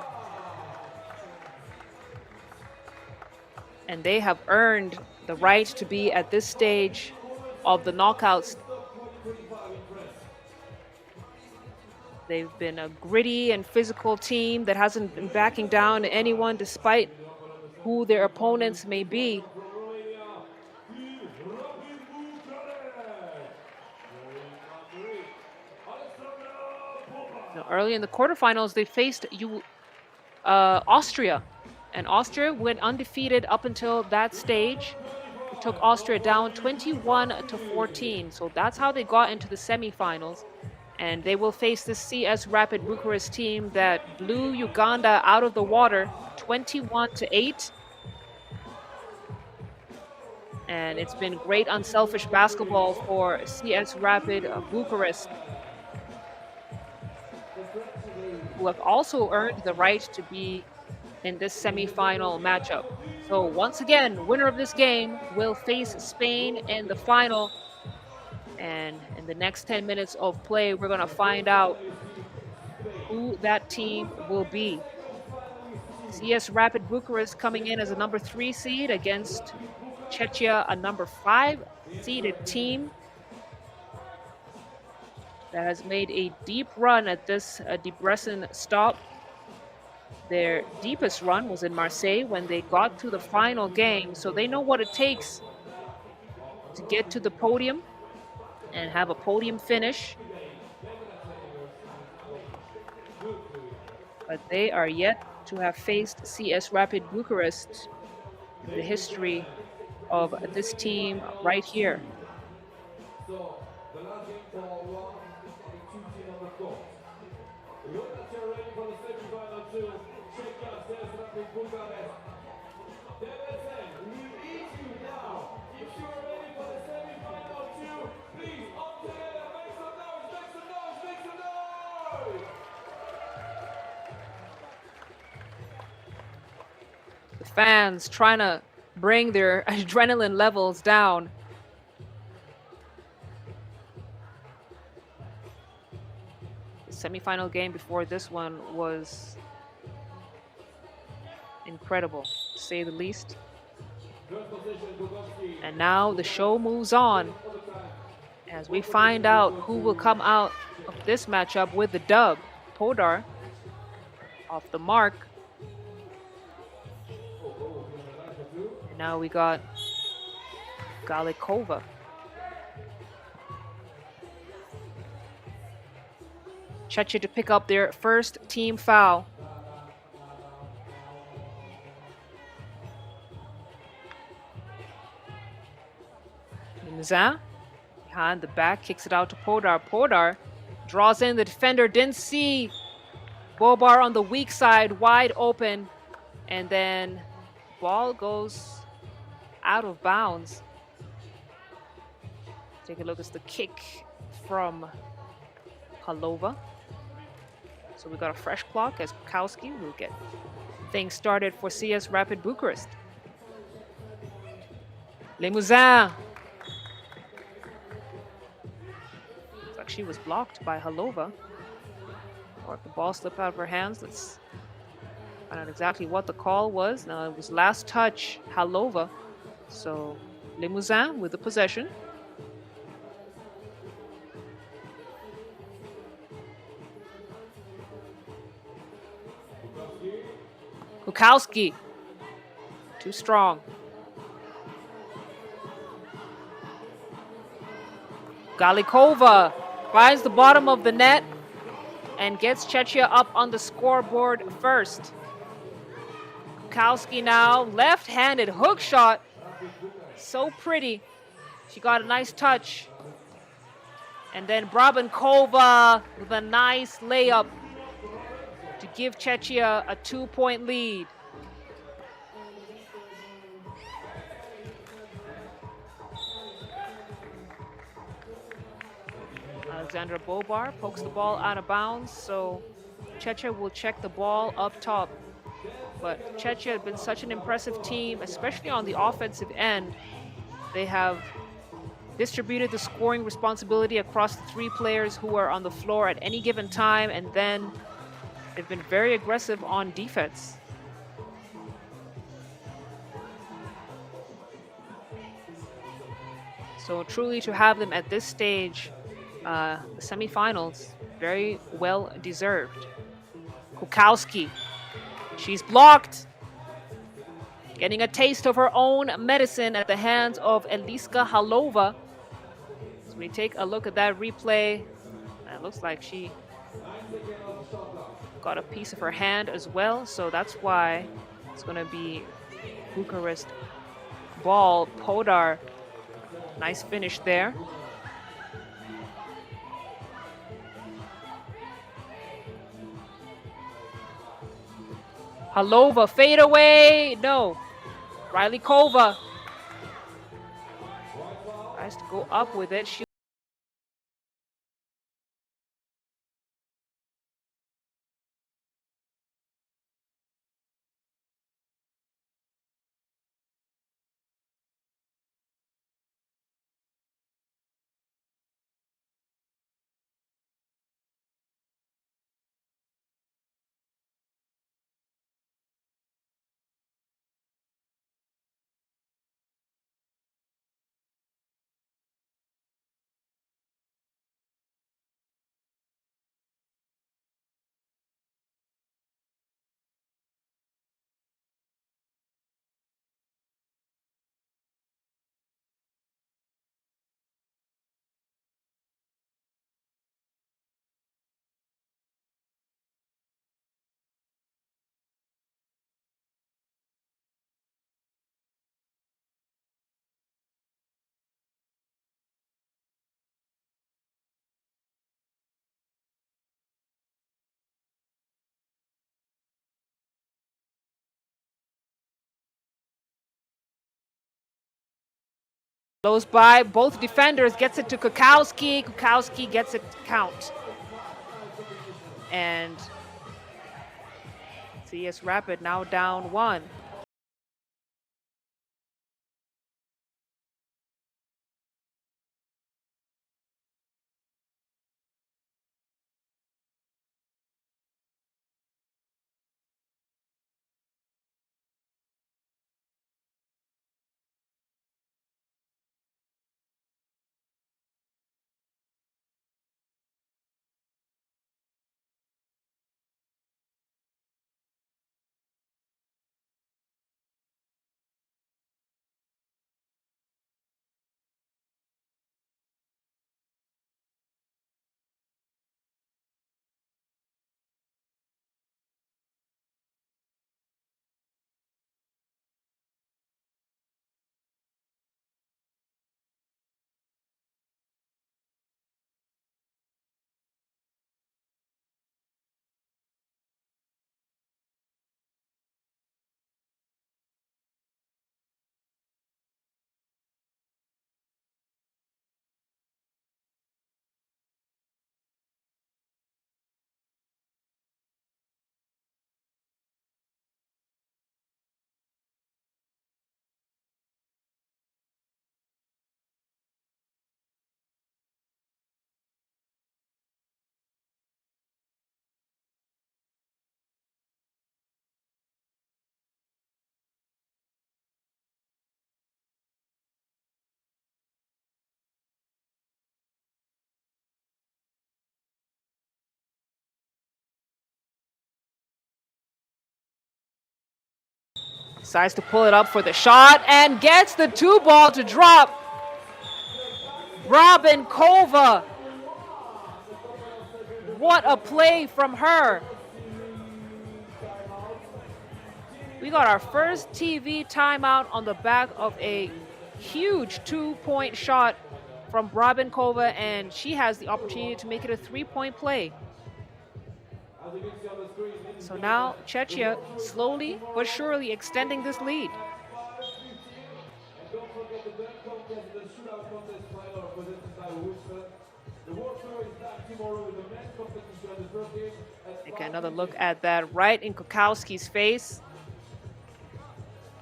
and they have earned the right to be at this stage of the knockouts. They've been a gritty and physical team that hasn't been backing down to anyone despite who their opponents may be. Now, early in the quarterfinals, they faced Austria, and Austria went undefeated up until that stage. It took Austria down 21-14, so that's how they got into the semifinals. And they will face the CS Rapid Bucharest team that blew Uganda out of the water 21-8. And it's been great unselfish basketball for CS Rapid Bucharest, who have also earned the right to be in this semi-final matchup. So once again, winner of this game will face Spain in the final. And in the next 10 minutes of play, we're going to find out who that team will be. CS Rapid Bucharest coming in as a number 3 seed against Czechia, a number 5 seeded team that has made a deep run at this Debrecen stop. Their deepest run was in Marseille when they got to the final game, so they know what it takes to get to the podium and have a podium finish. But they are yet to have faced CS Rapid Bucharest in the history of this team right here. So, the last game for one of the two teams on the court. We hope that you're ready for the semi-final too. Czechia, CS Rapid Bucharest. Debrecen, we need you now. If you're ready for the semi-final too, please, all together, make some noise, make some noise, make some noise! The fans trying to bring their adrenaline levels down. The semifinal game before this one was incredible, to say the least. And now the show moves on as we find out who will come out of this matchup with the dub. Podar off the mark. And now we got Galikova. Czechia to pick up their first team foul. Mizan behind the back, kicks it out to Podar. Podar draws in the defender, didn't see Bobar on the weak side, wide open, and then ball goes out of bounds. Take a look at the kick from Halova. So we got a fresh clock as Kowski will get things started for CS Rapid Bucharest. Limousin. Looks like she was blocked by Halova. Or if the ball slipped out of her hands, let's find out exactly what the call was. Now it was last touch, Halova. So Limousin with the possession. Kukowski, too strong. Galikova finds the bottom of the net and gets Czechia up on the scoreboard first. Kukowski now, left-handed hook shot. So pretty. She got a nice touch. And then Brabenkova with a nice layup to give Czechia a 2-point lead. Alexandra Bobar pokes the ball out of bounds, so Czechia will check the ball up top. But Czechia has been such an impressive team, especially on the offensive end. They have distributed the scoring responsibility across the 3 players who are on the floor at any given time, and then they've been very aggressive on defense. So truly to have them at this stage, the semifinals, very well deserved. Kukowski, she's blocked. Getting a taste of her own medicine at the hands of Eliska Halova. So we take a look at that replay. It looks like she got a piece of her hand as well. So that's why it's going to be Bucharest ball. Podar, nice finish there. Halova, fade away. No. Rylikova tries to go up with it. She goes by both defenders, gets it to Kukowski. Kukowski gets it to count. And CS Rapid now down 1. Decides to pull it up for the shot and gets the 2-ball to drop. Robin Kova. What a play from her. We got our first TV timeout on the back of a huge 2-point shot from Robin Kova, and she has the opportunity to make it a 3-point play. So now Czechia slowly but surely extending this lead. Take another look at that right in Kukowski's face.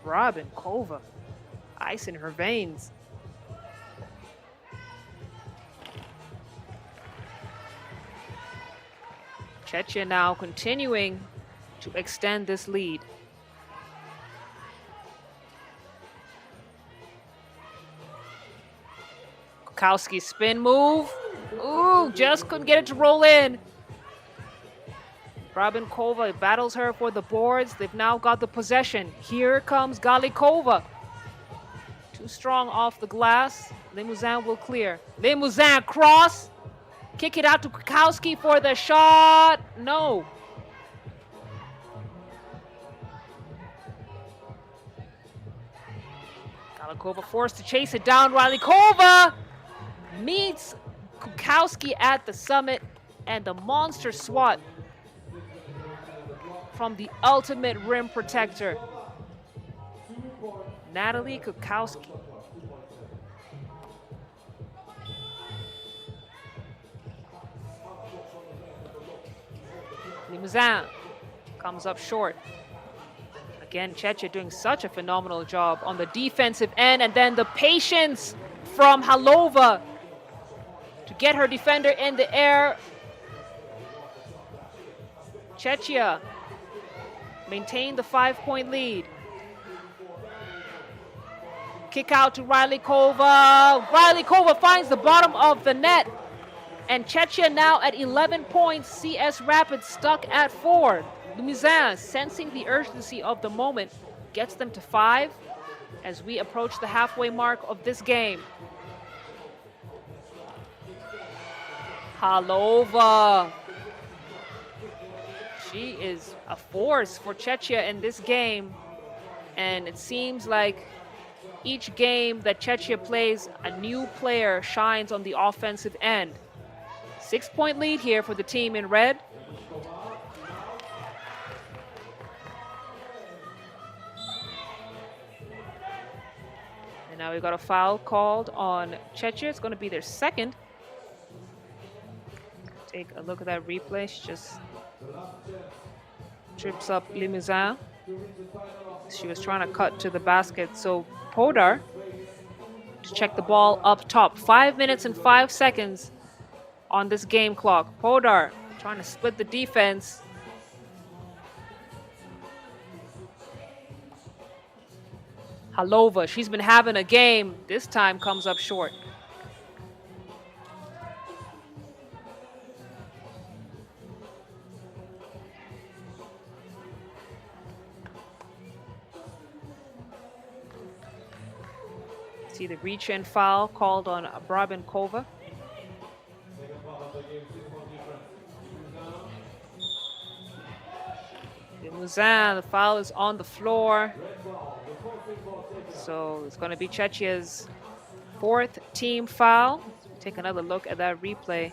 Robin Kova, ice in her veins. Czechia now continuing to extend this lead. Kukowski spin move. Ooh, just couldn't get it to roll in. Brabenkova battles her for the boards. They've now got the possession. Here comes Galikova. Too strong off the glass. Limousin will clear. Limousin cross. Kick it out to Kukowski for the shot. No. Galikova forced to chase it down. Rylikova meets Kukowski at the summit, and the monster swat from the ultimate rim protector, Natalie Kukowski. Limousin comes up short. Again, Czechia doing such a phenomenal job on the defensive end, and then the patience from Halova to get her defender in the air. Czechia maintain the 5-point lead. Kick out to Rylikova. Rylikova finds the bottom of the net. And Czechia now at 11 points. CS Rapid stuck at 4. Limousin, sensing the urgency of the moment, gets them to 5 as we approach the halfway mark of this game. Halova. She is a force for Czechia in this game. And it seems like each game that Czechia plays, a new player shines on the offensive end. 6-point lead here for the team in red. And now we've got a foul called on Czechia. It's going to be their second. Take a look at that replay. She just trips up Limousin. She was trying to cut to the basket. So Podar to check the ball up top. 5 minutes and 5 seconds on this game clock. Podar trying to split the defense. Halova, she's been having a game. This time comes up short. See the reach-in foul called on Brabenkova. Limousin, the foul is on the floor. So it's going to be Czechia's 4th team foul. Take another look at that replay.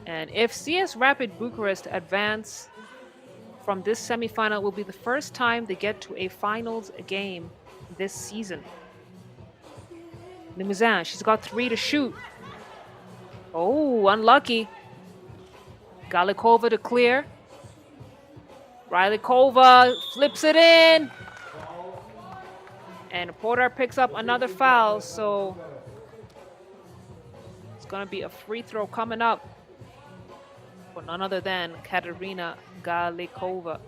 And if CS Rapid Bucharest advance from this semifinal, it will be the first time they get to a finals game this season. Limousin, she's got 3 to shoot. Oh, unlucky. Galikova to clear. Rylikova flips it in. And Porter picks up another foul, so it's going to be a free throw coming up for none other than Katerina Galikova.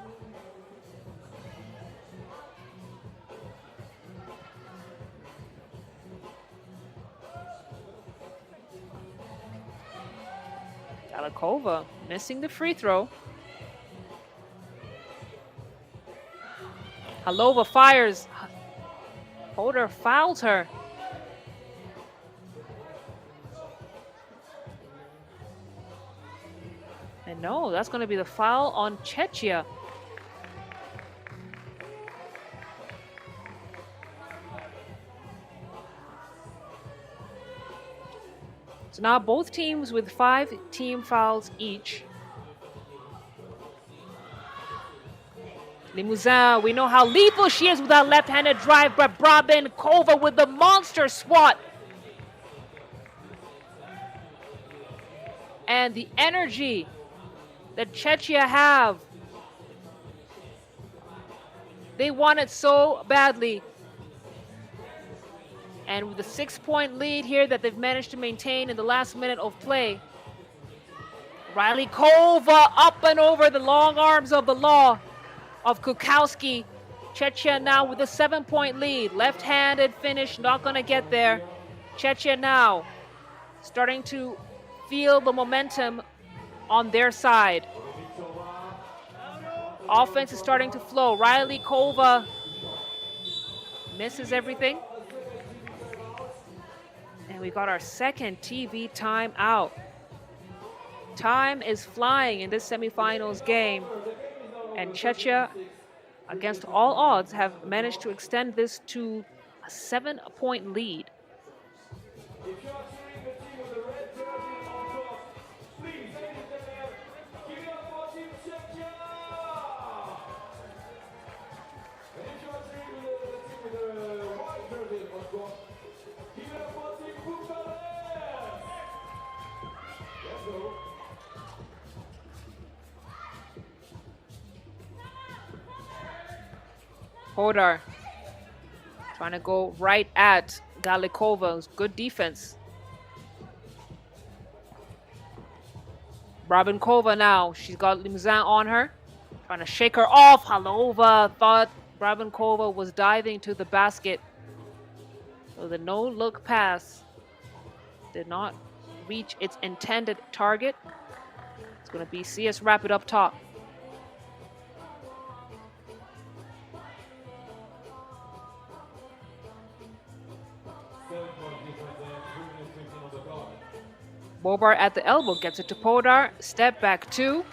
Galikova missing the free throw. Halova fires. Holder fouls her. And no, that's going to be the foul on Czechia. So now both teams with 5 team fouls each. Limousin, we know how lethal she is with that left-handed drive, but Brabenkova with the monster swat. And the energy that Czechia have. They want it so badly. And with the 6-point lead here that they've managed to maintain in the last minute of play, Rylikova up and over the long arms of the law of Kukowski Czechia now with a 7-point lead. Left-handed finish, not going to get there. Czechia now starting to feel the momentum on their side. Offense is starting to flow. Riley Kova misses everything. And we got our second TV timeout. Time is flying in this semifinals game. And Czechia, against all odds, have managed to extend this to a 7-point lead. If you are cheering the team with the red jersey on top, please, ladies and gentlemen, give it up for Team Czechia! And if you are cheering the team with the white jersey on top, give it up for Team Bucharest! Let's go. Hodar trying to go right at Galikova's good defense. Brabenkova now, she's got Limousin on her, trying to shake her off. Halova thought Brabenkova was diving to the basket. So the no-look pass did not reach its intended target. It's going to be CS Rapid up top. Bobar at the elbow, gets it to Podar. Step back 2.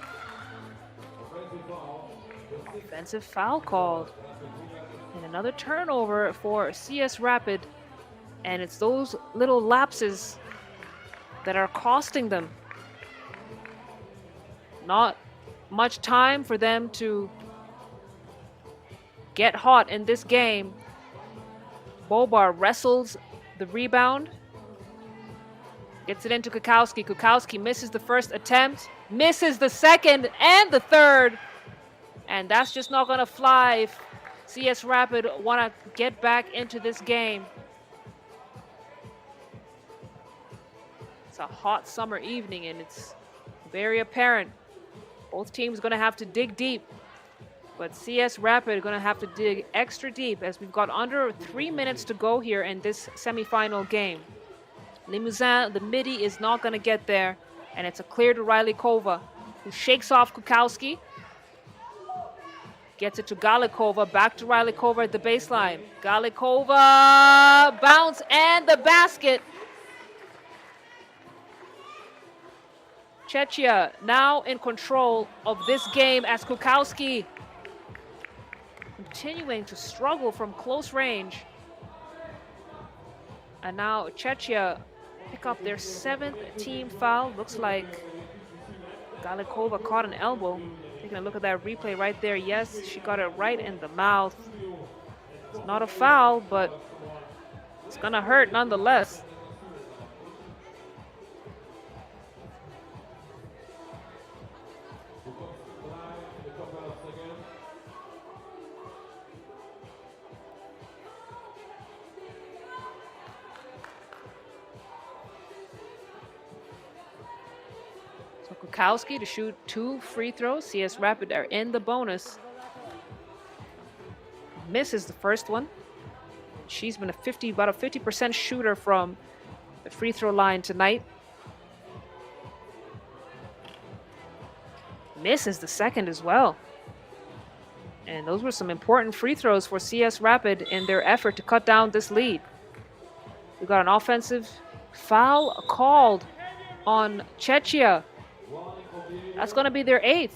Offensive foul called. And another turnover for CS Rapid. And it's those little lapses that are costing them. Not much time for them to get hot in this game. Bobar wrestles the rebound. Gets it into Kukowski. Kukowski misses the first attempt, misses the second and the third. And that's just not going to fly if CS Rapid want to get back into this game. It's a hot summer evening and it's very apparent. Both teams going to have to dig deep. But CS Rapid are going to have to dig extra deep as we've got under 3 minutes to go here in this semifinal game. Limousin, the midi, is not going to get there. And it's a clear to Riley Kova, who shakes off Kukowski. Gets it to Galikova, back to Riley Kova at the baseline. Galikova, bounce, and the basket. Czechia now in control of this game as Kukowski continuing to struggle from close range. And now Czechia pick up their 7th team foul. Looks like Galikova caught an elbow. Taking a look at that replay right there. Yes, she got it right in the mouth. It's not a foul, but it's gonna hurt nonetheless. Kukowski to shoot 2 free throws. CS Rapid are in the bonus. Misses the first one. She's been about a 50% shooter from the free throw line tonight. Misses the second as well. And those were some important free throws for CS Rapid in their effort to cut down this lead. We got an offensive foul called on Czechia. That's going to be their 8th.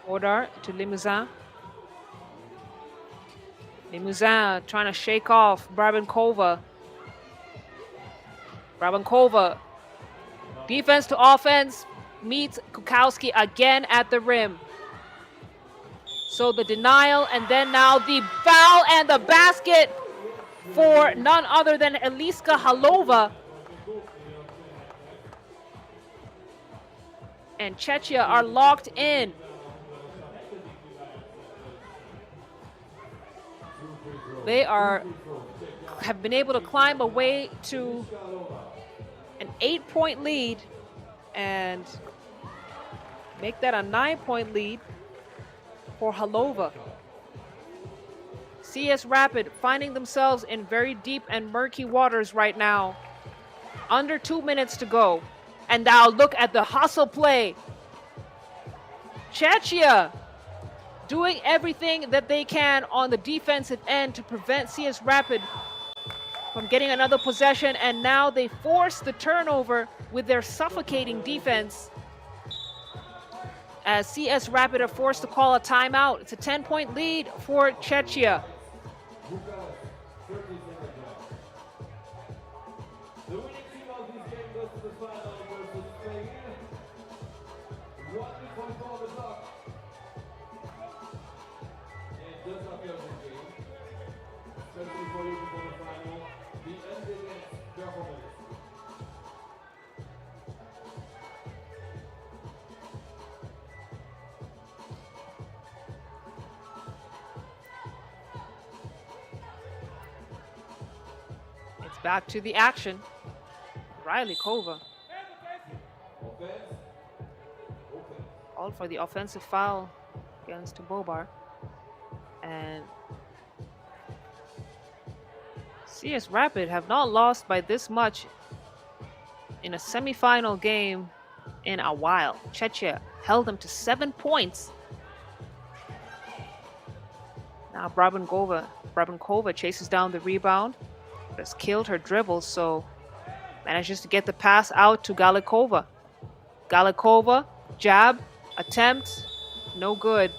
Odar to Limousin. Limousin trying to shake off Brabenkova. Brabenkova, defense to offense, meets Kukowski again at the rim. So the denial and then now the foul and the basket for none other than Eliska Halova. And Czechia are locked in. They have been able to climb away to an 8-point lead and make that a 9-point lead for Halova. CS Rapid finding themselves in very deep and murky waters right now. Under 2 minutes to go. And now look at the hustle play. Czechia doing everything that they can on the defensive end to prevent CS Rapid from getting another possession, and now they force the turnover with their suffocating defense as CS Rapid are forced to call a timeout. It's a 10-point lead for Czechia. Bucharest, 30 seconds left. The winning team of this game goes to the final versus Spain. 1 minute on the clock. And just after this game, especially for you for the final, the end against performance. Back to the action. Riley Kova. All for the offensive foul against Bobar. And CS Rapid have not lost by this much in a semifinal game in a while. Czechia held them to 7 points. Now Brabenkova chases down the rebound. Has killed her dribble, so manages to get the pass out to Galikova. Galikova, jab, attempt, no good.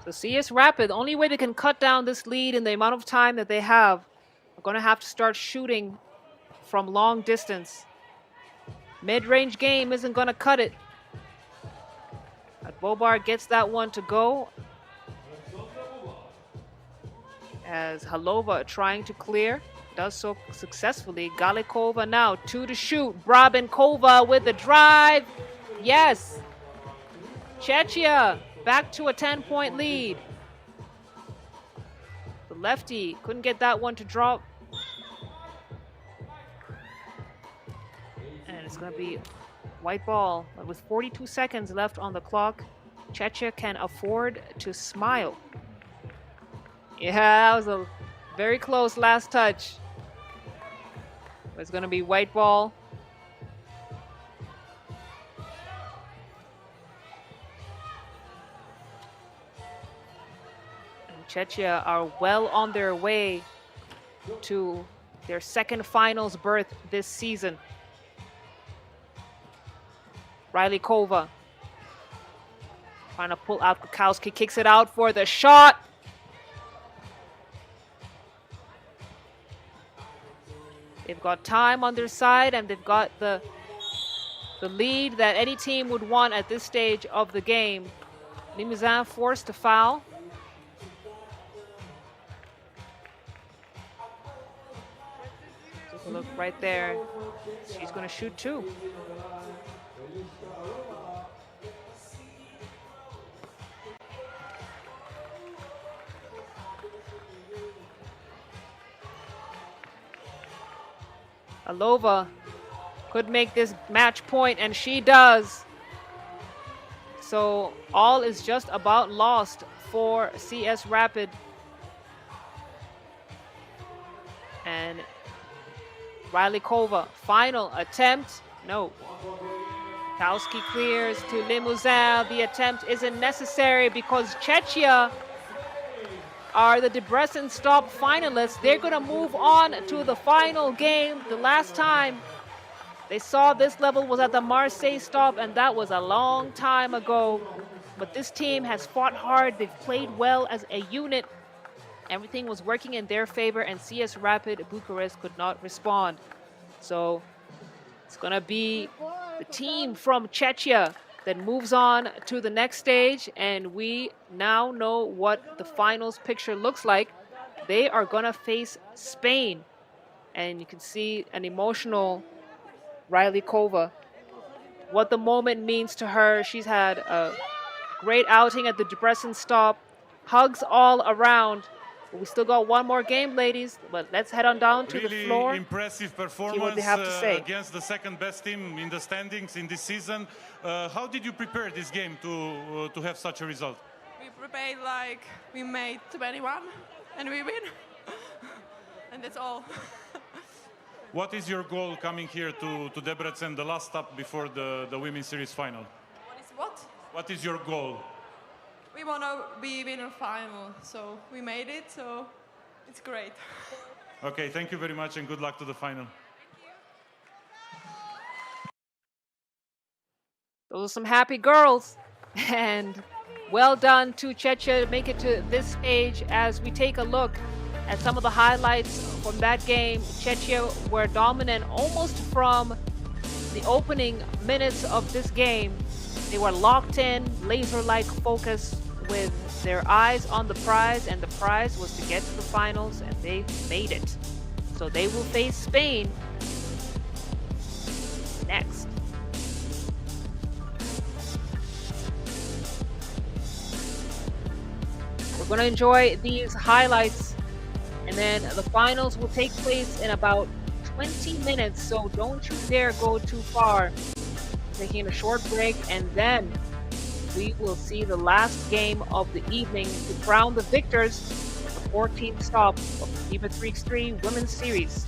So CS Rapid, the only way they can cut down this lead in the amount of time that they have, are going to have to start shooting from long distance. Mid-range game isn't going to cut it. But Bobar gets that one to go. As Halova trying to clear, does so successfully. Galikova now 2 to shoot. Brabenkova with the drive. Yes. Czechia back to a 10-point lead. The lefty couldn't get that one to drop. It's going to be white ball. But with 42 seconds left on the clock, Czechia can afford to smile. Yeah, that was a very close last touch. But it's going to be white ball. And Czechia are well on their way to their second finals berth this season. Riley Kova trying to pull out Kukowski, kicks it out for the shot. They've got time on their side, and they've got the lead that any team would want at this stage of the game. Limousin forced to foul. Take a look right there. She's going to shoot 2. Halova could make this match point, and she does. So all is just about lost for CS Rapid. And Riley Kova, final attempt. No. Kukowski clears to Limousin. The attempt isn't necessary because Czechia are the Debrecen stop finalists. They're going to move on to the final game. The last time they saw this level was at the Marseille stop, and that was a long time ago. But this team has fought hard. They've played well as a unit. Everything was working in their favor, and CS Rapid Bucharest could not respond. So it's going to be the team from Czechia that moves on to the next stage, and we now know what the finals picture looks like. They are going to face Spain. and you can see an emotional Riley Kova. What the moment means to her. She's had a great outing at the Debrecen stop. Hugs all around. But we still got one more game, ladies. But let's head on down to the floor. Really impressive performance see what they have to say. Against the second best team in the standings in this season. How did you prepare this game to have such a result? We prepared like we made 21 and we win. And that's all. What is your goal coming here to Debrecen, the last stop before the Women's Series final? What is what? What is your goal? We want to be winner final, so we made it, so it's great. Okay, thank you very much and good luck to the final. Those are some happy girls. And well done to Czechia to make it to this stage. As we take a look at some of the highlights from that game, Czechia were dominant almost from the opening minutes of this game. They were locked in, laser-like focus with their eyes on the prize, and the prize was to get to the finals, and they made it. So they will face Spain next. We're going to enjoy these highlights, and then the finals will take place in about 20 minutes, so don't you dare go too far. Taking a short break, and then we will see the last game of the evening to crown the victors of the 14th stop of the FIBA 3x3 Women's Series.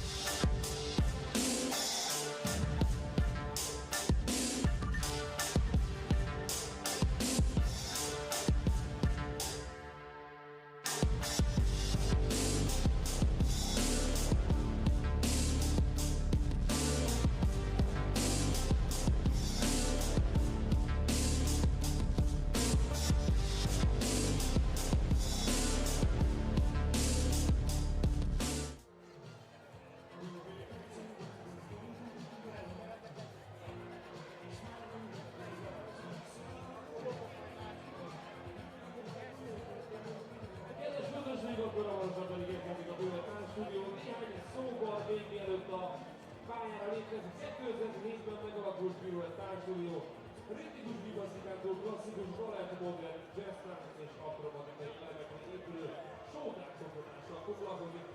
Ritmikus gimnasztikától klasszikus balettmodern, jazztánc és akrobatikai elemekre épülő showtáncokodással foglalkozik.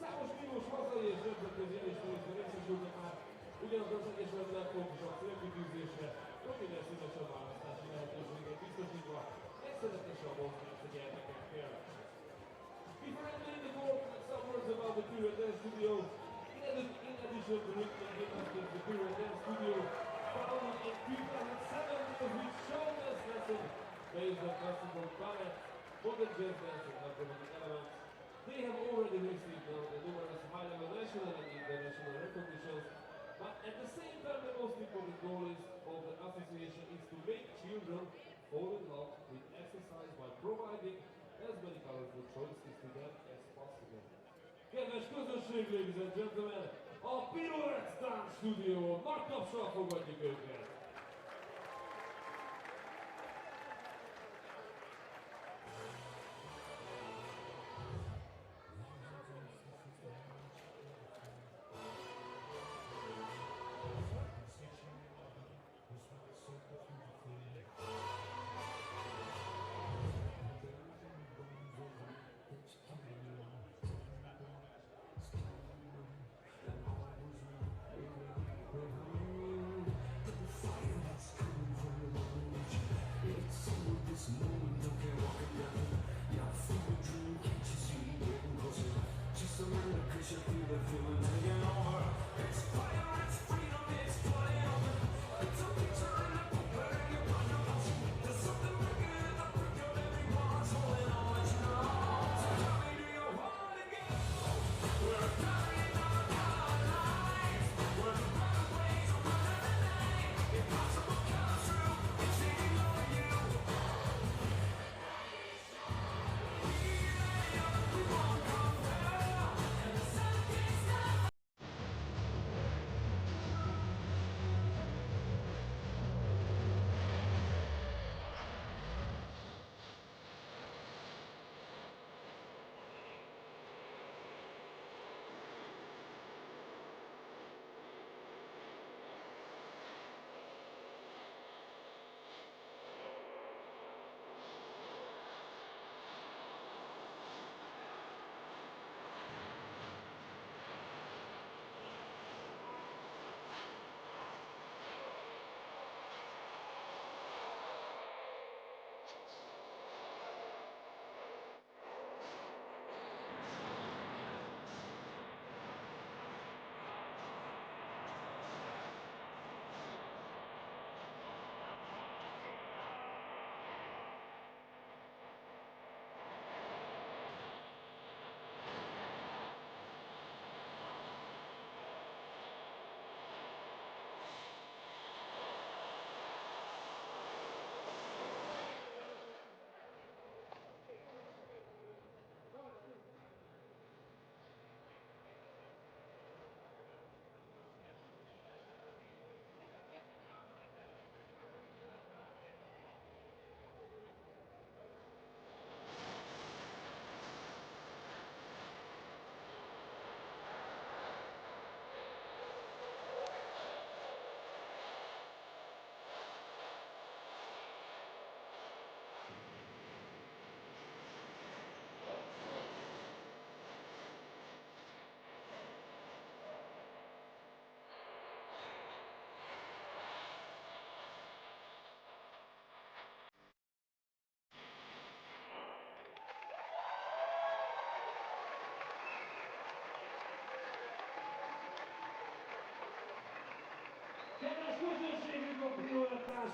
Számos milliós hazai és nemzetközi elismerésben részesültek már, ugyanakkor az Egyesület legfontosabb célkitűzése rövidre szívesen választási lehetőséget biztosítva egyszeretesen mozdítani a gyermekekkel. Before entering the court, some words about the Pure Dance Studio. In addition to rhythmic gymnastics, the Pure Dance Studio founded in 2007 with shoulders lesson based on classical ballet, modern jazz dance and acrobatic elements. They have already received numerous high-level national and international recognitions, but at the same time the most important goal of the association is to make children fall in love with exercise by providing as many colorful choices to them as possible. Kedves közösség, ladies and gentlemen, a Pirouette Dance Studio, nagy tapsal fogadjuk őket!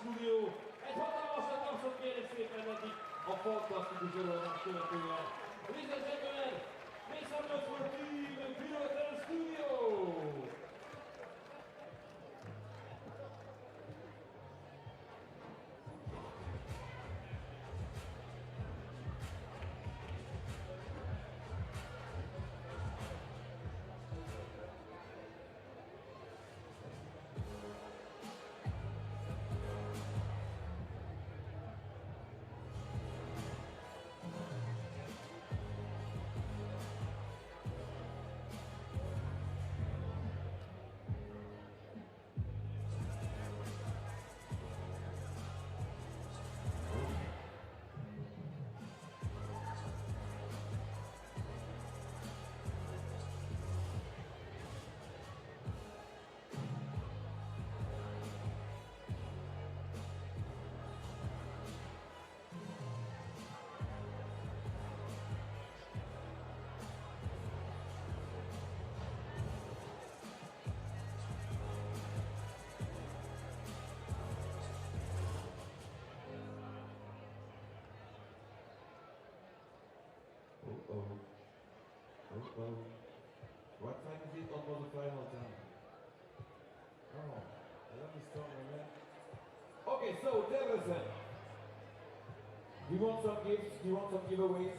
stúdió. Egy hatalmasat tapsot kérek szépen nekik a fantasztikus előadás követően. Ladies and gentlemen, make some noise for Team FIBA 3x3 Studio! What time is it? Almost the final time. Oh, let me start my man. Okay, so Debrecen. Do you want some gifts? Do you want some giveaways?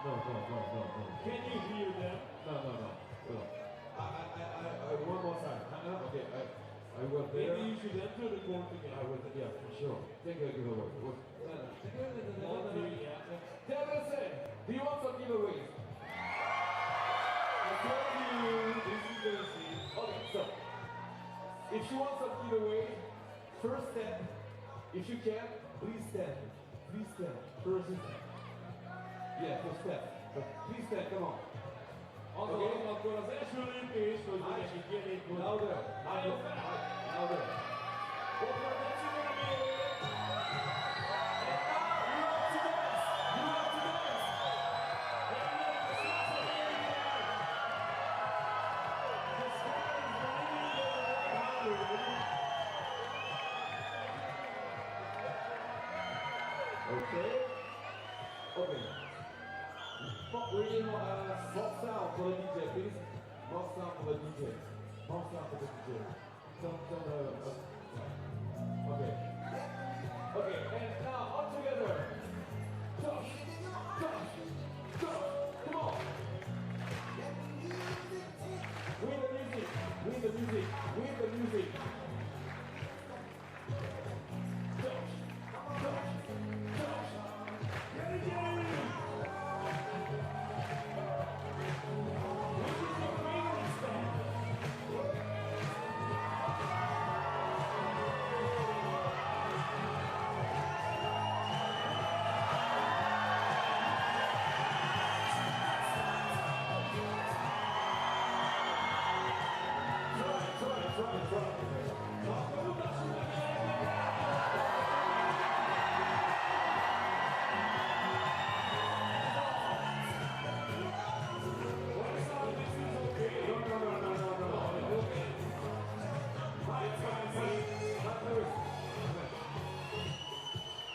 No. Can you hear them? No. One more time. Okay, I was there. Maybe you should enter the court again. I was, yeah, for sure. Take a giveaway. Debrecen, do you want some giveaways? I told you, this is the scene. Okay, so if you want some giveaways, first step, if you can, please stand. Please stand. First step. Yeah, first step. But please stand, come on. Okay. Akkor az első lépés, hogy mindenki kérnék, hogy Louder. álljon fel. Louder. Ott van, let's see what I mean. Okay. Really, more sound for the DJ, please. More sound for the DJ. More sound for the DJ. Okay. Okay, and now all together. Josh. Come on. With the music. Josh.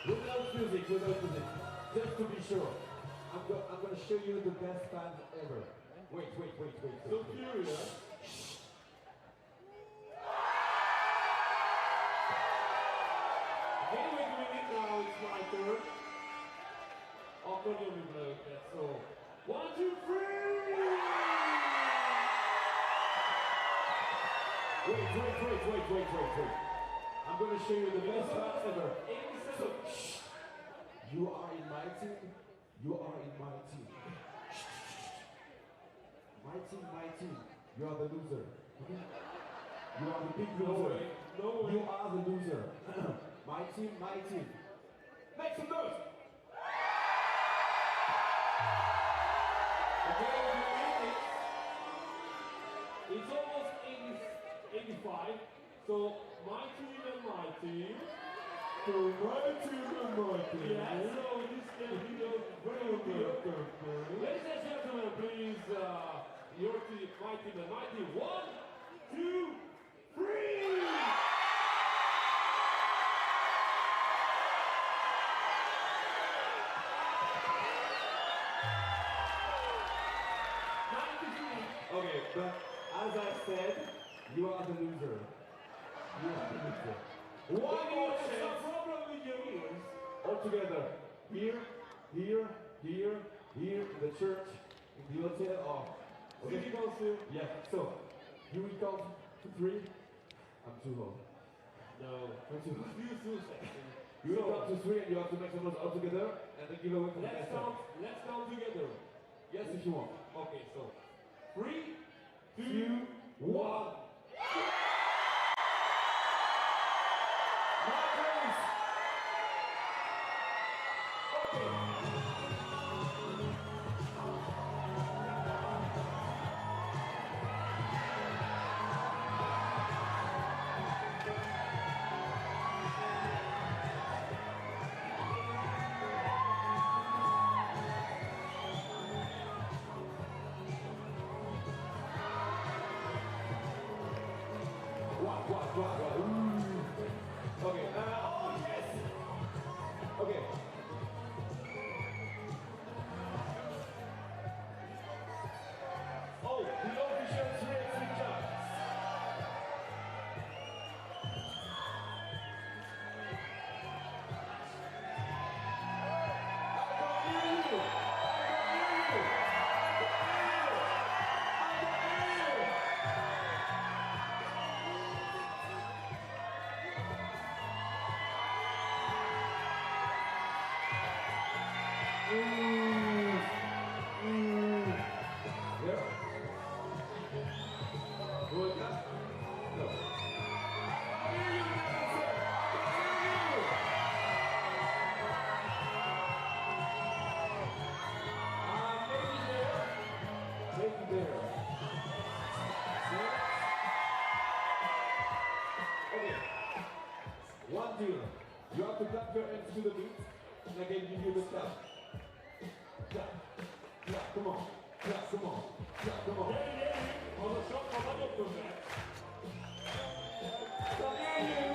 Without music, just to be sure, I'm going to show you the best fans ever. Wait. So curious. Okay, wait a minute, now it's my turn. Akkor nyomjuk le őket, so 1, 2, 3! Wait. I'm going to show you the best fans ever. So, you are in my team. You are the loser. Okay? You are the big loser. No way. You are the loser. My team. Make some noise. Okay, it's almost 85. So my team and my team. Yeah, so this can be very good. Ladies and gentlemen, please, your team, my team and my team. 1, 2, 3! but as I said, you are the loser. You are the loser. One more chance. Some problem with your ears. All together. Here, here, here, here, in the church, in the hotel. Oh, okay. Yeah, so, you will count to 3. I'm too low. No. I'm too low. You too sexy. You will count to 3 and you have to make some noise all together and then give away to the next one. Let's count together. Yes, if you want. Okay, so 3, 2, 2, 1. My friends. What? Ooh. Okay, oh yes! Okay. Oh, the official 3x3 judge. One deal. You have to clap your hands to the beat, and I can give you the clap. Clap. Clap, come on. Clap, come on. Clap, come on. Może szybko na doktorze. Come here, you.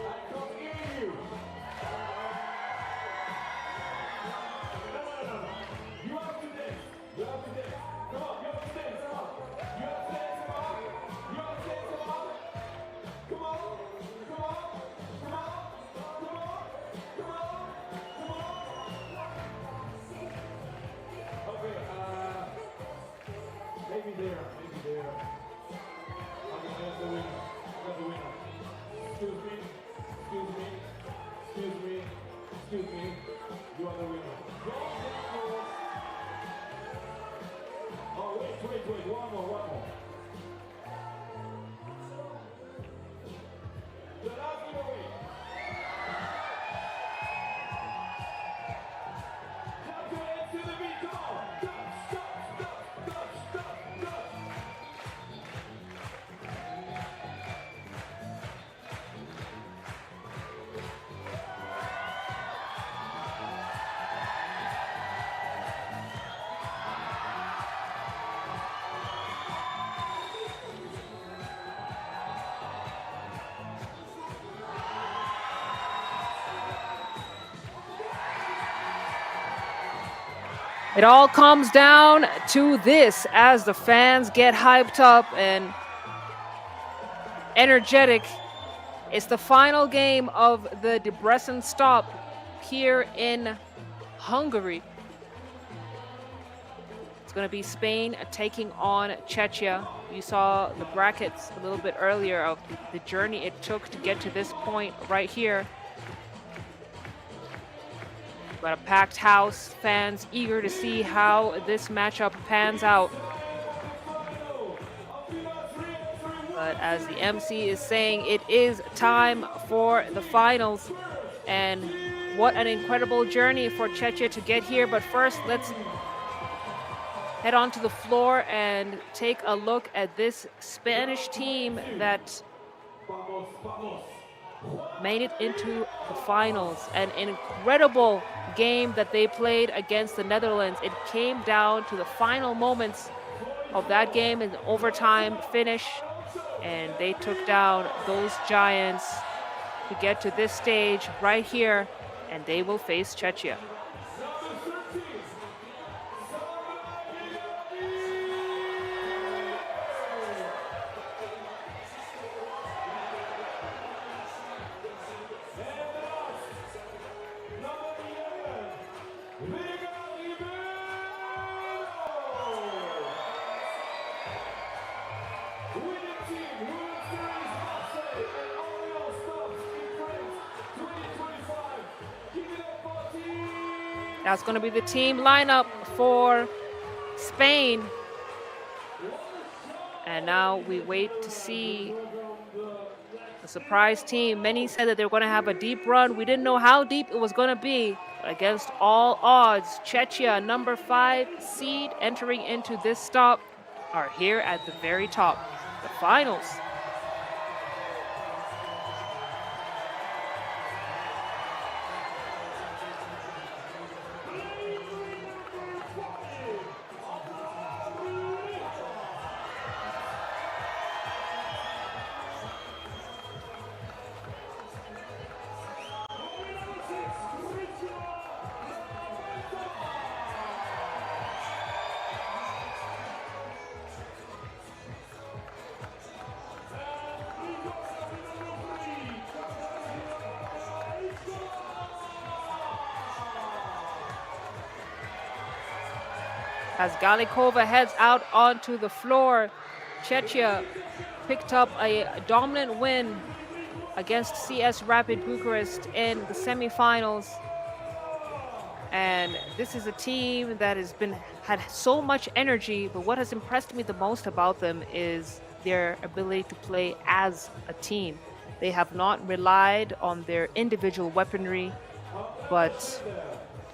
I can't hear you. No. You have to dance. You have to dance. Come on, you have to dance. Come on. You have to dance. Come on. You have to dance. Come on. Come on. Come on. Come on. Come on. Come on. Come on. Okay. Maybe there. Maybe there. Okay, that's the winner. That's the winner. Excuse me. Excuse me. Excuse me. Excuse me. You are the winner. Oh, wait, one more. The last giveaway. Clap your hands to the beat, come on. Stop. It all comes down to this as the fans get hyped up and energetic. It's the final game of the Debrecen stop here in Hungary. It's going to be Spain taking on Czechia. You saw the brackets a little bit earlier of the journey it took to get to this point right here. Got a packed house, fans eager to see how this matchup pans out. But as the MC is saying, it is time for the finals. And what an incredible journey for Czechia to get here. But first, let's head onto the floor and take a look at this Spanish team that made it into the finals. An incredible game that they played against the Netherlands. It came down to the final moments of that game in the overtime finish, and they took down those giants to get to this stage right here and they will face Czechia. That's going to be the team lineup for Spain. And now we wait to see the surprise team. Many said that they were going to have a deep run. We didn't know how deep it was going to be. But against all odds, Czechia, number 5 seed, entering into this stop, are here at the very top, the finals. As Galikova heads out onto the floor, Czechia picked up a dominant win against CS Rapid Bucharest in the semifinals. And this is a team that had so much energy, but what has impressed me the most about them is their ability to play as a team. They have not relied on their individual weaponry, but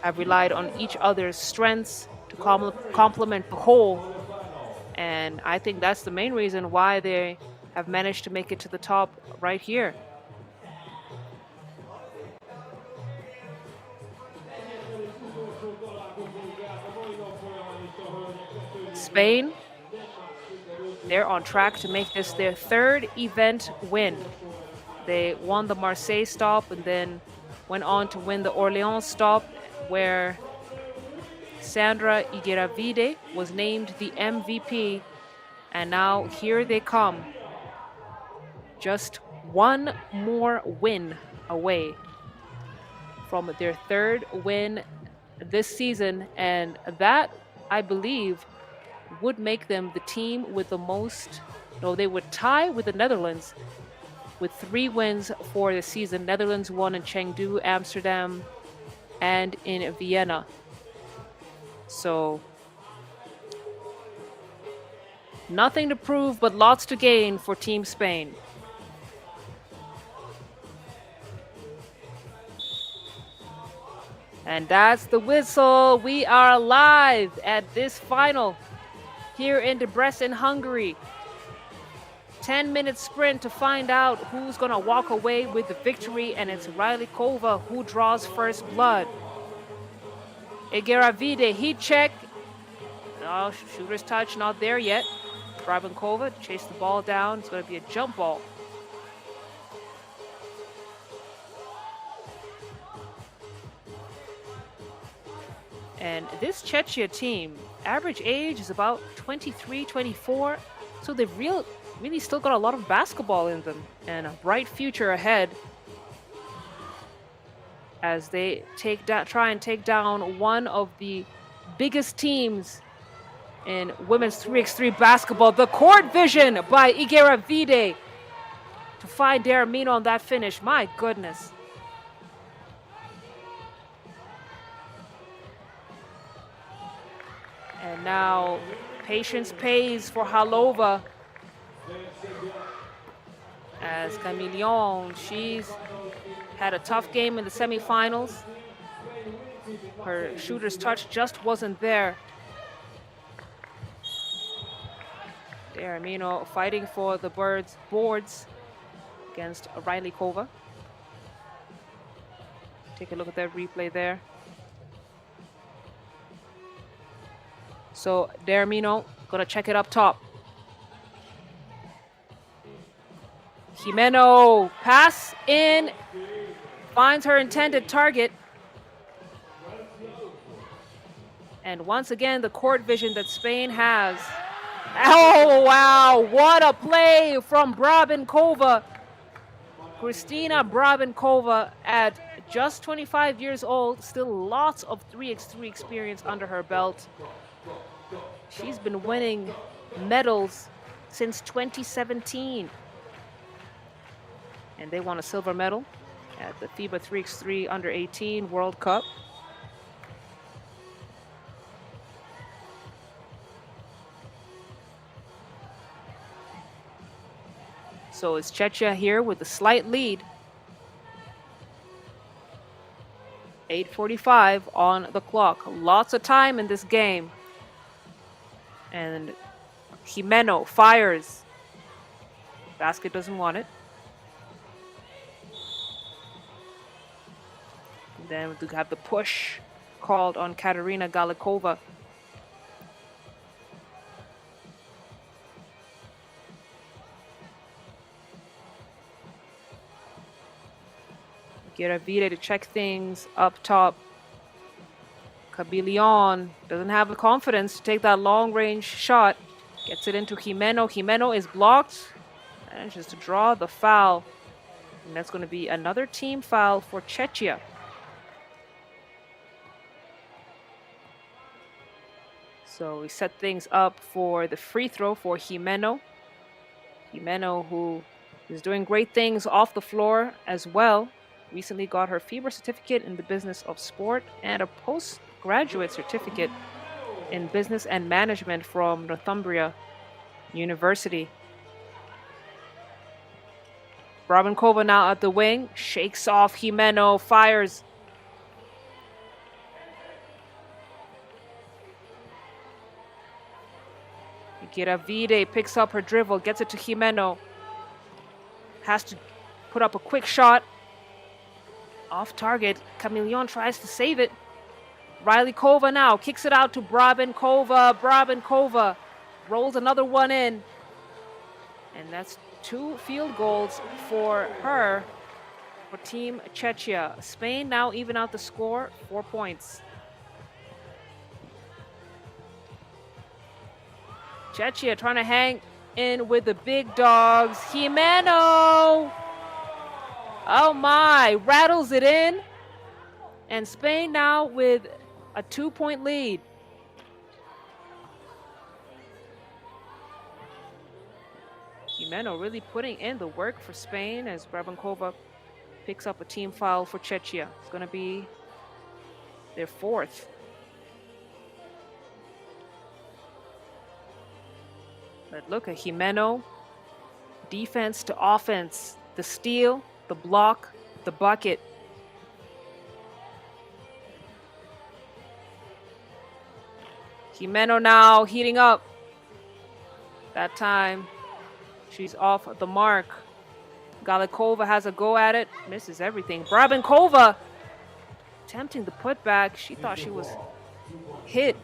have relied on each other's strengths to complement the whole. And I think that's the main reason why they have managed to make it to the top right here. Spain, they're on track to make this their 3rd event win. They won the Marseille stop and then went on to win the Orléans stop, where Sandra Igiravide was named the MVP, and now here they come. Just one more win away from their 3rd win this season, and that, I believe, would make them the team with the most, no, they would tie with the Netherlands with 3 wins for the season. Netherlands won in Chengdu, Amsterdam, and in Vienna. So, nothing to prove, but lots to gain for Team Spain. And that's the whistle. We are live at this final here in Debrecen, Hungary. 10-minute sprint to find out who's going to walk away with the victory, and it's Rylikova who draws first blood. Igiravide, heat check. No, shooter's touch, not there yet. Rylikova chased the ball down. It's going to be a jump ball. And this Czechia team, average age is about 23, 24. So they've really still got a lot of basketball in them and a bright future ahead as they try and take down one of the biggest teams in women's 3x3 basketball. The court vision by Igiravide to find Deramino on that finish. My goodness. And now patience pays for Halova as Camillon, she's had a tough game in the semifinals. Her shooter's touch just wasn't there. Deramino fighting for the boards against Rylikova. Take a look at that replay there. So Deramino gonna check it up top. Jimeno, pass in, finds her intended target. And once again, the court vision that Spain has. Oh, wow. What a play from Brabenkova. Kristina Brabenkova at just 25 years old, still lots of 3x3 experience under her belt. She's been winning medals since 2017. And they won a silver medal at the FIBA 3x3 Under 18 World Cup. So it's Czechia here with a slight lead. 8:45 on the clock. Lots of time in this game. And Jimeno fires. Basket doesn't want it. And then we have the push called on Katerina Galikova. Giravide to check things up top. Cabillon doesn't have the confidence to take that long-range shot. Gets it into Jimeno. Jimeno is blocked. Manages to draw the foul. And that's going to be another team foul for Czechia. So we set things up for the free throw for Jimeno. Jimeno, who is doing great things off the floor as well. Recently got her FIBA certificate in the business of sport and a postgraduate certificate in business and management from Northumbria University. Brabenkova now at the wing, shakes off Jimeno, fires. Giravide picks up her dribble, gets it to Jimeno. Has to put up a quick shot. Off target, Cabillon tries to save it. Rylikova now kicks it out to Brabenkova. Brabenkova rolls another one in. And that's 2 field goals for her, for Team Czechia. Spain now even out the score, 4 points. Czechia trying to hang in with the big dogs. Jimeno! Oh my, rattles it in. And Spain now with a 2-point lead. Jimeno really putting in the work for Spain as Brabenkova picks up a team foul for Czechia. It's going to be their 4th. But look at Jimeno. Defense to offense. The steal, the block, the bucket. Jimeno now heating up. That time, she's off the mark. Galikova has a go at it. Misses everything. Brabenkova attempting the putback. She thought she was hit.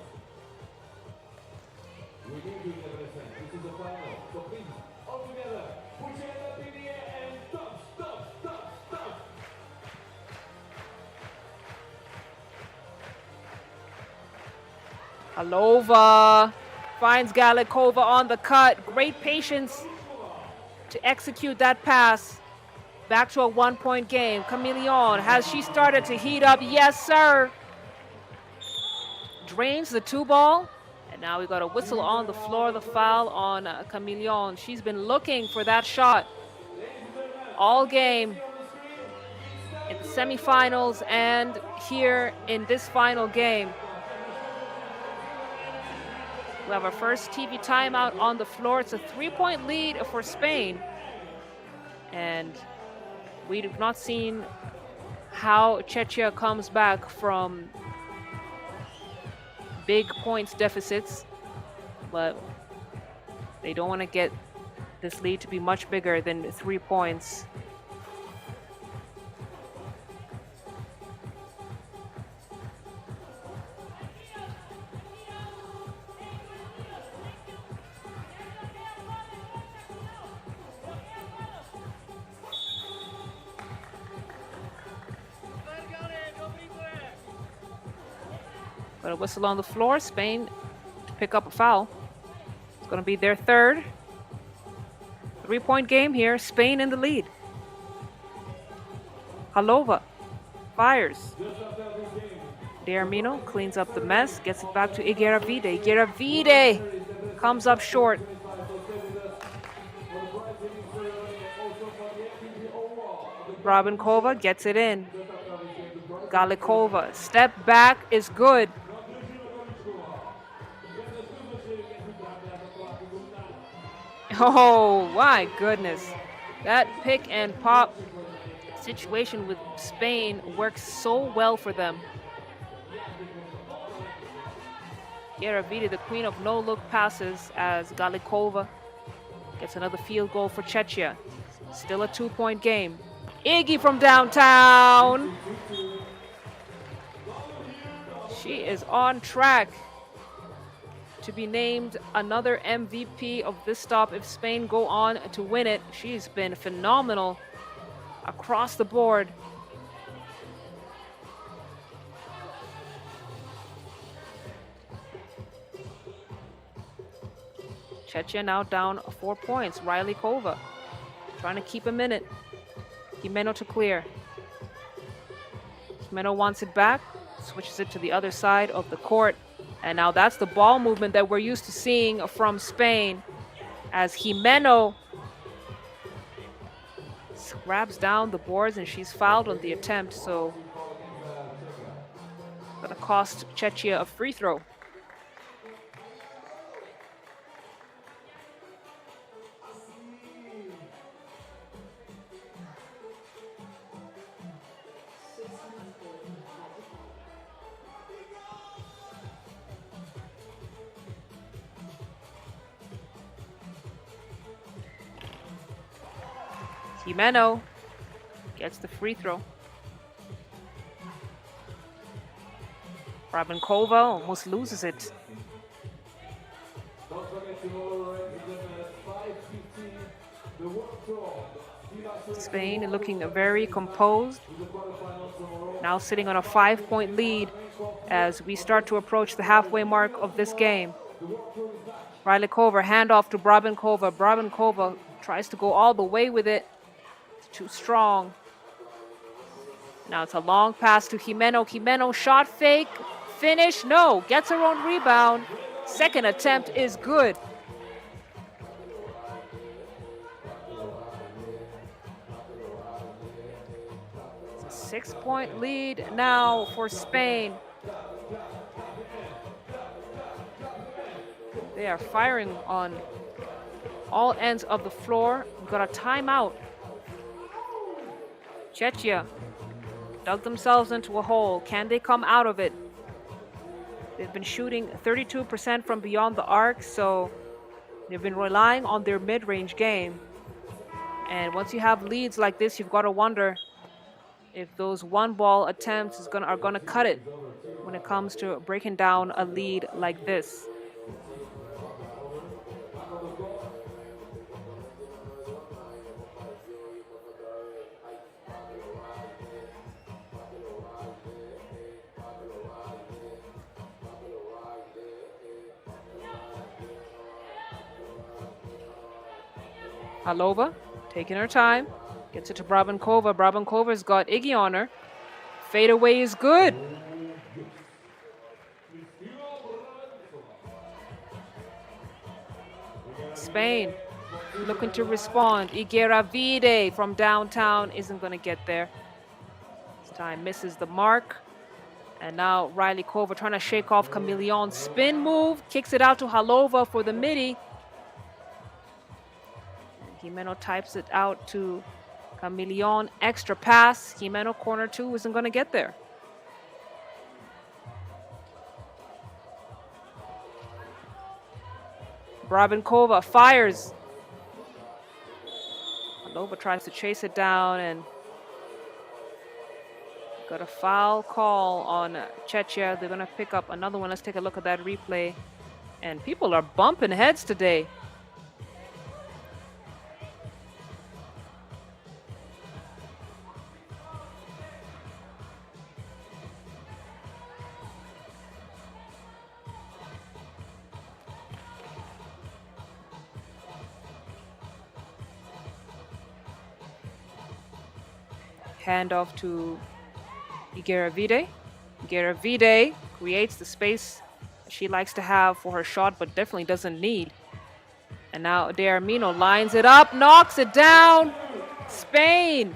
Alova finds Galikova on the cut. Great patience to execute that pass. Back to a 1-point game. Cabillon, has she started to heat up? Yes, sir. Drains the 2-ball. And now we got a whistle on the floor. The foul on Cabillon. She's been looking for that shot all game in the semifinals and here in this final game. We have our first TV timeout on the floor. It's a 3-point lead for Spain. And we have not seen how Czechia comes back from big points deficits. But they don't want to get this lead to be much bigger than 3 points. Got a whistle on the floor. Spain to pick up a foul. It's going to be their third. 3-point game here. Spain in the lead. Halova fires. D'Armino cleans up the mess, gets it back to Igueravide. Igueravide comes up short. Brabenkova gets it in. Galikova, step back is good. Oh my goodness. That pick and pop situation with Spain works so well for them. Igueravide, the queen of no-look passes, as Galikova gets another field goal for Czechia. Still a 2-point game. Iggy from downtown. She is on track to be named another MVP of this stop if Spain go on to win it. She's been phenomenal across the board. Czechia now down 4 points. Riley Kova trying to keep him in it. Jimeno to clear. Jimeno wants it back, switches it to the other side of the court. And now that's the ball movement that we're used to seeing from Spain, as Jimeno grabs down the boards and she's fouled on the attempt, so gonna cost Czechia a free throw. Jimeno gets the free throw. Brabenkova almost loses it. Spain looking very composed. Now sitting on a 5-point lead as we start to approach the halfway mark of this game. Rylikova, handoff to Brabenkova. Brabenkova tries to go all the way with it. Too strong. Now it's a long pass to Jimeno. Jimeno shot fake, finish, no, gets her own rebound. Second attempt is good. It's a 6-point lead now for Spain. They are firing on all ends of the floor. We've got a timeout. Czechia dug themselves into a hole. Can they come out of it? They've been shooting 32% from beyond the arc, so they've been relying on their mid-range game. And once you have leads like this, you've got to wonder if those one-ball attempts are gonna cut it when it comes to breaking down a lead like this. Halova taking her time, gets it to Brabenkova. Brabenkova's got Iggy on her. Fadeaway is good. Spain looking to respond. Igueravide from downtown isn't going to get there. This time misses the mark. And now Rylikova trying to shake off Chameleon's spin move. Kicks it out to Halova for the midi. Jimeno types it out to Chameleon. Extra pass. Jimeno corner 2 isn't going to get there. Brabenkova fires. Halova tries to chase it down and got a foul call on Czechia. They're going to pick up another one. Let's take a look at that replay. And people are bumping heads today. Handoff to Igueravide. Igueravide creates the space she likes to have for her shot, but definitely doesn't need. And now De Armino lines it up, knocks it down. Spain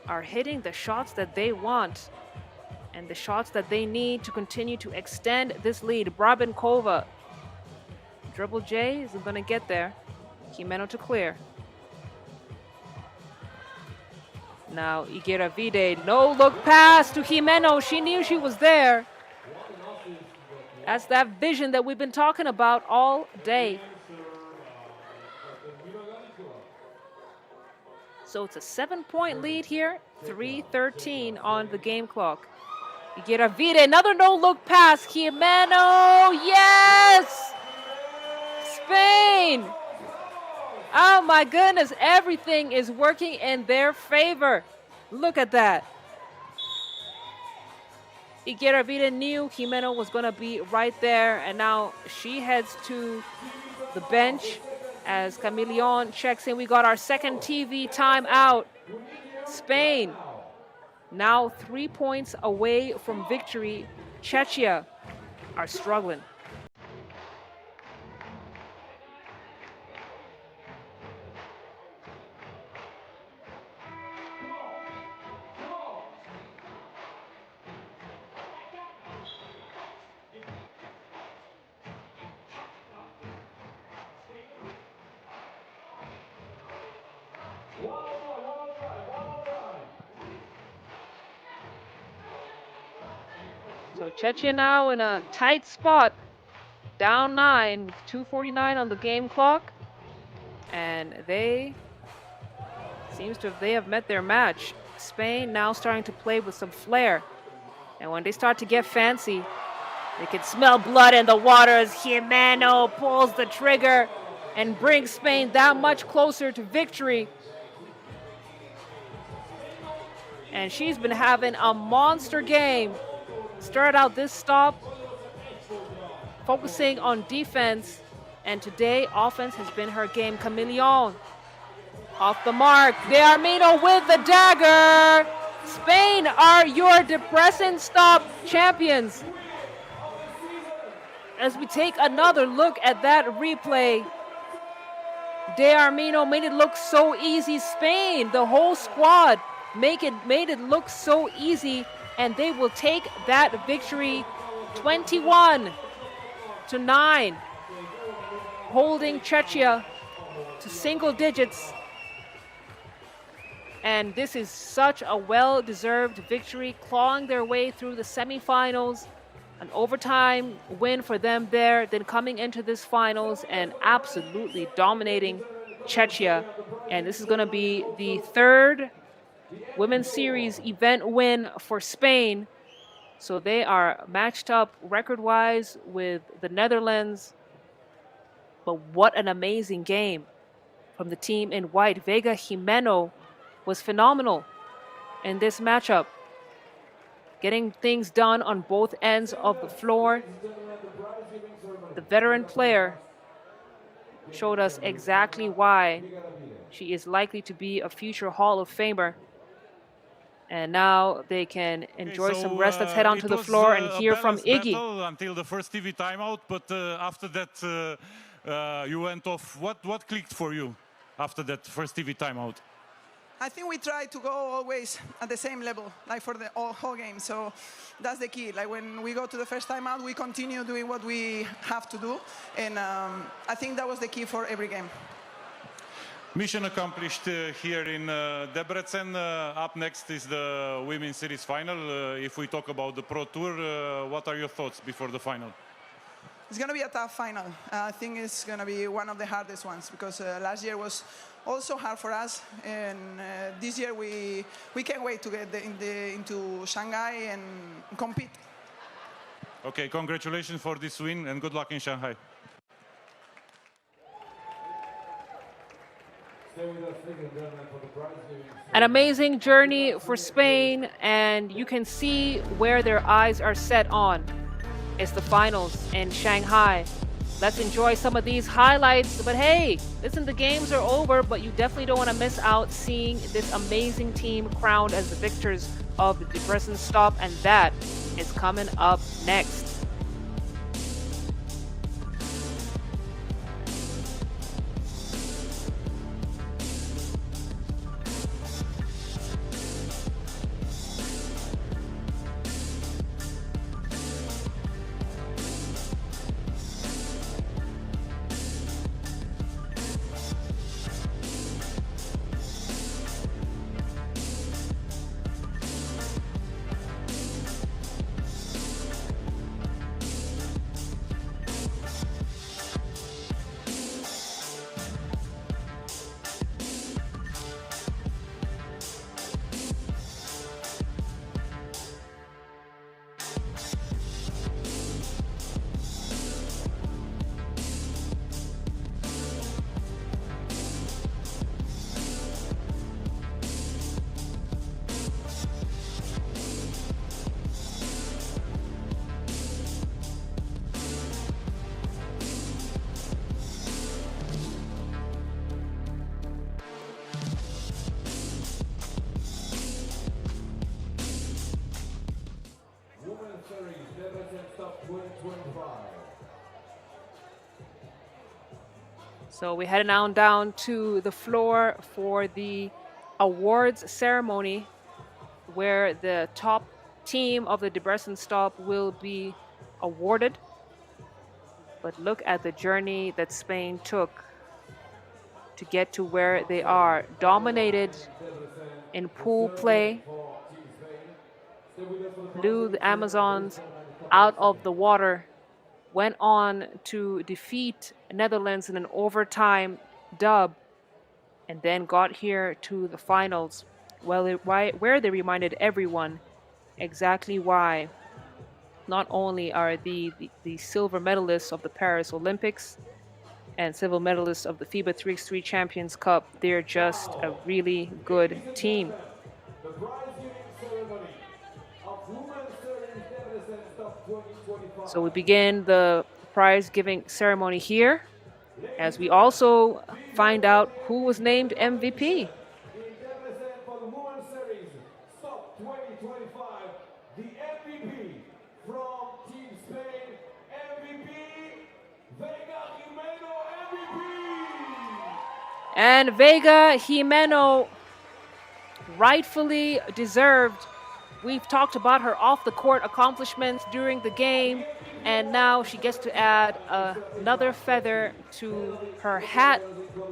are hitting the shots that they want and the shots that they need to continue to extend this lead. Brabenkova, dribble J, isn't going to get there. Jimeno to clear. Now Igueravide, no look pass to Jimeno. She knew she was there. That's that vision that we've been talking about all day. So it's a 7-point lead here, 3:13 on the game clock. Igueravide, another no-look pass. Jimeno, yes! Spain! Oh my goodness, everything is working in their favor. Look at that. Igueravide knew Jimeno was going to be right there, and now she heads to the bench as Camilion checks in. We got our second TV timeout. Spain now 3 points away from victory. Czechia are struggling. So Czechia now in a tight spot, down 9, 2:49 on the game clock, and they have met their match. Spain now starting to play with some flair, and when they start to get fancy, they can smell blood in the water as Jimeno pulls the trigger and brings Spain that much closer to victory. And she's been having a monster game. Started out this stop focusing on defense, and today offense has been her game. Camilion off the mark. De Armino with the dagger. Spain are your Debrecen stop champions. As we take another look at that replay, De Armino made it look so easy. Spain, the whole squad, made it look so easy, and they will take that victory 21-9, holding Czechia to single digits. And this is such a well-deserved victory, clawing their way through the semifinals, an overtime win for them there, then coming into this finals and absolutely dominating Czechia. And this is going to be the third Women's Series event win for Spain. So they are matched up record-wise with the Netherlands. But what an amazing game from the team in white. Vega Jimeno was phenomenal in this matchup, getting things done on both ends of the floor. The veteran player showed us exactly why she is likely to be a future Hall of Famer. And now they can enjoy some rest. Let's head onto the floor and hear from Iggy. Until the first TV timeout, but after that you went off. What clicked for you after that first TV timeout? I think we try to go always at the same level, like for the whole game. So that's the key. Like when we go to the first timeout, we continue doing what we have to do. And I think that was the key for every game. Mission accomplished here in Debrecen. Up next is the Women's Series final. If we talk about the Pro Tour, what are your thoughts before the final? It's going to be a tough final. I think it's going to be one of the hardest ones because last year was also hard for us. And this year we can't wait to get into Shanghai and compete. Okay, congratulations for this win and good luck in Shanghai. An amazing journey for Spain, and you can see where their eyes are set on. It's the finals in Shanghai. Let's enjoy some of these highlights. But hey, listen, the games are over, but you definitely don't want to miss out seeing this amazing team crowned as the victors of the Debrecen stop, and that is coming up next. So we're heading on down to the floor for the awards ceremony, where the top team of the Debrecen stop will be awarded. But look at the journey that Spain took to get to where they are. Dominated in pool play, blew the Amazons out of the water, went on to defeat Netherlands in an overtime dub, and then got here to the finals, where they reminded everyone exactly why not only are the silver medalists of the Paris Olympics and silver medalists of the FIBA 3x3 Champions Cup, they're just a really good team. The prize-giving ceremony of Women's Series Debrecen Stop 2025. So we begin the prize-giving ceremony here, as we also find out who was named MVP. In Debrecen for the Women's Series Stop 2025, the MVP from Team Spain, MVP, Vega Jimeno, MVP! And Vega Jimeno, rightfully deserved. We've talked about her off-the-court accomplishments during the game, and now she gets to add another feather to her hat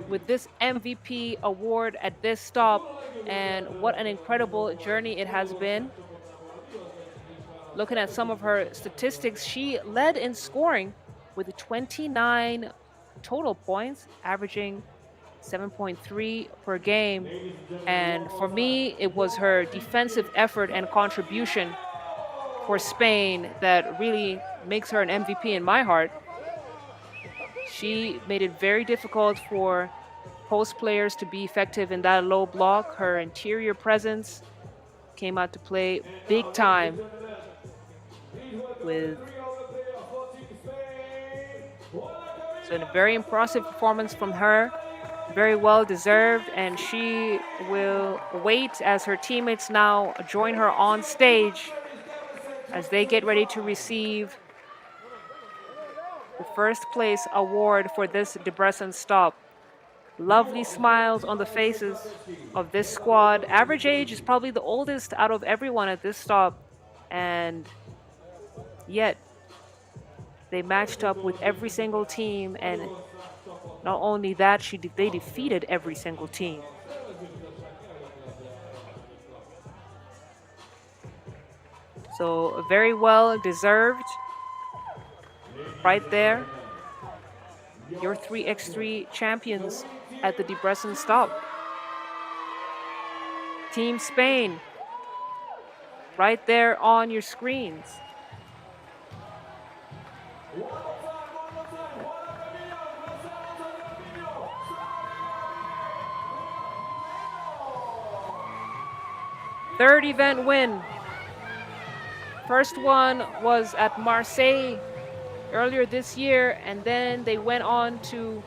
with this MVP award at this stop. And what an incredible journey it has been. Looking at some of her statistics, she led in scoring with 29 total points, averaging 7.3 per game. And for me, it was her defensive effort and contribution for Spain that really makes her an MVP in my heart. She made it very difficult for post players to be effective in that low block. Her interior presence came out to play big time with so a very impressive performance from her. Very well deserved, and she will wait as her teammates now join her on stage as they get ready to receive the first place award for this Debrecen stop. Lovely smiles on the faces of this squad. Average age is probably the oldest out of everyone at this stop, and yet they matched up with every single team, and not only that, they defeated every single team. So very well deserved. Right there, your 3x3 champions at the Debrecen stop. Team Spain, right there on your screens. Third event win. First one was at Marseille earlier this year, and then they went on to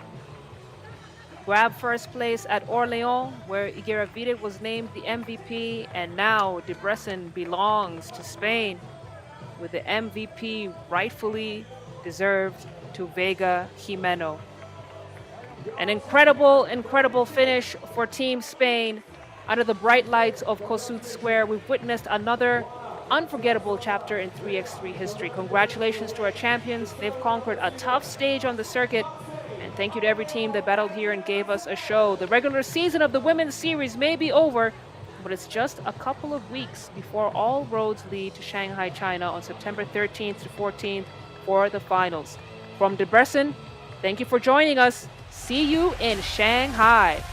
grab first place at Orléans, where Igaravidis was named the MVP, and now Debrecen belongs to Spain, with the MVP rightfully deserved to Vega Jimeno. An incredible, incredible finish for Team Spain. Under the bright lights of Kossuth Square, we've witnessed another unforgettable chapter in 3x3 history. Congratulations to our champions. They've conquered a tough stage on the circuit. And thank you to every team that battled here and gave us a show. The regular season of the women's series may be over, but it's just a couple of weeks before all roads lead to Shanghai, China on September 13th to 14th for the finals. From Debrecen, thank you for joining us. See you in Shanghai.